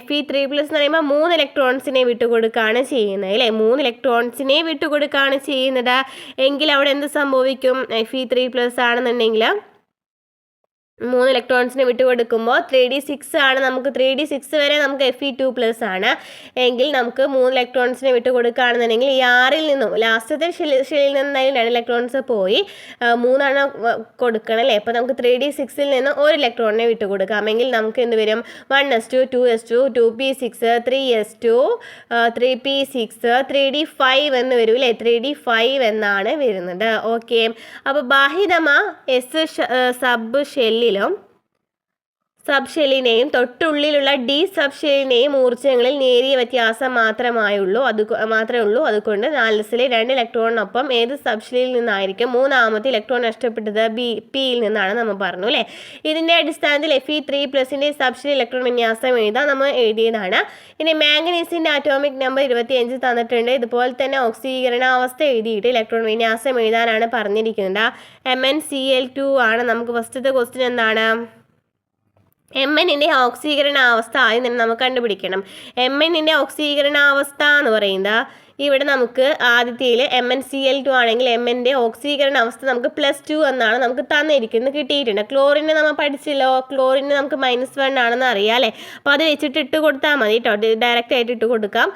Fe3+ എന്ന് പറയുമ്പോൾ 3 ഇലക്ട്രോൺസിനെ വിട്ടുകൊടുക്കുകയാണ് ചെയ്യുന്നത് അല്ലേ. 3 ഇലക്ട്രോൺസിനെ വിട്ടുകൊടുക്കുകയാണ് ചെയ്യുന്നത് എങ്കിൽ അവിടെ എന്ത് സംഭവിക്കും? Fe3+ ആണെന്നുണ്ടെങ്കിൽ 3 ഇലക്ട്രോൺസിനെ വിട്ടുകൊടുക്കുമ്പോൾ 3d6 ആണ്. നമുക്ക് 3d6 വരെ നമുക്ക് Fe2+ ആണ് എങ്കിൽ നമുക്ക് 3 ഇലക്ട്രോൺസിനെ വിട്ടുകൊടുക്കുകയാണെന്നുണ്ടെങ്കിൽ ഈ 6ൽ നിന്നും ലാസ്റ്റത്തെ ഷെല്ലിൽ നിന്നായാലും 2 ഇലക്ട്രോൺസ് പോയി 3 ആണ് കൊടുക്കണം അല്ലേ. അപ്പോൾ നമുക്ക് 3d6ൽ നിന്ന് 1 ഇലക്ട്രോണിനെ വിട്ടുകൊടുക്കാമെങ്കിൽ നമുക്ക് എന്ത് വരും? 1s2 2s2 2p6 3s2 3p6 3d5 എന്ന് വരും അല്ലേ. 3d5 എന്നാണ് വരുന്നത്. ഓക്കെ. അപ്പോൾ ബാഹ്യതമ S സബ് ഷെല്ലിലും സബ്ഷെല്ലിനെയും തൊട്ടുള്ളിലുള്ള ഡി സബ്ഷെല്ലിനെയും ഊർജ്ജങ്ങളിൽ നേരിയ വ്യത്യാസം മാത്രമേ ഉള്ളൂ. അതുകൊണ്ട് 4s-ലെ 2 ഇലക്ട്രോണിനൊപ്പം ഏത് സബ്ഷെല്ലിൽ നിന്നായിരിക്കും മൂന്നാമത്തെ ഇലക്ട്രോൺ നഷ്ടപ്പെട്ടത്? പിയിൽ നിന്നാണ് നമ്മൾ പറഞ്ഞു അല്ലേ. ഇതിൻ്റെ അടിസ്ഥാനത്തിൽ Fe3+ന്റെ സബ്ഷെൽ ഇലക്ട്രോൺ വിന്യാസം എഴുതാം. നമ്മൾ എഴുതിയതാണ്. ഇനി മാംഗനീസിൻ്റെ ആറ്റോമിക് നമ്പർ 25 തന്നിട്ടുണ്ട്. ഇതുപോലെ തന്നെ ഓക്സീകരണാവസ്ഥ എഴുതിയിട്ട് ഇലക്ട്രോൺ വിന്യാസം എഴുതാനാണ് പറഞ്ഞിരിക്കുന്നത്. MnCl2 ആണ്. നമുക്ക് ഫസ്റ്റത്തെ ക്വസ്റ്റ്യൻ എന്താണ്? Mnന്റെ ഓക്സീകരണാവസ്ഥ ആദ്യം തന്നെ നമുക്ക് കണ്ടുപിടിക്കണം. Mnന്റെ ഓക്സീകരണാവസ്ഥ എന്ന് പറയുന്നത് ഇവിടെ നമുക്ക് ആദ്യത്തേൽ MnCl2 ആണെങ്കിൽ Mൻ്റെ ഓക്സീകരണ അവസ്ഥ നമുക്ക് +2 എന്നാണ് നമുക്ക് തന്നിരിക്കുന്നത്, കിട്ടിയിട്ടുണ്ട്. ക്ലോറിന് നമ്മൾ പഠിച്ചല്ലോ, ക്ലോറിന് നമുക്ക് -1 ആണെന്ന് അറിയാം അല്ലേ. അപ്പോൾ അത് വെച്ചിട്ട് ഇട്ട് കൊടുത്താൽ മതി കേട്ടോ, ഡയറക്റ്റ് ആയിട്ട് ഇട്ട് കൊടുക്കാം.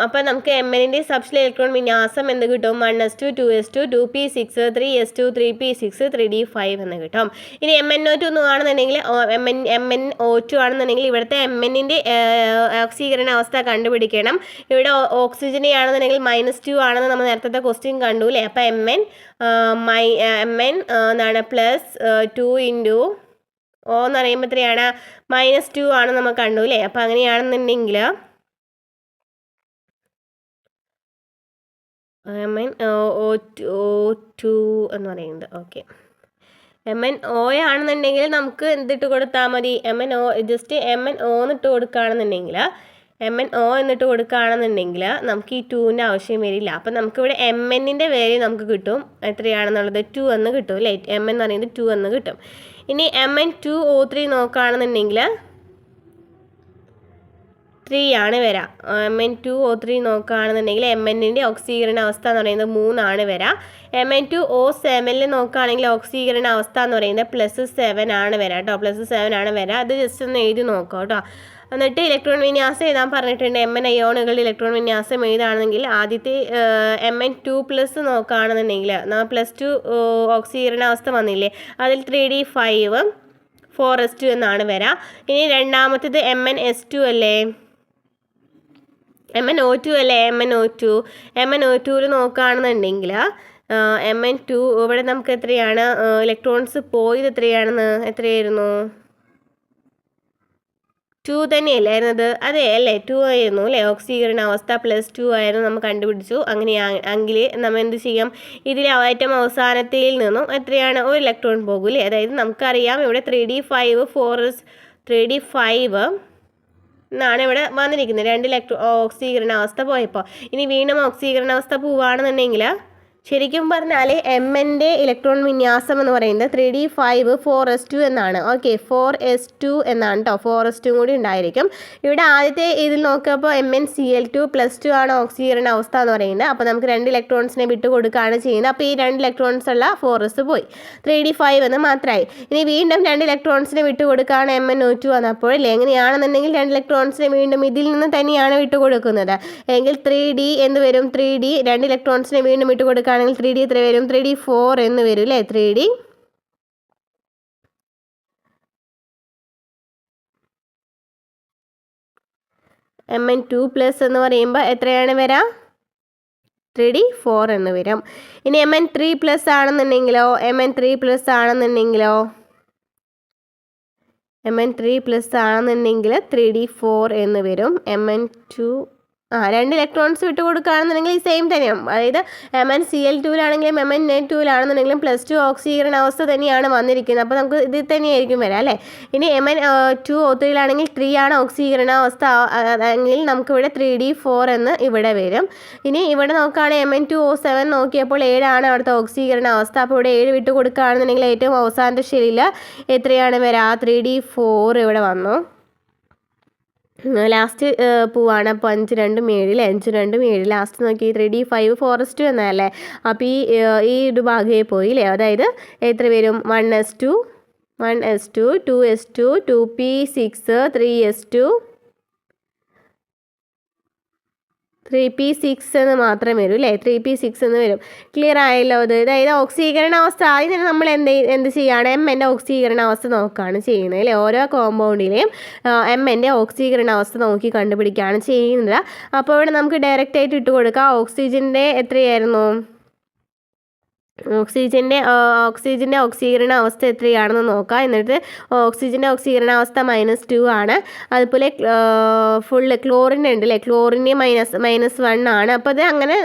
അപ്പോൾ നമുക്ക് Mnന്റെ സബ്ഷെൽ ഇലക്ട്രോൺ വിന്യാസം എന്ത് കിട്ടും? 1s2 2s2 2p6 3s2 3p6 3d5 എന്ന് കിട്ടും. ഇനി MnO2 ആണെന്നുണ്ടെങ്കിൽ MnO2 ആണെന്നുണ്ടെങ്കിൽ ഇവിടുത്തെ Mnന്റെ ഓക്സീകരണ അവസ്ഥ കണ്ടുപിടിക്കണം. ഇവിടെ ഓക്സിജൻ ആണെന്നുണ്ടെങ്കിൽ -2 ആണെന്ന് നമ്മൾ നേരത്തെ ക്വസ്റ്റ്യൻ കണ്ടു അല്ലേ. അപ്പം Mn എന്താണ് +2 ഇൻറ്റു O എന്ന് പറയുമ്പോൾ എത്രയാണ്? -2 ആണ് നമ്മൾ കണ്ടു അല്ലേ. അപ്പം അങ്ങനെയാണെന്നുണ്ടെങ്കിൽ MnO2 എന്ന് പറയുന്നത് ഓക്കെ. MnO ആണെന്നുണ്ടെങ്കിൽ നമുക്ക് എന്തിട്ട് കൊടുത്താൽ മതി? ജസ്റ്റ് MnO എന്നിട്ട് കൊടുക്കുകയാണെന്നുണ്ടെങ്കിൽ MnO എന്നിട്ട് കൊടുക്കുകയാണെന്നുണ്ടെങ്കിൽ നമുക്ക് ഈ 2ൻ്റെ ആവശ്യം വരില്ല. അപ്പം നമുക്കിവിടെ Mnൻ്റെ വാല്യൂ നമുക്ക് കിട്ടും. എത്രയാണെന്നുള്ളത്? 2 എന്ന് കിട്ടും അല്ലേ. Mn എന്ന് പറയുന്നത് 2 എന്ന് കിട്ടും. ഇനി Mn2O3 നോക്കുകയാണെന്നുണ്ടെങ്കിൽ 3 ആണ് വരാം. Mn2O3 നോക്കുകയാണെന്നുണ്ടെങ്കിൽ Mnൻ്റെ ഓക്സീകരണ അവസ്ഥ എന്ന് പറയുന്നത് 3 ആണ് വരാം. Mn2O7 നോക്കുകയാണെങ്കിൽ ഓക്സീകരണ അവസ്ഥ എന്ന് പറയുന്നത് +7 ആണ് വരാം കേട്ടോ, +7 ആണ് വരാം. അത് ജസ്റ്റ് ഒന്ന് എഴുതി നോക്കാം കേട്ടോ. എന്നിട്ട് ഇലക്ട്രോൺ വിന്യാസം എഴുതാൻ പറഞ്ഞിട്ടുണ്ട്. Mn അയോണുകളുടെ ഇലക്ട്രോൺ വിന്യാസം എഴുതാണെങ്കിൽ ആദ്യത്തെ Mn2+ നോക്കുകയാണെന്നുണ്ടെങ്കിൽ നമ്മൾ +2 ഓക്സീകരണാവസ്ഥ വന്നില്ലേ, അതിൽ 3d5 4s2 എന്നാണ് വരാം. ഇനി രണ്ടാമത്തേത് MnS2 അല്ലേ, MnO2 അല്ലേ, MnO2 നോക്കുകയാണെന്നുണ്ടെങ്കിൽ Mn2 ഇവിടെ നമുക്ക് എത്രയാണ് ഇലക്ട്രോൺസ് പോയത്? എത്രയായിരുന്നു? 2 തന്നെയല്ലായിരുന്നത്? അതെ അല്ലേ, 2 ആയിരുന്നു അല്ലേ. ഓക്സീകരണ അവസ്ഥ +2 ആയിരുന്നു നമ്മൾ കണ്ടുപിടിച്ചു. അങ്ങനെയാണെങ്കിൽ നമ്മൾ എന്ത് ചെയ്യും? ഇതിലെ ഏറ്റവും അവസാനത്തിൽ നിന്നും എത്രയാണ്? 1 ഇലക്ട്രോൺ പോകും അല്ലേ. അതായത് നമുക്കറിയാം ഇവിടെ 3d5 3d5 എന്നാണ് ഇവിടെ വന്നിരിക്കുന്നത്. 2 ഓക്സീകരണ അവസ്ഥ പോയപ്പോൾ. ഇനി വീണ്ടും ഓക്സീകരണ അവസ്ഥ പോവുകയാണെന്നുണ്ടെങ്കിൽ ശരിക്കും പറഞ്ഞാൽ Mൻ്റെ ഇലക്ട്രോൺ വിന്യാസം എന്ന് പറയുന്നത് 3d5 4s2 എന്നാണ്. ഓക്കെ, 4s2 എന്നാണ് കേട്ടോ, 4s2 കൂടി ഉണ്ടായിരിക്കും. ഇവിടെ ആദ്യത്തെ ഇതിൽ നോക്കിയപ്പോൾ MnCl2 +2 ആണ് ഓക്സീകരണ അവസ്ഥ എന്ന് പറയുന്നത്. അപ്പോൾ നമുക്ക് 2 ഇലക്ട്രോൺസിനെ വിട്ട് കൊടുക്കുകയാണ് ചെയ്യുന്നത്. അപ്പോൾ ഈ 2 ഇലക്ട്രോൺസ് ഉള്ള 4s പോയി, 3d5 എന്ന് മാത്രമായി. ഇനി വീണ്ടും 2 ഇലക്ട്രോൺസിനെ വിട്ട് കൊടുക്കുകയാണ് MnO2 വന്നപ്പോൾ അല്ലേ. എങ്ങനെയാണെന്നുണ്ടെങ്കിൽ 2 ഇലക്ട്രോൺസിനെ വീണ്ടും ഇതിൽ നിന്ന് തന്നെയാണ് വിട്ട് കൊടുക്കുന്നത് എങ്കിൽ 3d എന്ന് വരും. 3d 2 ഇലക്ട്രോൺസിനെ വീണ്ടും വിട്ട് കൊടുക്കുക 3d എത്ര വരും? 3d4 എന്ന് വരും അല്ലേ. 3d Mn2+ എന്ന് പറയുമ്പോൾ എത്രയാണ് വരാം? 3d4 എന്ന് വരും. ഇനി Mn3+ ആണെന്നുണ്ടെങ്കിലോ Mn3+ ആണെന്നുണ്ടെങ്കിൽ 3d4 എന്ന് വരും. Mn2 2 ഇലക്ട്രോൺസ് വിട്ട് കൊടുക്കുകയാണെന്നുണ്ടെങ്കിൽ ഈ സെയിം തന്നെയാണ്. അതായത് MnCl2-ലാണെങ്കിലും MnO2-ലാണെന്നുണ്ടെങ്കിലും +2 ഓക്സീകരണ അവസ്ഥ തന്നെയാണ് വന്നിരിക്കുന്നത്. അപ്പോൾ നമുക്ക് ഇതിൽ തന്നെയായിരിക്കും വരാം അല്ലേ. ഇനി Mn2O3-ലാണെങ്കിൽ 3 ആണ് ഓക്സീകരണ അവസ്ഥ എങ്കിൽ നമുക്കിവിടെ 3d4 എന്ന് ഇവിടെ വരും. ഇനി ഇവിടെ നോക്കുകയാണെങ്കിൽ Mn2O7 നോക്കിയപ്പോൾ 7 ആണ് അവിടുത്തെ ഓക്സീകരണ അവസ്ഥ. അപ്പോൾ ഇവിടെ 7 വിട്ട് കൊടുക്കുകയാണെന്നുണ്ടെങ്കിൽ ഏറ്റവും അവസാനത്തെ ഷെല്ലിൽ എത്രയാണ് വരാം? 3d4 ഇവിടെ വന്നു. ലാസ്റ്റ് പോവാണ്. അപ്പോൾ 5 2 7 5 2 7 ലാസ്റ്റ് നോക്കി 3d5 4s2 എന്നല്ലേ. അപ്പോൾ ഈ ഒരു ഭാഗമേ പോയില്ലേ. അതായത് എത്ര വരും? 1s2 2s2 2p6 3s2 3p6 എന്ന് മാത്രമേ വരൂ അല്ലേ. 3p6 എന്ന് വരും. ക്ലിയർ ആയല്ലോ അത്. അതായത് ഓക്സീകരണ അവസ്ഥ ആദ്യം തന്നെ നമ്മൾ എന്ത് ചെയ്യുകയാണ്? Mൻ്റെ ഓക്സീകരണ അവസ്ഥ നോക്കുകയാണ് ചെയ്യുന്നത് അല്ലേ. ഓരോ കോമ്പൗണ്ടിലെയും Mൻ്റെ ഓക്സീകരണ അവസ്ഥ നോക്കി കണ്ടുപിടിക്കുകയാണ് ചെയ്യുന്നത്. അപ്പോൾ ഇവിടെ നമുക്ക് ഡയറക്റ്റ് ആയിട്ട് ഇട്ട് കൊടുക്കാം. ഓക്സിജൻ്റെ എത്രയായിരുന്നു? ഓക്സിജൻ്റെ ഓക്സീകരണ അവസ്ഥ എത്രയാണെന്ന് നോക്കാം. എന്നിട്ട് ഓക്സിജൻ്റെ ഓക്സീകരണാവസ്ഥ -2 ആണ്. അതുപോലെ ഫുള്ള് ക്ലോറിൻ ഉണ്ട് അല്ലേ, ക്ലോറിന് -1 ആണ്. അപ്പോൾ അത് അങ്ങനെ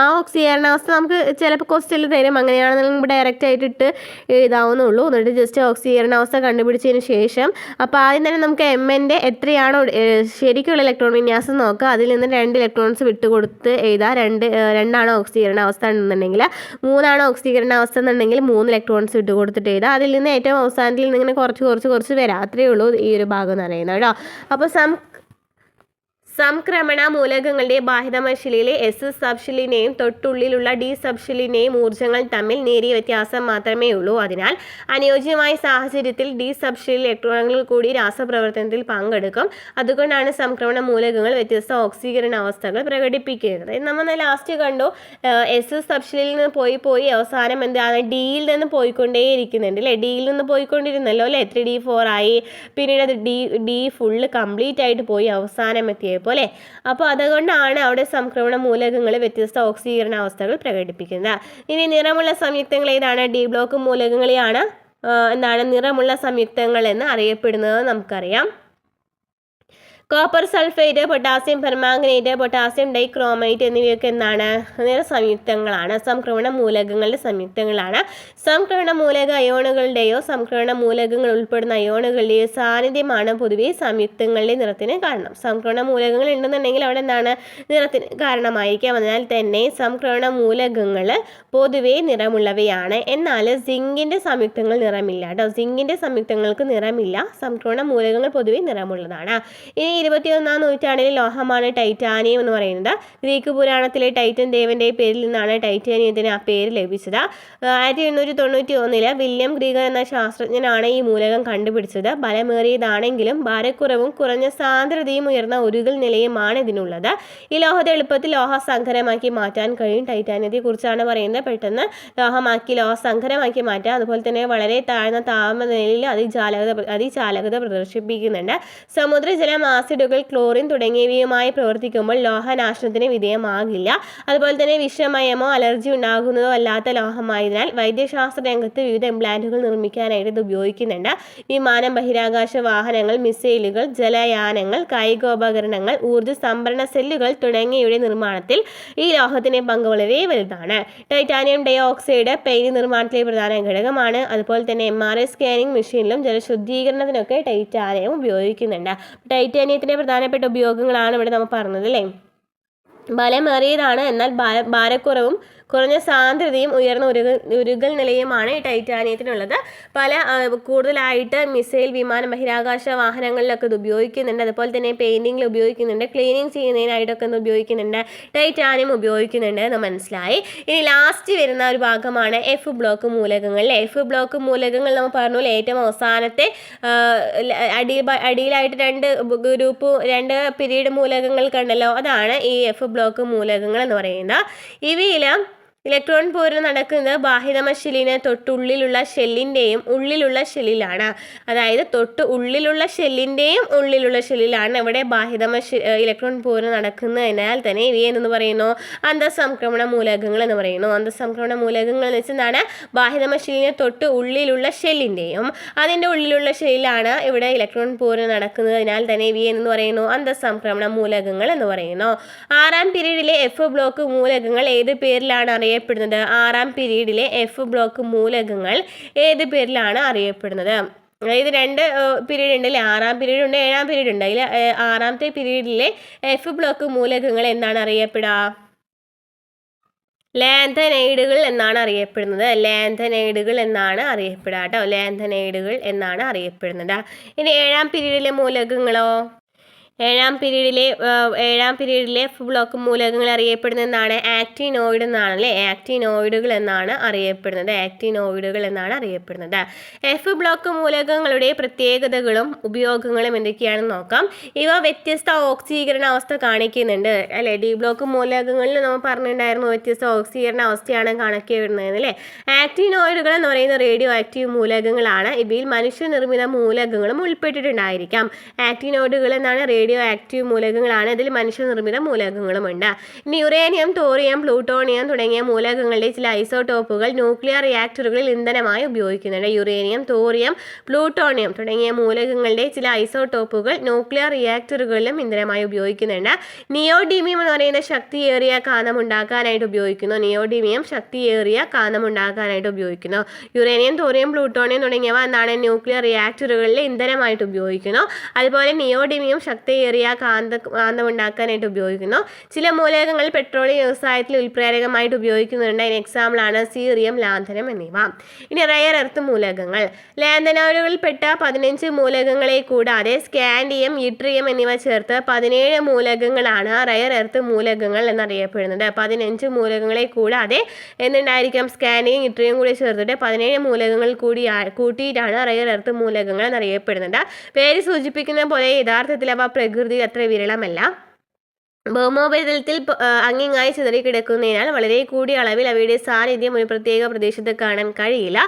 ആ ഓക്സീകരണാവസ്ഥ നമുക്ക് ചിലപ്പോൾ ക്വസ്റ്റ്യനിൽ തരും. അങ്ങനെയാണെന്നുണ്ടെങ്കിൽ നമുക്ക് ഡയറക്റ്റ് ആയിട്ട് ഇട്ട് എഴുതാവുന്നുള്ളൂ. എന്നിട്ട് ജസ്റ്റ് ഓക്സീകരണാവസ്ഥ കണ്ടുപിടിച്ചതിന് ശേഷം അപ്പോൾ ആദ്യം തന്നെ നമുക്ക് എമ്മിൻ്റെ എത്രയാണോ ശരിക്കുള്ള ഇലക്ട്രോൺ വിന്യാസം നോക്കുക. അതിൽ നിന്ന് 2 ഇലക്ട്രോൺസ് വിട്ടുകൊടുത്ത് എഴുതാം. 2 ഓക്സീകരണാവസ്ഥ എന്നുണ്ടെങ്കിൽ 3 ഓക്സീകരണാവസ്ഥ എന്നുണ്ടെങ്കിൽ 3 ഇലക്ട്രോൺസ് ഇട്ട് കൊടുത്തിട്ട് എഴുതാം. അതിൽ നിന്ന് ഏറ്റവും അവസാനത്തിൽ നിന്ന് ഇങ്ങനെ കുറച്ച് വരാം. അത്രയേ ഉള്ളൂ ഈ ഒരു ഭാഗം എന്ന് പറയുന്നത് കേട്ടോ. അപ്പോൾ സംക്രമണ മൂലകങ്ങളുടെ ബാഹ്യതമശിലയിലെ എസ് സബ്ഷെല്ലിനെയും തൊട്ടുള്ളിലുള്ള ഡി സബ്ഷെല്ലിനെയും ഊർജ്ജങ്ങൾ തമ്മിൽ നേരിയ വ്യത്യാസം മാത്രമേ ഉള്ളൂ. അതിനാൽ അനുയോജ്യമായ സാഹചര്യത്തിൽ ഡി സബ്ഷെല്ലിൽ ഇലക്ട്രോണുകൾ കൂടി രാസപ്രവർത്തനത്തിൽ പങ്കെടുക്കും. അതുകൊണ്ടാണ് സംക്രമണ മൂലകങ്ങൾ വ്യത്യസ്ത ഓക്സീകരണ അവസ്ഥകൾ പ്രകടിപ്പിക്കുന്നത്. നമ്മൾ ലാസ്റ്റ് കണ്ടു എസ് സബ്ഷെല്ലിൽ നിന്ന് പോയി അവസാനം എന്താണ് ഡിയിൽ നിന്ന് പോയിക്കൊണ്ടേയിരിക്കുന്നുണ്ട് അല്ലേ. ഡിയിൽ നിന്ന് പോയിക്കൊണ്ടിരുന്നല്ലോ അല്ലേ. 3D4 ആയി. പിന്നീട് അത് ഡി ഫുള്ള് കംപ്ലീറ്റ് ആയിട്ട് പോയി അവസാനം എത്തിയത് പോലെ. അപ്പോൾ അതുകൊണ്ടാണ് അവിടെ സംക്രമണ മൂലകങ്ങൾ വ്യത്യസ്ത ഓക്സീകരണ അവസ്ഥകൾ പ്രകടിപ്പിക്കുന്നത്. ഇനി നിറമുള്ള സംയുക്തങ്ങൾ ഏതാണ്? ഡി ബ്ലോക്ക് മൂലകങ്ങളെയാണ് എന്താണ് നിറമുള്ള സംയുക്തങ്ങൾ എന്ന് അറിയപ്പെടുന്നത് നമുക്കറിയാം. Copper sulphate, potassium permanganate, potassium dichromate എന്നിവയൊക്കെ എന്താണ് സംയുക്തങ്ങളാണ്, സംക്രമണ മൂലകങ്ങളുടെ സംയുക്തങ്ങളാണ്. സംക്രമണ മൂലക അയോണുകളുടെയോ സംക്രമണ മൂലകങ്ങൾ ഉൾപ്പെടുന്ന അയോണുകളുടെയോ സാന്നിധ്യമാണ് പൊതുവെ സംയുക്തങ്ങളുടെ നിറത്തിന് കാരണം. സംക്രമണ മൂലകങ്ങൾ ഉണ്ടെന്നുണ്ടെങ്കിൽ അവിടെ എന്താണ് നിറത്തിന് കാരണമായിരിക്കാം. അതിനാൽ തന്നെ സംക്രമണ മൂലകങ്ങൾ പൊതുവെ നിറമുള്ളവയാണ്. എന്നാൽ സിങ്കിൻ്റെ സംയുക്തങ്ങൾ നിറമില്ല കേട്ടോ. സിങ്കിൻ്റെ സംയുക്തങ്ങൾക്ക് നിറമില്ല. സംക്രമണ മൂലകങ്ങൾ പൊതുവെ നിറമുള്ളതാണ്. ഇനി 21-ാം നൂറ്റാണ്ടിലെ ലോഹമാണ് ടൈറ്റാനിയം എന്ന് പറയുന്നത്. ഗ്രീക്ക് പുരാണത്തിലെ ടൈറ്റൻ ദേവന്റെ പേരിൽ നിന്നാണ് ടൈറ്റാനിയത്തിന് ആ പേര് ലഭിച്ചത്. 1891 വില്യം ഗ്രീഗർ എന്ന ശാസ്ത്രജ്ഞനാണ് ഈ മൂലകം കണ്ടുപിടിച്ചത്. ബലമേറിയതാണെങ്കിലും ഭാരക്കുറവും കുറഞ്ഞ സാന്ദ്രതയും ഉയർന്ന ഉരുകൽ നിലയുമാണ് ഇതിനുള്ളത്. ഈ ലോഹത്തെ എളുപ്പത്തിൽ ലോഹസങ്കരമാക്കി മാറ്റാൻ കഴിയും. ടൈറ്റാനിയത്തെ കുറിച്ചാണ് പറയുന്നത്. പെട്ടെന്ന് ലോഹമാക്കി ലോഹസങ്കരമാക്കി മാറ്റാം. അതുപോലെ തന്നെ വളരെ താഴ്ന്ന താപനിലയിൽ അതിചാലകത പ്രദർശിപ്പിക്കുന്നുണ്ട്. സമുദ്രജലം, ആസിഡുകൾ, ക്ലോറിൻ തുടങ്ങിയവയുമായി പ്രവർത്തിക്കുമ്പോൾ ലോഹനാശനത്തിന് വിധേയമാകില്ല. അതുപോലെ തന്നെ വിഷമയമോ അലർജി ഉണ്ടാകുന്നതോ അല്ലാത്ത ലോഹമായതിനാൽ വൈദ്യശാസ്ത്ര രംഗത്ത് വിവിധ ഇംപ്ലാന്റുകൾ നിർമ്മിക്കാനായിട്ട് ഇത് ഉപയോഗിക്കുന്നുണ്ട്. വിമാനം, ബഹിരാകാശ വാഹനങ്ങൾ, മിസൈലുകൾ, ജലയാനങ്ങൾ, കായികോപകരണങ്ങൾ, ഊർജ്ജ സംഭരണ സെല്ലുകൾ തുടങ്ങിയവയുടെ നിർമ്മാണത്തിൽ ഈ ലോഹത്തിന്റെ പങ്ക് വളരെ വലുതാണ്. ടൈറ്റാനിയം ഡൈ ഓക്സൈഡ് പെയിന്റ് നിർമ്മാണത്തിലെ പ്രധാന ഘടകമാണ്. അതുപോലെ തന്നെ MRI സ്കാനിങ് മെഷീനിലും ജലശുദ്ധീകരണത്തിനൊക്കെ ടൈറ്റാനിയം ഉപയോഗിക്കുന്നുണ്ട്. ടൈറ്റാനിയത്തിൻ്റെ പ്രധാനപ്പെട്ട ഉപയോഗങ്ങളാണ് ഇവിടെ നമ്മൾ പറഞ്ഞത് അല്ലേ. ബലമേറിയതാണ്, എന്നാൽ ഭാരക്കുറവും കുറഞ്ഞ സാന്ദ്രതയും ഉയർന്ന ഉരുകൽ നിലയുമാണ് ഈ ടൈറ്റാനിയത്തിനുള്ളത്. കൂടുതലായിട്ട് മിസൈൽ, വിമാനം, ബഹിരാകാശ വാഹനങ്ങളിലൊക്കെ ഇത് ഉപയോഗിക്കുന്നുണ്ട്. അതുപോലെ തന്നെ പെയിൻറ്റിങ്ങിൽ ഉപയോഗിക്കുന്നുണ്ട്. ക്ലീനിങ് ചെയ്യുന്നതിനായിട്ടൊക്കെ ഇത് ഉപയോഗിക്കുന്നുണ്ട്. ടൈറ്റാനിയം ഉപയോഗിക്കുന്നുണ്ട് എന്ന് മനസ്സിലായി. ഇനി ലാസ്റ്റ് വരുന്ന ഒരു ഭാഗമാണ് എഫ് ബ്ലോക്ക് മൂലകങ്ങൾ. എഫ് ബ്ലോക്ക് മൂലകങ്ങൾ നമ്മൾ പറഞ്ഞു ഏറ്റവും അവസാനത്തെ അടിയിലായിട്ട് 2 പീരീഡ് മൂലകങ്ങൾ കണ്ടല്ലോ. അതാണ് ഈ എഫ് ബ്ലോക്ക് മൂലകങ്ങൾ എന്ന് പറയുന്നത്. ഇവയിൽ ഇലക്ട്രോൺ പോരുന്ന നടക്കുന്നത് ബാഹ്യതമശിലിന് തൊട്ടുള്ളിലുള്ള ഷെല്ലിൻ്റെയും ഉള്ളിലുള്ള ഷെല്ലിലാണ്. അതായത് ഉള്ളിലുള്ള ഷെല്ലിലാണ് ഇവിടെ ഇലക്ട്രോൺ പോരുന്ന നടക്കുന്നതിനാൽ തന്നെ ഇവയെ എന്ന് പറയുന്നു അന്തഃസംക്രമണ മൂലകങ്ങൾ എന്ന് പറയുന്നു. അന്തഃസംക്രമണ മൂലകങ്ങൾ എന്ന് വെച്ചാൽ ബാഹ്യതമശിലിന് തൊട്ട് ഉള്ളിലുള്ള ഷെല്ലിൻ്റെയും അതിൻ്റെ ഉള്ളിലുള്ള ഷെല്ലിലാണ് ഇവിടെ ഇലക്ട്രോൺ പോരുന്ന നടക്കുന്നതിനാൽ തന്നെ ഇവയെ എന്ന് പറയുന്നു അന്തഃസംക്രമണ മൂലകങ്ങൾ എന്ന് പറയുന്നു. 6ാം പീരീഡിലെ എഫ് ബ്ലോക്ക് മൂലകങ്ങൾ ഏത് പേരിലാണ് അറിയപ്പെടുന്നത്? 6ാം പീരീഡിലെ എഫ് ബ്ലോക്ക് മൂലകങ്ങൾ ഏത് പേരിലാണ് അറിയപ്പെടുന്നത്? അതായത് 2 പീരീഡ് ഉണ്ട് അല്ലേ. 6ാം പീരീഡ് ഉണ്ട്, 7ാം പീരീഡ് ഉണ്ട്. അതിൽ 6ാമത്തെ പീരീഡിലെ എഫ് ബ്ലോക്ക് മൂലകങ്ങൾ എന്താണ് അറിയപ്പെടുക? ലാന്തനൈഡുകൾ എന്നാണ് അറിയപ്പെടുന്നത്. ലാന്തനൈഡുകൾ എന്നാണ് അറിയപ്പെടുക കേട്ടോ. ലാന്തനൈഡുകൾ എന്നാണ് അറിയപ്പെടുന്നത്. ഇനി 7ാം പീരീഡിലെ മൂലകങ്ങളോ? 7ാം പീരീഡിലെ എഫ് ബ്ലോക്ക് മൂലകങ്ങൾ അറിയപ്പെടുന്നത് എന്താണ്? ആക്റ്റിനോയിഡ് എന്നാണ് അല്ലേ. ആക്റ്റിനോയിഡുകൾ എന്നാണ് അറിയപ്പെടുന്നത്. എഫ് ബ്ലോക്ക് മൂലകങ്ങളുടെ പ്രത്യേകതകളും ഉപയോഗങ്ങളും എന്തൊക്കെയാണെന്ന് നോക്കാം. ഇവ വ്യത്യസ്ത ഓക്സീകരണ അവസ്ഥ കാണിക്കുന്നുണ്ട് അല്ലേ. ഡി ബ്ലോക്ക് മൂലകങ്ങളിൽ നമ്മൾ പറഞ്ഞിട്ടുണ്ടായിരുന്നു വ്യത്യസ്ത ഓക്സീകരണ അവസ്ഥയാണ് കാണിക്കപ്പെടുന്നത് അല്ലേ. ആക്റ്റിനോയിഡുകൾ എന്ന് പറയുന്ന റേഡിയോ ആക്റ്റീവ് മൂലകങ്ങളാണ്. ഇവയിൽ മനുഷ്യനിർമ്മിത മൂലകങ്ങളും ഉൾപ്പെട്ടിട്ടുണ്ടായിരിക്കാം. ആക്റ്റിനോയിഡുകൾ എന്നാണ് റേഡിയോ റേഡിയോ ആക്റ്റീവ് മൂലകങ്ങളാണ്. ഇതിൽ മനുഷ്യനിർമ്മിത മൂലകങ്ങളുമുണ്ട്. ഇനി യുറേനിയം, തോറിയം, പ്ലൂട്ടോണിയം തുടങ്ങിയ മൂലകങ്ങളുടെ ചില ഐസോടോപ്പുകൾ ന്യൂക്ലിയർ റിയാക്ടറുകളിൽ ഇന്ധനമായി ഉപയോഗിക്കുന്നുണ്ട്. യുറേനിയം, തോറിയം, പ്ലൂട്ടോണിയം തുടങ്ങിയ മൂലകങ്ങളുടെ ചില ഐസോടോപ്പുകൾ ന്യൂക്ലിയർ റിയാക്ടറുകളിലും ഇന്ധനമായി ഉപയോഗിക്കുന്നുണ്ട്. നിയോഡീമിയം എന്ന് പറയുന്ന ശക്തിയേറിയ കാന്തം ഉണ്ടാക്കാനായിട്ട് ഉപയോഗിക്കുന്നു. നിയോഡീമിയം ശക്തിയേറിയ കാന്തം ഉണ്ടാക്കാനായിട്ട് ഉപയോഗിക്കുന്നു. യുറേനിയം, തോറിയം, പ്ലൂട്ടോണിയം തുടങ്ങിയവ എന്താണ് ന്യൂക്ലിയർ റിയാക്ടറുകളിൽ ഇന്ധനമായിട്ട് ഉപയോഗിക്കുന്നു. അതുപോലെ നിയോഡീമിയം ശക്തിയേറിയ കാന്തം ഉണ്ടാക്കാനായിട്ട് ഉപയോഗിക്കുന്നു. ചില മൂലകങ്ങൾ പെട്രോളിയം വ്യവസായത്തിൽ ഉൽപ്രേരകമായിട്ട് ഉപയോഗിക്കുന്നുണ്ട്. അതിന് എക്സാമ്പിളാണ് സീറിയം, ലാന്തനം എന്നിവ. ഇനി റയർ എർത്ത് മൂലകങ്ങൾ. ലാന്തനോയിഡുകളിൽപ്പെട്ട 15 മൂലകങ്ങളെ കൂടാതെ സ്കാൻഡിയം, യിട്രിയം എന്നിവ ചേർത്ത് 17 മൂലകങ്ങളാണ് റയർ എർത്ത് മൂലകങ്ങൾ എന്നറിയപ്പെടുന്നത്. 15 മൂലകങ്ങളെ കൂടാതെ എന്തുണ്ടായിരിക്കും? സ്കാൻഡിയം, യിട്രിയം കൂടി ചേർത്തിട്ട് 17 മൂലകങ്ങൾ കൂട്ടിയിട്ടാണ് റയർ എർത്ത് മൂലകങ്ങൾ എന്നറിയപ്പെടുന്നത്. പേര് സൂചിപ്പിക്കുന്ന പോലെ യഥാർത്ഥത്തിൽ അവ പ്രകൃതിയിൽ അത്ര വിരളമല്ല. ഭൗമോപരിതലത്തിൽ അങ്ങിങ്ങായി ചിതറിക്കിടക്കുന്നതിനാൽ വളരെ കൂടിയ അളവിൽ അവയുടെ സാന്നിധ്യം ഒരു പ്രത്യേക പ്രദേശത്ത് കാണാൻ കഴിയില്ല.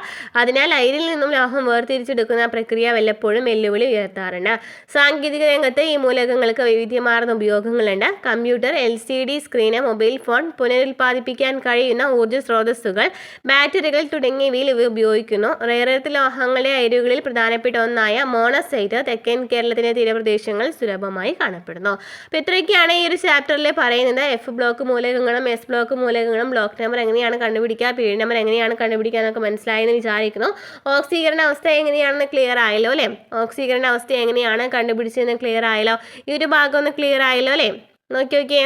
അതിനാൽ അയിരിൽ നിന്നും ലോഹം വേർതിരിച്ചെടുക്കുന്ന പ്രക്രിയ വല്ലപ്പോഴും വെല്ലുവിളി ഉയർത്താറുണ്ട്. സാങ്കേതിക രംഗത്ത് ഈ മൂലകങ്ങൾക്ക് വൈവിധ്യമാർന്ന ഉപയോഗങ്ങളുണ്ട്. Computer, LCD screen, mobile phone, പുനരുൽപ്പാദിപ്പിക്കാൻ കഴിയുന്ന ഊർജ്ജ സ്രോതസ്സുകൾ, ബാറ്ററികൾ തുടങ്ങിയവയിൽ ഇവ ഉപയോഗിക്കുന്നു. റയർ എർത്ത് ലോഹങ്ങളുടെ അയിരുകളിൽ പ്രധാനപ്പെട്ട ഒന്നായ മോണസൈറ്റ് തെക്കൻ കേരളത്തിലെ തീരപ്രദേശങ്ങൾ സുലഭമായി കാണപ്പെടുന്നു. അപ്പോൾ ഇത്രയൊക്കെയാണ് ഈ ഒരു ചാപ്റ്ററിൽ പറയുന്നത്. F ബ്ലോക്ക് മൂലകങ്ങളും S ബ്ലോക്ക് മൂലകങ്ങളും ബ്ലോക്ക് നമ്പർ എങ്ങനെയാണ് കണ്ടുപിടിക്കുക, പീരീഡ് നമ്പർ എങ്ങനെയാണ് കണ്ടുപിടിക്കുക എന്നൊക്കെ മനസ്സിലായെന്ന് വിചാരിക്കുന്നു. ഓക്സീകരണ അവസ്ഥ എങ്ങനെയാണെന്ന് ക്ലിയർ ആയല്ലോ അല്ലേ? ഓക്സീകരണ അവസ്ഥ എങ്ങനെയാണ് കണ്ടുപിടിച്ചതെന്ന് ക്ലിയർ ആയല്ലോ. ഈ ഒരു ഭാഗം ഒന്ന് ക്ലിയർ ആയല്ലോ അല്ലേ? നോക്കിയോക്കേ,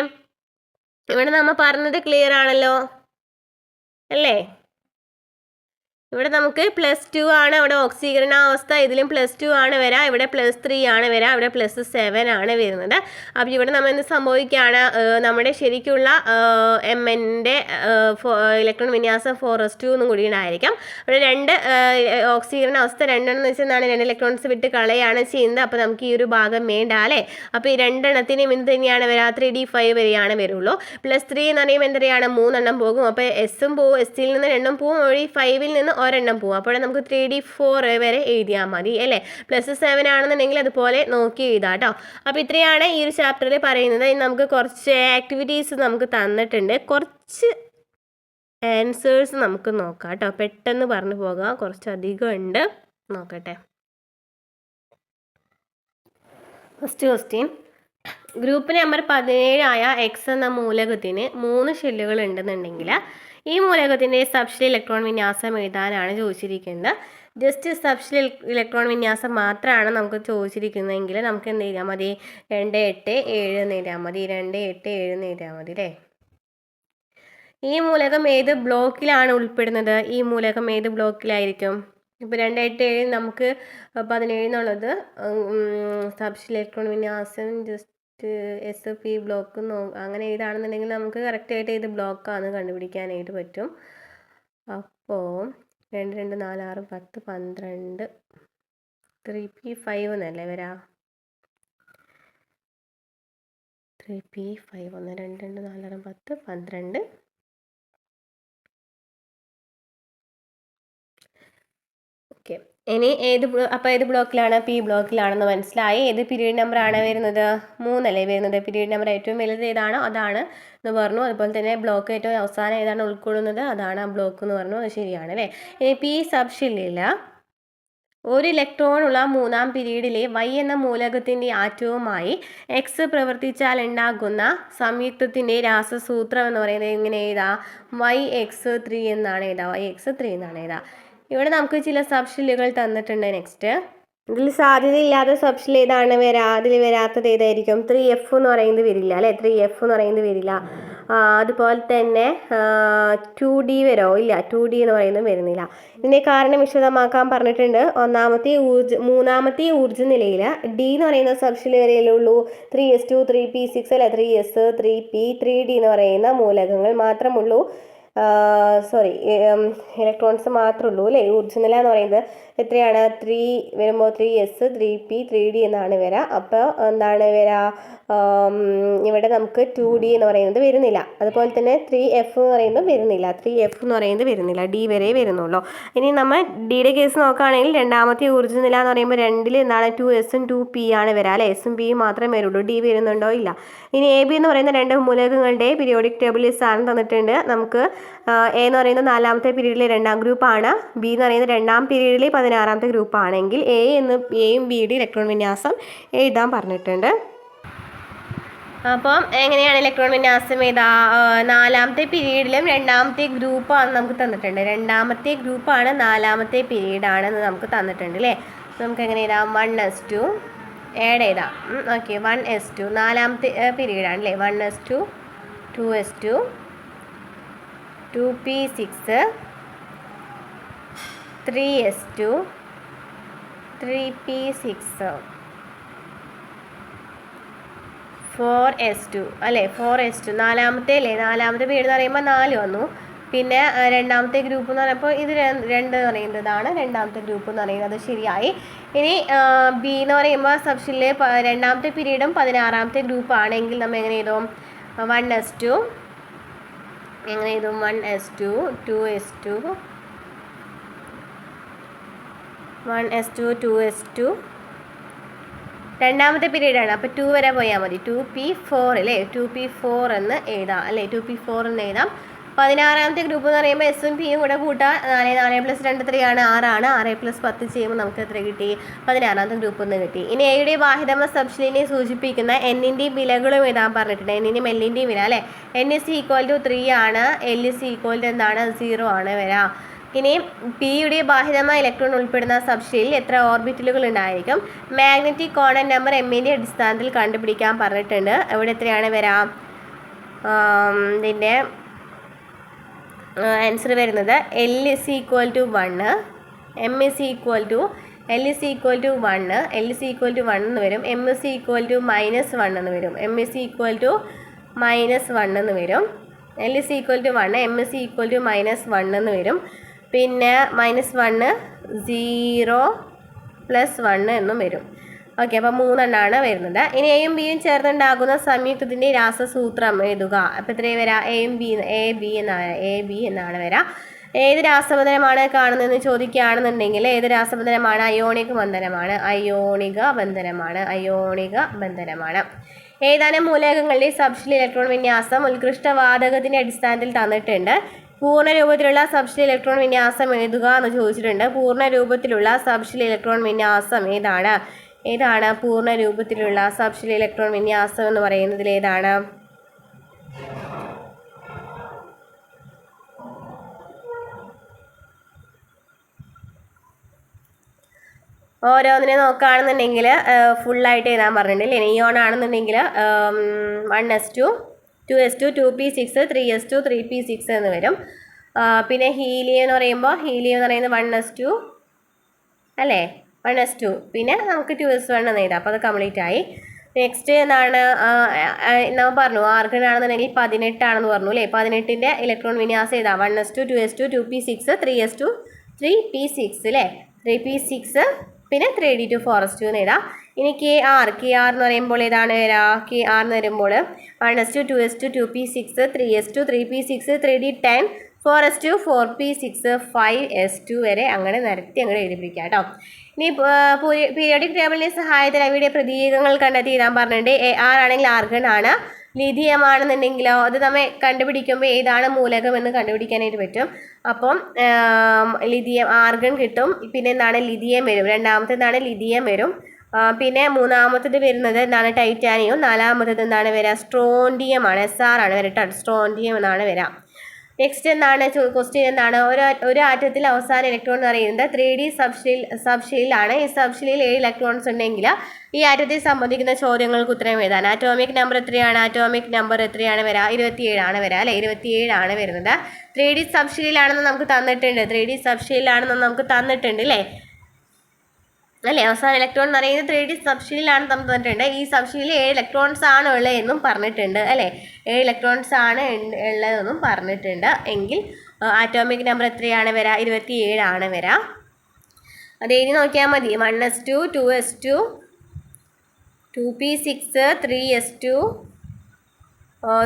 ഇവിടെ നമ്മൾ പറഞ്ഞത് ക്ലിയർ ആണല്ലോ അല്ലേ? ഇവിടെ നമുക്ക് +2 ആണ് ഇവിടെ ഓക്സീകരണാവസ്ഥ. ഇതിലും +2 ആണ് വരിക. ഇവിടെ +3 ആണ് വരിക. ഇവിടെ +7 ആണ് വരുന്നത്. അപ്പോൾ ഇവിടെ നമ്മൾ എന്ത് സംഭവിക്കുകയാണ്? നമ്മുടെ ശരിക്കുള്ള MNൻ്റെ ഇലക്ട്രോൺ വിന്യാസം 4s2 എന്നും കൂടി ഉണ്ടായിരിക്കും. ഇവിടെ 2 ഓക്സീകരണാവസ്ഥ 2 എന്ന് വെച്ചാൽ 2 ഇലക്ട്രോൺസ് വിട്ട് കളയാണ് ചെയ്യുന്നത്. അപ്പോൾ നമുക്ക് ഈ ഒരു ഭാഗം വേണ്ട അല്ലേ? അപ്പോൾ ഈ 2 എണ്ണത്തിനും എന്ത് തന്നെയാണ് വരിക? 3d5 വരെയാണ് വരുള്ളൂ. +3 എന്ന് പറയുമ്പോൾ എന്തറിയാണ്? 3 എണ്ണം പോകും. അപ്പോൾ എസ്സും പോവും, എസ്സിൽ നിന്ന് 2 പോവും, വഴി 5ൽ നിന്ന് ഒരെണ്ണം പോവും. അപ്പോൾ നമുക്ക് 3d4 വരെ എഴുതിയാൽ മതി അല്ലേ? +7 ആണെന്നുണ്ടെങ്കിൽ അതുപോലെ നോക്കി എഴുതാം കേട്ടോ. അപ്പോൾ ഇത്രയാണ് ഈ ഒരു ചാപ്റ്ററിൽ പറയുന്നത്. ഇനി നമുക്ക് കുറച്ച് ആക്ടിവിറ്റീസ് നമുക്ക് തന്നിട്ടുണ്ട്. കുറച്ച് ആൻസേഴ്സ് നമുക്ക് നോക്കാം കേട്ടോ. പെട്ടെന്ന് പറഞ്ഞു പോകാം, കുറച്ചധികം ഉണ്ട്, നോക്കട്ടെ. ഫസ്റ്റ് ക്വസ്റ്റ്യൻ, ഗ്രൂപ്പ് നമ്പർ 17 ആയ X എന്ന മൂലകത്തിന് 3 ഷെല്ലുകൾ ഉണ്ടെന്നുണ്ടെങ്കിൽ ഈ മൂലകത്തിൻ്റെ സബ്ഷെൽ ഇലക്ട്രോൺ വിന്യാസം എഴുതാനാണ് ചോദിച്ചിരിക്കുന്നത്. ജസ്റ്റ് സബ്ഷെൽ ഇലക്ട്രോൺ വിന്യാസം മാത്രമാണ് നമുക്ക് ചോദിച്ചിരിക്കുന്നതെങ്കിൽ നമുക്ക് എന്ത് ചെയ്താൽ മതി? 2, 8, 7 എന്ന് എഴുതിയാൽ മതി. 2, 8, 7 എന്ന് എഴുതിയാൽ മതി അല്ലേ? ഈ മൂലകം ഏത് ബ്ലോക്കിലാണ് ഉൾപ്പെടുന്നത്? ഈ മൂലകം ഏത് ബ്ലോക്കിലായിരിക്കും? ഇപ്പോൾ 2, 8, 7 നമുക്ക് 17 എന്നുള്ളത് സബ്ഷെൽ ഇലക്ട്രോൺ വിന്യാസം ജസ്റ്റ് SP ബ്ലോക്ക് അങ്ങനെ എഴുതാണെന്നുണ്ടെങ്കിൽ നമുക്ക് കറക്റ്റായിട്ട് ഏത് ബ്ലോക്കാണെന്ന് കണ്ടുപിടിക്കാനായിട്ട് പറ്റും. അപ്പോൾ 2, 2, 4, 6, 10, 12 3p5 എന്നല്ലേ വരാ? 3p5 1 2 2 4 6 10 12. ഓക്കെ, ഇനി അപ്പോൾ ഏത് ബ്ലോക്കിലാണ്? P ബ്ലോക്കിലാണെന്ന് മനസ്സിലായി. ഏത് പീരീഡ് നമ്പർ ആണ് വരുന്നത്? 3 അല്ലേ വരുന്നത്? പീരീഡ് നമ്പർ ഏറ്റവും വലുത് ഏതാണോ അതാണ് എന്ന് പറഞ്ഞു. അതുപോലെ തന്നെ ബ്ലോക്ക് ഏറ്റവും അവസാനം ഏതാണ് ഉൾക്കൊള്ളുന്നത് അതാണ് ആ ബ്ലോക്ക് എന്ന് പറഞ്ഞു. അത് ശരിയാണ് അല്ലേ? ഇനി P സബ്ഷെല്ലിൽ ഒരു ഇലക്ട്രോൺ ഉള്ള 3ാം പീരീഡിലെ Y എന്ന മൂലകത്തിൻ്റെ ആറ്റവുമായി X പ്രവർത്തിച്ചാൽ ഉണ്ടാകുന്ന സംയുക്തത്തിൻ്റെ രാസസൂത്രം എന്ന് പറയുന്നത് എങ്ങനെ എഴുതാം? YX3 എന്നാണ് എഴുതാം. YX3 എന്നാണ് എഴുതാം. ഇവിടെ നമുക്ക് ചില സബ്ഷെല്ലുകൾ തന്നിട്ടുണ്ട്. നെക്സ്റ്റ്, ഇതിൽ സാധ്യതയില്ലാത്ത സബ്ഷെൽ ഏതാണ് വരിക? അതിൽ വരാത്തത് ഏതായിരിക്കും? 3F എന്ന് പറയുന്നത് വരില്ല അല്ലേ? 3F എന്ന് പറയുന്നത് വരില്ല. അതുപോലെ തന്നെ 2D വരോ? ഇല്ല, 2D എന്ന് പറയുന്നത് വരുന്നില്ല. ഇതിൻ്റെ കാരണം വിശദമാക്കാൻ പറഞ്ഞിട്ടുണ്ട്. 3ാമത്തെ ഊർജ്ജ നിലയിൽ D എന്ന് പറയുന്ന സബ്ഷെൽ വരെയല്ലേ ഉള്ളൂ. 3s2 3p6 അല്ല, 3s 3p 3d എന്ന് പറയുന്ന മൂലകങ്ങൾ മാത്രമുള്ളൂ. ഇലക്ട്രോൺസ് മാത്രമേ ഉള്ളൂ അല്ലേ. ഊർജ്ജനില എന്ന് പറയുന്നത് എത്രയാണ്? 3 വരുമ്പോൾ 3s 3p 3d എന്നാണ് വരിക. അപ്പോൾ എന്താണ് വരിക? ഇവിടെ നമുക്ക് 2d എന്ന് പറയുന്നത് വരുന്നില്ല. അതുപോലെ തന്നെ 3f എന്ന് പറയുന്നത് വരുന്നില്ല. 3f എന്ന് പറയുന്നത് വരുന്നില്ല, d വരെ വരുന്നുള്ളൂ. ഇനി നമ്മൾ ഡിയുടെ കേസ് നോക്കുകയാണെങ്കിൽ രണ്ടാമത്തെ ഊർജ്ജനില എന്ന് പറയുമ്പോൾ 2ൽ എന്താണ് 2s 2p ആണ് വരിക അല്ലേ. എസും പിയും മാത്രമേ വരുള്ളൂ, d വരുന്നുണ്ടോ? ഇല്ല. ഇനി എ ബി എന്ന് പറയുന്ന 2 മൂലകങ്ങളുടെ പീരിയോഡിക് ടേബിളിൽ സ്ഥാനം തന്നിട്ടുണ്ട്. നമുക്ക് എ എന്ന് പറയുന്നത് 4ാമത്തെ പീരീഡിലെ 2ാം ഗ്രൂപ്പാണ്, ബി എന്ന് പറയുന്നത് 2ാം പീരീഡിലെ 16ാമത്തെ ഗ്രൂപ്പാണെങ്കിൽ എയും ബിയുടെ ഇലക്ട്രോൺ വിന്യാസം എഴുതാൻ പറഞ്ഞിട്ടുണ്ട്. അപ്പം എങ്ങനെയാണ് ഇലക്ട്രോൺ വിന്യാസം എഴുതാ? 4ാമത്തെ പീരീഡിലും 2ാമത്തെ ഗ്രൂപ്പാണ് നമുക്ക് തന്നിട്ടുണ്ട്. 2ാമത്തെ ഗ്രൂപ്പാണ് 4ാമത്തെ പീരീഡാണെന്ന് നമുക്ക് തന്നിട്ടുണ്ട് അല്ലേ. നമുക്ക് എങ്ങനെ എഴുതാം? 1s2 add ചെയ്താം. ഓക്കെ, 1s2 4ാമത്തെ പീരീഡാണ് അല്ലേ. 1s2 2s2 2p6 3s2 3p6 4s2 അല്ലേ. 4s2 4ാമത്തെ അല്ലേ. 4ാമത്തെ പീരീഡ് എന്ന് പറയുമ്പോൾ 4 വന്നു. പിന്നെ 2ാമത്തെ ഗ്രൂപ്പ് എന്ന് പറയുമ്പോൾ ഇത് 2 എന്ന് പറയുന്നതാണ് 2ാമത്തെ ഗ്രൂപ്പ് എന്ന് പറയുന്നത്. അത് ശരിയായി. ഇനി ബി എന്ന് പറയുമ്പോൾ സബ്ഷനിലെ 2ാമത്തെ പീരീഡും 16ാമത്തെ ഗ്രൂപ്പ് ആണെങ്കിൽ നമ്മൾ എങ്ങനെ എഴുതും? 1s2 എങ്ങനെ എഴുതും? 1s2 2s2 1s2 2s2 2ാമത്തെ പീരീഡാണ്. അപ്പോൾ 2 വരെ പോയാൽ മതി. 2p4 അല്ലേ. 2p4 എന്ന് എഴുതാം അല്ലേ. 2p4 എന്ന് എഴുതാം. 16ാമത്തെ ഗ്രൂപ്പ് എന്ന് പറയുമ്പോൾ എസും പിയും കൂടെ കൂട്ടാം. 4 4 + 2 3 6 6 + 10 ചെയ്യുമ്പോൾ നമുക്ക് എത്ര കിട്ടി? 16ാമത്തെ ഗ്രൂപ്പ് എന്ന് കിട്ടി. ഇനി എയുടെ വാഹിതമ സബ്ഷലിനെ സൂചിപ്പിക്കുന്ന എന്നിൻ്റെയും വിലകളും എഴുതാൻ പറഞ്ഞിട്ടുണ്ട്. എന്നിൻ്റെയും എല്ലിൻ്റെയും വില അല്ലേ. n = 3 ആണ്, l = എന്താണ്? 0 ആണ് വരിക. ഇനി പിയുടെ ബാഹിതമായ ഇലക്ട്രോൺ ഉൾപ്പെടുന്ന സബ്ഷെല്ലിൽ എത്ര ഓർബിറ്റലുകൾ ഉണ്ടായിരിക്കും? മാഗ്നറ്റിക് കോണന്റ് നമ്പർ എമ്മിൻ്റെ അടിസ്ഥാനത്തിൽ കണ്ടുപിടിക്കാൻ പറഞ്ഞിട്ടുണ്ട്. ഇവിടെ എത്രയാണ് വരാം? ഇതിൻ്റെ ആൻസർ വരുന്നത് l = 1, m l = 1, l = 1 എന്ന് വരും. m = -1 എന്ന് വരും. m = -1 എന്ന് വരും. l = 1, m = -1 എന്ന് വരും. പിന്നെ -1 0 + 1 എന്നും വരും. ഓക്കെ, അപ്പോൾ 3 എണ്ണമാണ് വരുന്നത്. ഇനി എയും ബിയും ചേർന്നുണ്ടാകുന്ന സംയുക്തത്തിൻ്റെ രാസസൂത്രം എഴുതുക. അപ്പോൾ എത്രയും വരാം? എ ബി എന്നാണ് വരാം. ഏത് രാസബന്ധനമാണ് കാണുന്നതെന്ന് ചോദിക്കുകയാണെന്നുണ്ടെങ്കിൽ ഏത് രാസബന്ധനമാണ്? അയോണിക ബന്ധനമാണ്. ഏതാനും മൂലകങ്ങളുടെ സബ്ഷെൽ ഇലക്ട്രോൺ വിന്യാസം ഉത്കൃഷ്ടവാതകത്തിൻ്റെ അടിസ്ഥാനത്തിൽ തന്നിട്ടുണ്ട്. പൂർണ്ണ രൂപത്തിലുള്ള സബ്ഷെൽ ഇലക്ട്രോൺ വിന്യാസം എഴുതുക എന്ന് ചോദിച്ചിട്ടുണ്ട്. പൂർണ്ണ രൂപത്തിലുള്ള സബ്ഷെൽ ഇലക്ട്രോൺ വിന്യാസം ഏതാണ് പൂർണ്ണ രൂപത്തിലുള്ള സബ്ഷെൽ ഇലക്ട്രോൺ വിന്യാസം എന്ന് പറയുന്നതിൽ ഏതാണ്? ഓരോന്നിനെ നോക്കുകയാണെന്നുണ്ടെങ്കിൽ ഫുള്ളായിട്ട് എഴുതാൻ പറഞ്ഞിട്ടുണ്ട്. നിയോൺ ആണെന്നുണ്ടെങ്കിൽ 1s2 2s2 2p6 3s2 3p6 എന്ന് വരും. പിന്നെ ഹീലിയം എന്ന് പറയുമ്പോൾ 1s2 അല്ലേ. 1s2 പിന്നെ നമുക്ക് 2s1 എന്ന് എഴുതാം. അപ്പോൾ അത് കംപ്ലീറ്റ് ആയി. നെക്സ്റ്റ് എന്താണ്? നമ്മൾ പറഞ്ഞു ആർഗൺ ആണെന്നുണ്ടെങ്കിൽ 18 ആണെന്ന് പറഞ്ഞു അല്ലേ. 18ൻ്റെ ഇലക്ട്രോൺ വിന്യാസം എഴുതാം. 1s2 2s2 2p6 3s2 3p6 അല്ലേ. 3p6 പിന്നെ 3d2 4s2 എന്ന് എഴുതാം. ഇനി kr എന്ന് പറയുമ്പോൾ ഏതാണ് വരിക? kr എന്ന് വരുമ്പോൾ 1s2 2s2 2p6 3s2 3p6 3d10 4s2 4p6 5s2 വരെ അങ്ങനെ നിരത്തി അങ്ങനെ എഴുതിപ്പിക്കുക കേട്ടോ. ഇനി പീരിയോഡിക് ടേബിളിൻ്റെ സഹായത്തിൽ അവയുടെ പ്രതീകങ്ങൾ കണ്ടെത്തി എഴുതാൻ പറഞ്ഞിട്ടുണ്ട്. ആർ ആണെങ്കിൽ ആർഗൺ ആണ്. ലിഥിയം ആണെന്നുണ്ടെങ്കിലോ അത് നമ്മൾ കണ്ടുപിടിക്കുമ്പോൾ ഏതാണ് മൂലകം എന്ന് കണ്ടുപിടിക്കാനായിട്ട് പറ്റും. അപ്പം ലിഥിയം ആർഗൺ കിട്ടും. പിന്നെ എന്താണ്? ലിഥിയം വരും. രണ്ടാമത്തേതാണ് ലിഥിയം വരും. പിന്നെ മൂന്നാമത്തേത് വരുന്നത് എന്താണ്? ടൈറ്റാനിയം. നാലാമത്തേത് എന്താണ് വരിക? സ്ട്രോണ്ടിയം ആണ്. SR ആണ് വരിക. സ്ട്രോണ്ടിയം എന്നാണ് വരിക. നെക്സ്റ്റ് എന്താണ്? ക്വസ്റ്റ്യൻ എന്താണ്? ഒരു ആറ്റത്തിൽ അവസാന ഇലക്ട്രോൺ എന്ന് പറയുന്നത് 3D സബ്ഷെല്ലിലാണ്. ഈ സബ്ഷെല്ലിൽ 7 ഇലക്ട്രോൺസ് ഉണ്ടെങ്കിൽ ഈ ആറ്റത്തിൽ സംബന്ധിക്കുന്ന ചോദ്യങ്ങൾക്ക് ഉത്തരം എഴുതാൻ ആറ്റോമിക് നമ്പർ എത്രയാണ്? ആറ്റോമിക് നമ്പർ എത്രയാണ് വരിക? 27 ആണ് വരിക അല്ലേ. 27 ആണ് വരുന്നത്. 3D സബ്ഷെല്ലിലാണെന്ന് നമുക്ക് തന്നിട്ടുണ്ട്. 3D സബ്ഷെല്ലിലാണെന്ന് നമുക്ക് തന്നിട്ടുണ്ട് അല്ലേ. അല്ലേ? അവസാന ഇലക്ട്രോൺ എന്ന് പറയുന്നത് 3D സബ്ഷെല്ലിലാണ് തന്നിട്ടുണ്ട്. ഈ സബ്ഷെല്ലിൽ 7 ഇലക്ട്രോൺസ് ആണ് ഉള്ളതെന്നും പറഞ്ഞിട്ടുണ്ട് അല്ലേ? 7 ഇലക്ട്രോൺസ് ആണ് ഉള്ളതെന്നും പറഞ്ഞിട്ടുണ്ട്. എങ്കിൽ ആറ്റോമിക് നമ്പർ എത്രയാണ് വരിക? 27 ആണ് വരിക. അത് എഴുതി നോക്കിയാൽ മതി. 1s2 2s2 2p6 3s2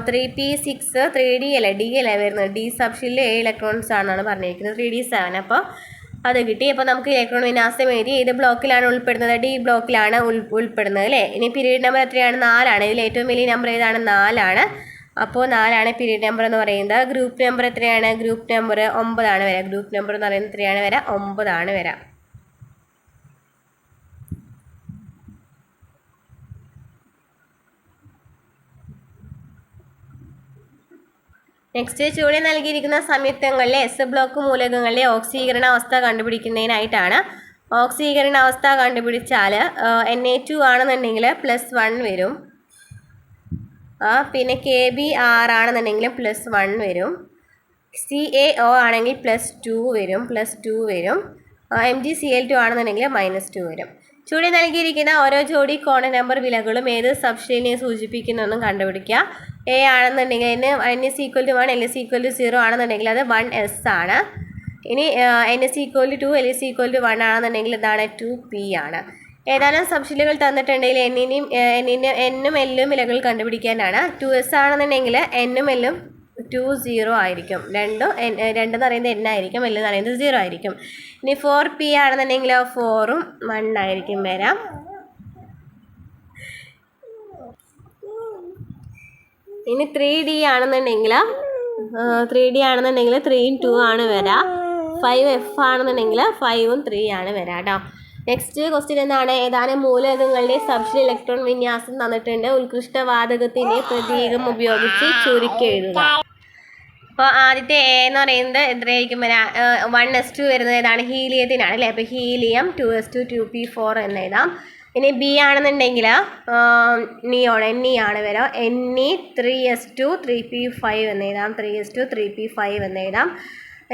3p6 3d അല്ലേ? ഡി അല്ലേ വരുന്നത്? ഡി സബ്ഷെല്ലിൽ 7 ഇലക്ട്രോൺസ് ആണെന്നാണ് പറഞ്ഞിരിക്കുന്നത്. 3d7. അപ്പോൾ അത് കിട്ടി. അപ്പോൾ നമുക്ക് ഇലക്ട്രോൺ വിന്യാസം എഴുതി. ഏത് ബ്ലോക്കിലാണ് ഉൾപ്പെടുന്നത്? ഡി ബ്ലോക്കിലാണ് ഉൾപ്പെടുന്നത് അല്ലേ? ഇനി പീരീഡ് നമ്പർ എത്രയാണ്? 4 ആണ്. ഇതിൽ ഏറ്റവും വലിയ നമ്പർ ഏതാണ്? 4 ആണ്. അപ്പോൾ 4 ആണ് പീരീഡ് നമ്പർ എന്ന് പറയുന്നത്. ഗ്രൂപ്പ് നമ്പർ എത്രയാണ്? ഗ്രൂപ്പ് നമ്പർ 9 ആണ് വരിക. ഗ്രൂപ്പ് നമ്പർ എന്ന് പറയുന്നത് എത്രയാണ് വരിക? 9 ആണ് വരിക. നെക്സ്റ്റ് ചുവടെ നൽകിയിരിക്കുന്ന സംയുക്തങ്ങളിലെ എസ് ബ്ലോക്ക് മൂലകങ്ങളിലെ ഓക്സീകരണ അവസ്ഥ കണ്ടുപിടിക്കുന്നതിനായിട്ടാണ്. ഓക്സീകരണ അവസ്ഥ കണ്ടുപിടിച്ചാൽ Na2 ആണെന്നുണ്ടെങ്കിൽ +1 വരും. പിന്നെ Kb6 ആണെന്നുണ്ടെങ്കിൽ +1 വരും. CaO ആണെങ്കിൽ +2 വരും. MgCl2 ആണെന്നുണ്ടെങ്കിൽ -2 വരും. ചുവടെ നൽകിയിരിക്കുന്ന ഓരോ ജോഡി കോണ നമ്പർ വിലകളും ഏത് സബ്ഷെല്ലിനെ സൂചിപ്പിക്കുന്നെന്നും കണ്ടുപിടിക്കുക. A ആണെന്നുണ്ടെങ്കിൽ n=1 l=0 ആണെന്നുണ്ടെങ്കിൽ അത് 1s ആണ്. ഇനി n=2 l=1 ആണെന്നുണ്ടെങ്കിൽ ഇതാണ് 2p ആണ്. ഏതാനും സബ്ഷെല്ലുകൾ തന്നിട്ടുണ്ടെങ്കിൽ എന്നും എല്ലും വിലകൾ കണ്ടുപിടിക്കാനാണ്. 2s ആണെന്നുണ്ടെങ്കിൽ എന്നും എല്ലും 20 ആയിരിക്കും. രണ്ടെന്ന് പറയുന്നത് n ആയിരിക്കും, എൽ എന്ന് പറയുന്നത് 0 ആയിരിക്കും. ഇനി 4p ആണെന്നുണ്ടെങ്കിൽ 4ഉം 1 ആയിരിക്കും വരാം. ഇനി 3d ആണെന്നുണ്ടെങ്കിൽ 3ഉം 2 ആണ് വരാം. 5f ആണെന്നുണ്ടെങ്കിൽ 5ഉം 3 ആണ് വരാം കേട്ടോ. നെക്സ്റ്റ് ക്വസ്റ്റ്യൻ എന്താണ്? ഏതാനും മൂലകങ്ങളുടെ സബ്ഷെൽ ഇലക്ട്രോൺ വിന്യാസം തന്നിട്ടുണ്ട്. ഉത്കൃഷ്ട വാതകത്തിന്റെ പ്രതീകം ഉപയോഗിച്ച് ചുരുക്കി എഴുതുക. അപ്പോൾ ആദ്യത്തെ എ എന്ന് പറയുന്നത് എത്രയായിരിക്കും വരാം? 1s2 വരുന്നത് ഏതാണ്? ഹീലിയത്തിനാണ് അല്ലേ? അപ്പോൾ ഹീലിയം 2s2 2p4 എന്ന് എഴുതാം. ഇനി ബി ആണെന്നുണ്ടെങ്കിൽ നിയോൺ Ne ആണ് വരാം. Ne 3s2 3p5 എന്ന് എഴുതാം. 3s2 3p5 എന്ന് എഴുതാം.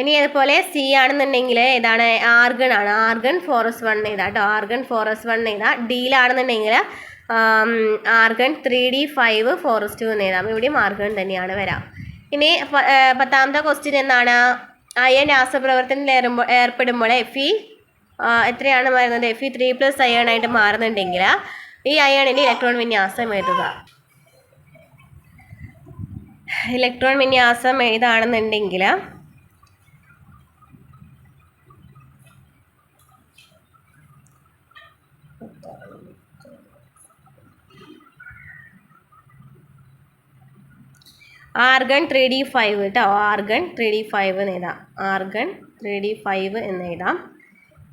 ഇനി അതുപോലെ സി ആണെന്നുണ്ടെങ്കിൽ ഏതാണ്? ആർഗൺ ആണ്. ആർഗൺ 4s1 എഴുതാം കേട്ടോ. ആർഗൺ 4s1 എഴുതാം. ഡിയിലാണെന്നുണ്ടെങ്കിൽ ആർഗൺ 3d5 4s2 എന്ന് എഴുതാം. ഇവിടെയും ആർഗൺ തന്നെയാണ് വരാം. ഇനി 10ാമത്തെ ക്വസ്റ്റ്യൻ എന്താണ്? അയൺ രാസപ്രവർത്തനത്തിൽ ഏർപ്പെടുമ്പോൾ Fe എത്രയാണ് വരുന്നത്? Fe 3+ അയൺ ആയിട്ട് മാറുന്നുണ്ടെങ്കിൽ ഈ അയണിന് ഇലക്ട്രോൺ വിന്യാസം എഴുതുക. ഇലക്ട്രോൺ വിന്യാസം എഴുതാണെന്നുണ്ടെങ്കിൽ ആർഗൺ 3d5 കേട്ടോ. ആർഗൺ 3d5 എന്ന് എഴുതാം. ആർഗൺ 3d5 എന്ന് എഴുതാം.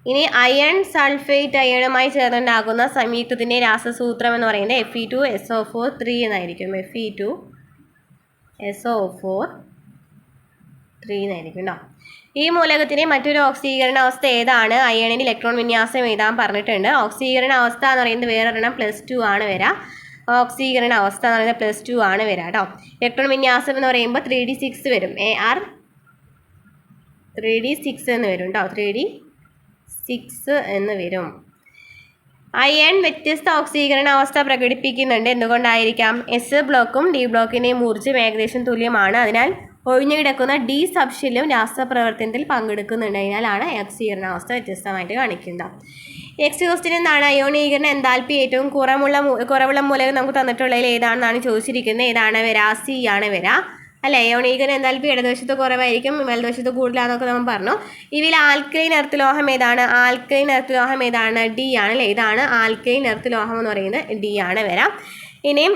ഇനി അയൺ സൾഫേറ്റ് അയണുമായി ചേർന്നുണ്ടാകുന്ന സംയുക്തത്തിൻ്റെ രാസസൂത്രം എന്ന് പറയുന്നത് Fe2SO4 3 എന്നായിരിക്കും. Fe2SO4 3 എന്നായിരിക്കും കേട്ടോ. ഈ മൂലകത്തിന് മറ്റൊരു ഓക്സീകരണ അവസ്ഥ ഏതാണ്? അയണിന് ഇലക്ട്രോൺ വിന്യാസം എഴുതാൻ പറഞ്ഞിട്ടുണ്ട്. ഓക്സീകരണ അവസ്ഥ എന്ന് പറയുന്നത് വേറൊരെണ്ണം +2 ആണ് വരിക. ഓക്സീകരണ അവസ്ഥ എന്ന് പറയുന്നത് +2 ആണ് വരിക കേട്ടോ. ഇലക്ട്രോൺ വിന്യാസം എന്ന് പറയുമ്പോൾ 3d6 വരും. Ar 3d6 എന്ന് വരും കേട്ടോ. 3d6 എന്ന് വരും. അയൺ വ്യത്യസ്ത ഓക്സീകരണ അവസ്ഥ പ്രകടിപ്പിക്കുന്നുണ്ട്. എന്തുകൊണ്ടായിരിക്കാം? എസ് ബ്ലോക്കും ഡി ബ്ലോക്കിൻ്റെയും ഊർജ്ജം ഏകദേശം തുല്യമാണ്. അതിനാൽ ഒഴിഞ്ഞു കിടക്കുന്ന ഡി സബ്ഷെല്ലും രാസപ്രവർത്തനത്തിൽ പങ്കെടുക്കുന്നുണ്ട്. അതിനാലാണ് ഓക്സീകരണ അവസ്ഥ വ്യത്യസ്തമായിട്ട് കാണിക്കുന്നത്. നെക്സ്റ്റ് ക്വസ്റ്റ്യൻ എന്താണ്? അയോണീകരണ എൻതാൽപ്പി ഏറ്റവും കുറവുള്ള മൂലകം നമുക്ക് തന്നിട്ടുള്ളതിൽ ഏതാണെന്നാണ് ചോദിച്ചിരിക്കുന്നത്. ഏതാണ് വരാ? സി ആണ് വരാ അല്ലേ? അയോണീകരണ എൻതാൽപ്പി ഇടതുവശത്ത് കുറവായിരിക്കും, വലതുവശത്ത് കൂടുതലാണെന്നൊക്കെ നമ്മൾ പറഞ്ഞു. ഇവയിൽ ആൽക്കലൈൻ എർത്ത് ലോഹം ഏതാണ്? ആൽക്കലൈൻ എർത്ത് ലോഹം ഏതാണ്? ഡി ആണ് അല്ലേ? ഇതാണ് ആൽക്കലൈൻ എർത്ത് ലോഹം എന്ന് പറയുന്നത്. ഡി ആണ് വരാം. ഇനിയും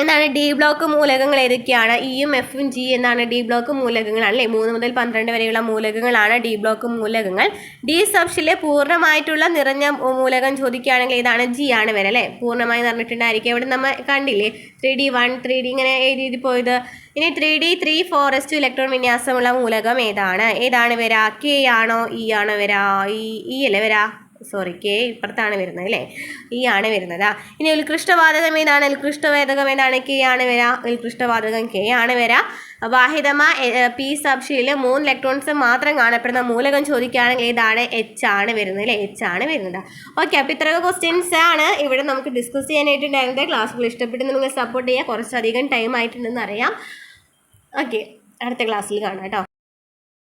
എന്താണ് ഡി ബ്ലോക്ക് മൂലകങ്ങൾ ഏതൊക്കെയാണ്? ഇയും എഫും ജി എന്നാണ് ഡി ബ്ലോക്ക് മൂലകങ്ങളാണ് അല്ലേ? 3 മുതൽ 12 വരെയുള്ള മൂലകങ്ങളാണ് ഡി ബ്ലോക്ക് മൂലകങ്ങൾ. ഡി സബ്ഷെല്ലിലെ പൂർണ്ണമായിട്ടുള്ള നിറഞ്ഞ മൂലകം ചോദിക്കുകയാണെങ്കിൽ ഏതാണ്? ജി ആണ് വരെ അല്ലേ? പൂർണ്ണമായി നിറഞ്ഞിട്ടുണ്ടായിരിക്കും. ഇവിടെ നമ്മൾ കണ്ടില്ലേ 3d1 3d ഇങ്ങനെ എഴുതി പോയത്. ഇനി 3d3 4s2 ഇലക്ട്രോൺ വിന്യാസമുള്ള മൂലകം ഏതാണ്? വരാ? കെ ആണോ? ഇ ആണോ വരാ? ഇ അല്ലേ വരാ? കെ ഇപ്പുറത്താണ് വരുന്നത് അല്ലേ, ഈ ആണ് വരുന്നത്. ഇനി ഉത്കൃഷ്ടവാതകം ഏതാണ്? ഉത്കൃഷ്ടവാതകം ഏതാണ്? കെ ആണ് വരിക. ഉത്കൃഷ്ടവാതകം കെ ആണ് വരിക. വാഹിതമായ പി സബ്ഷീലിൽ 3 ഇലക്ട്രോൺസ് മാത്രം കാണപ്പെടുന്ന മൂലകം ചോദിക്കുകയാണെങ്കിൽ ഏതാണ്? എച്ച് ആണ് വരുന്നത് അല്ലേ, എച്ച് ആണ് വരുന്നത്. ഓക്കെ, അപ്പോൾ ഇത്രയൊക്കെ ക്വസ്റ്റ്യൻസ് ആണ് ഇവിടെ നമുക്ക് ഡിസ്കസ് ചെയ്യാനായിട്ടുണ്ടായിരുന്നത്. ക്ലാസ്സുകൾ ഇഷ്ടപ്പെട്ട് നിങ്ങൾ സപ്പോർട്ട് ചെയ്യുക. കുറച്ചധികം ടൈം ആയിട്ടുണ്ടെന്ന് അറിയാം. ഓക്കെ, അടുത്ത ക്ലാസ്സിൽ കാണാം കേട്ടോ.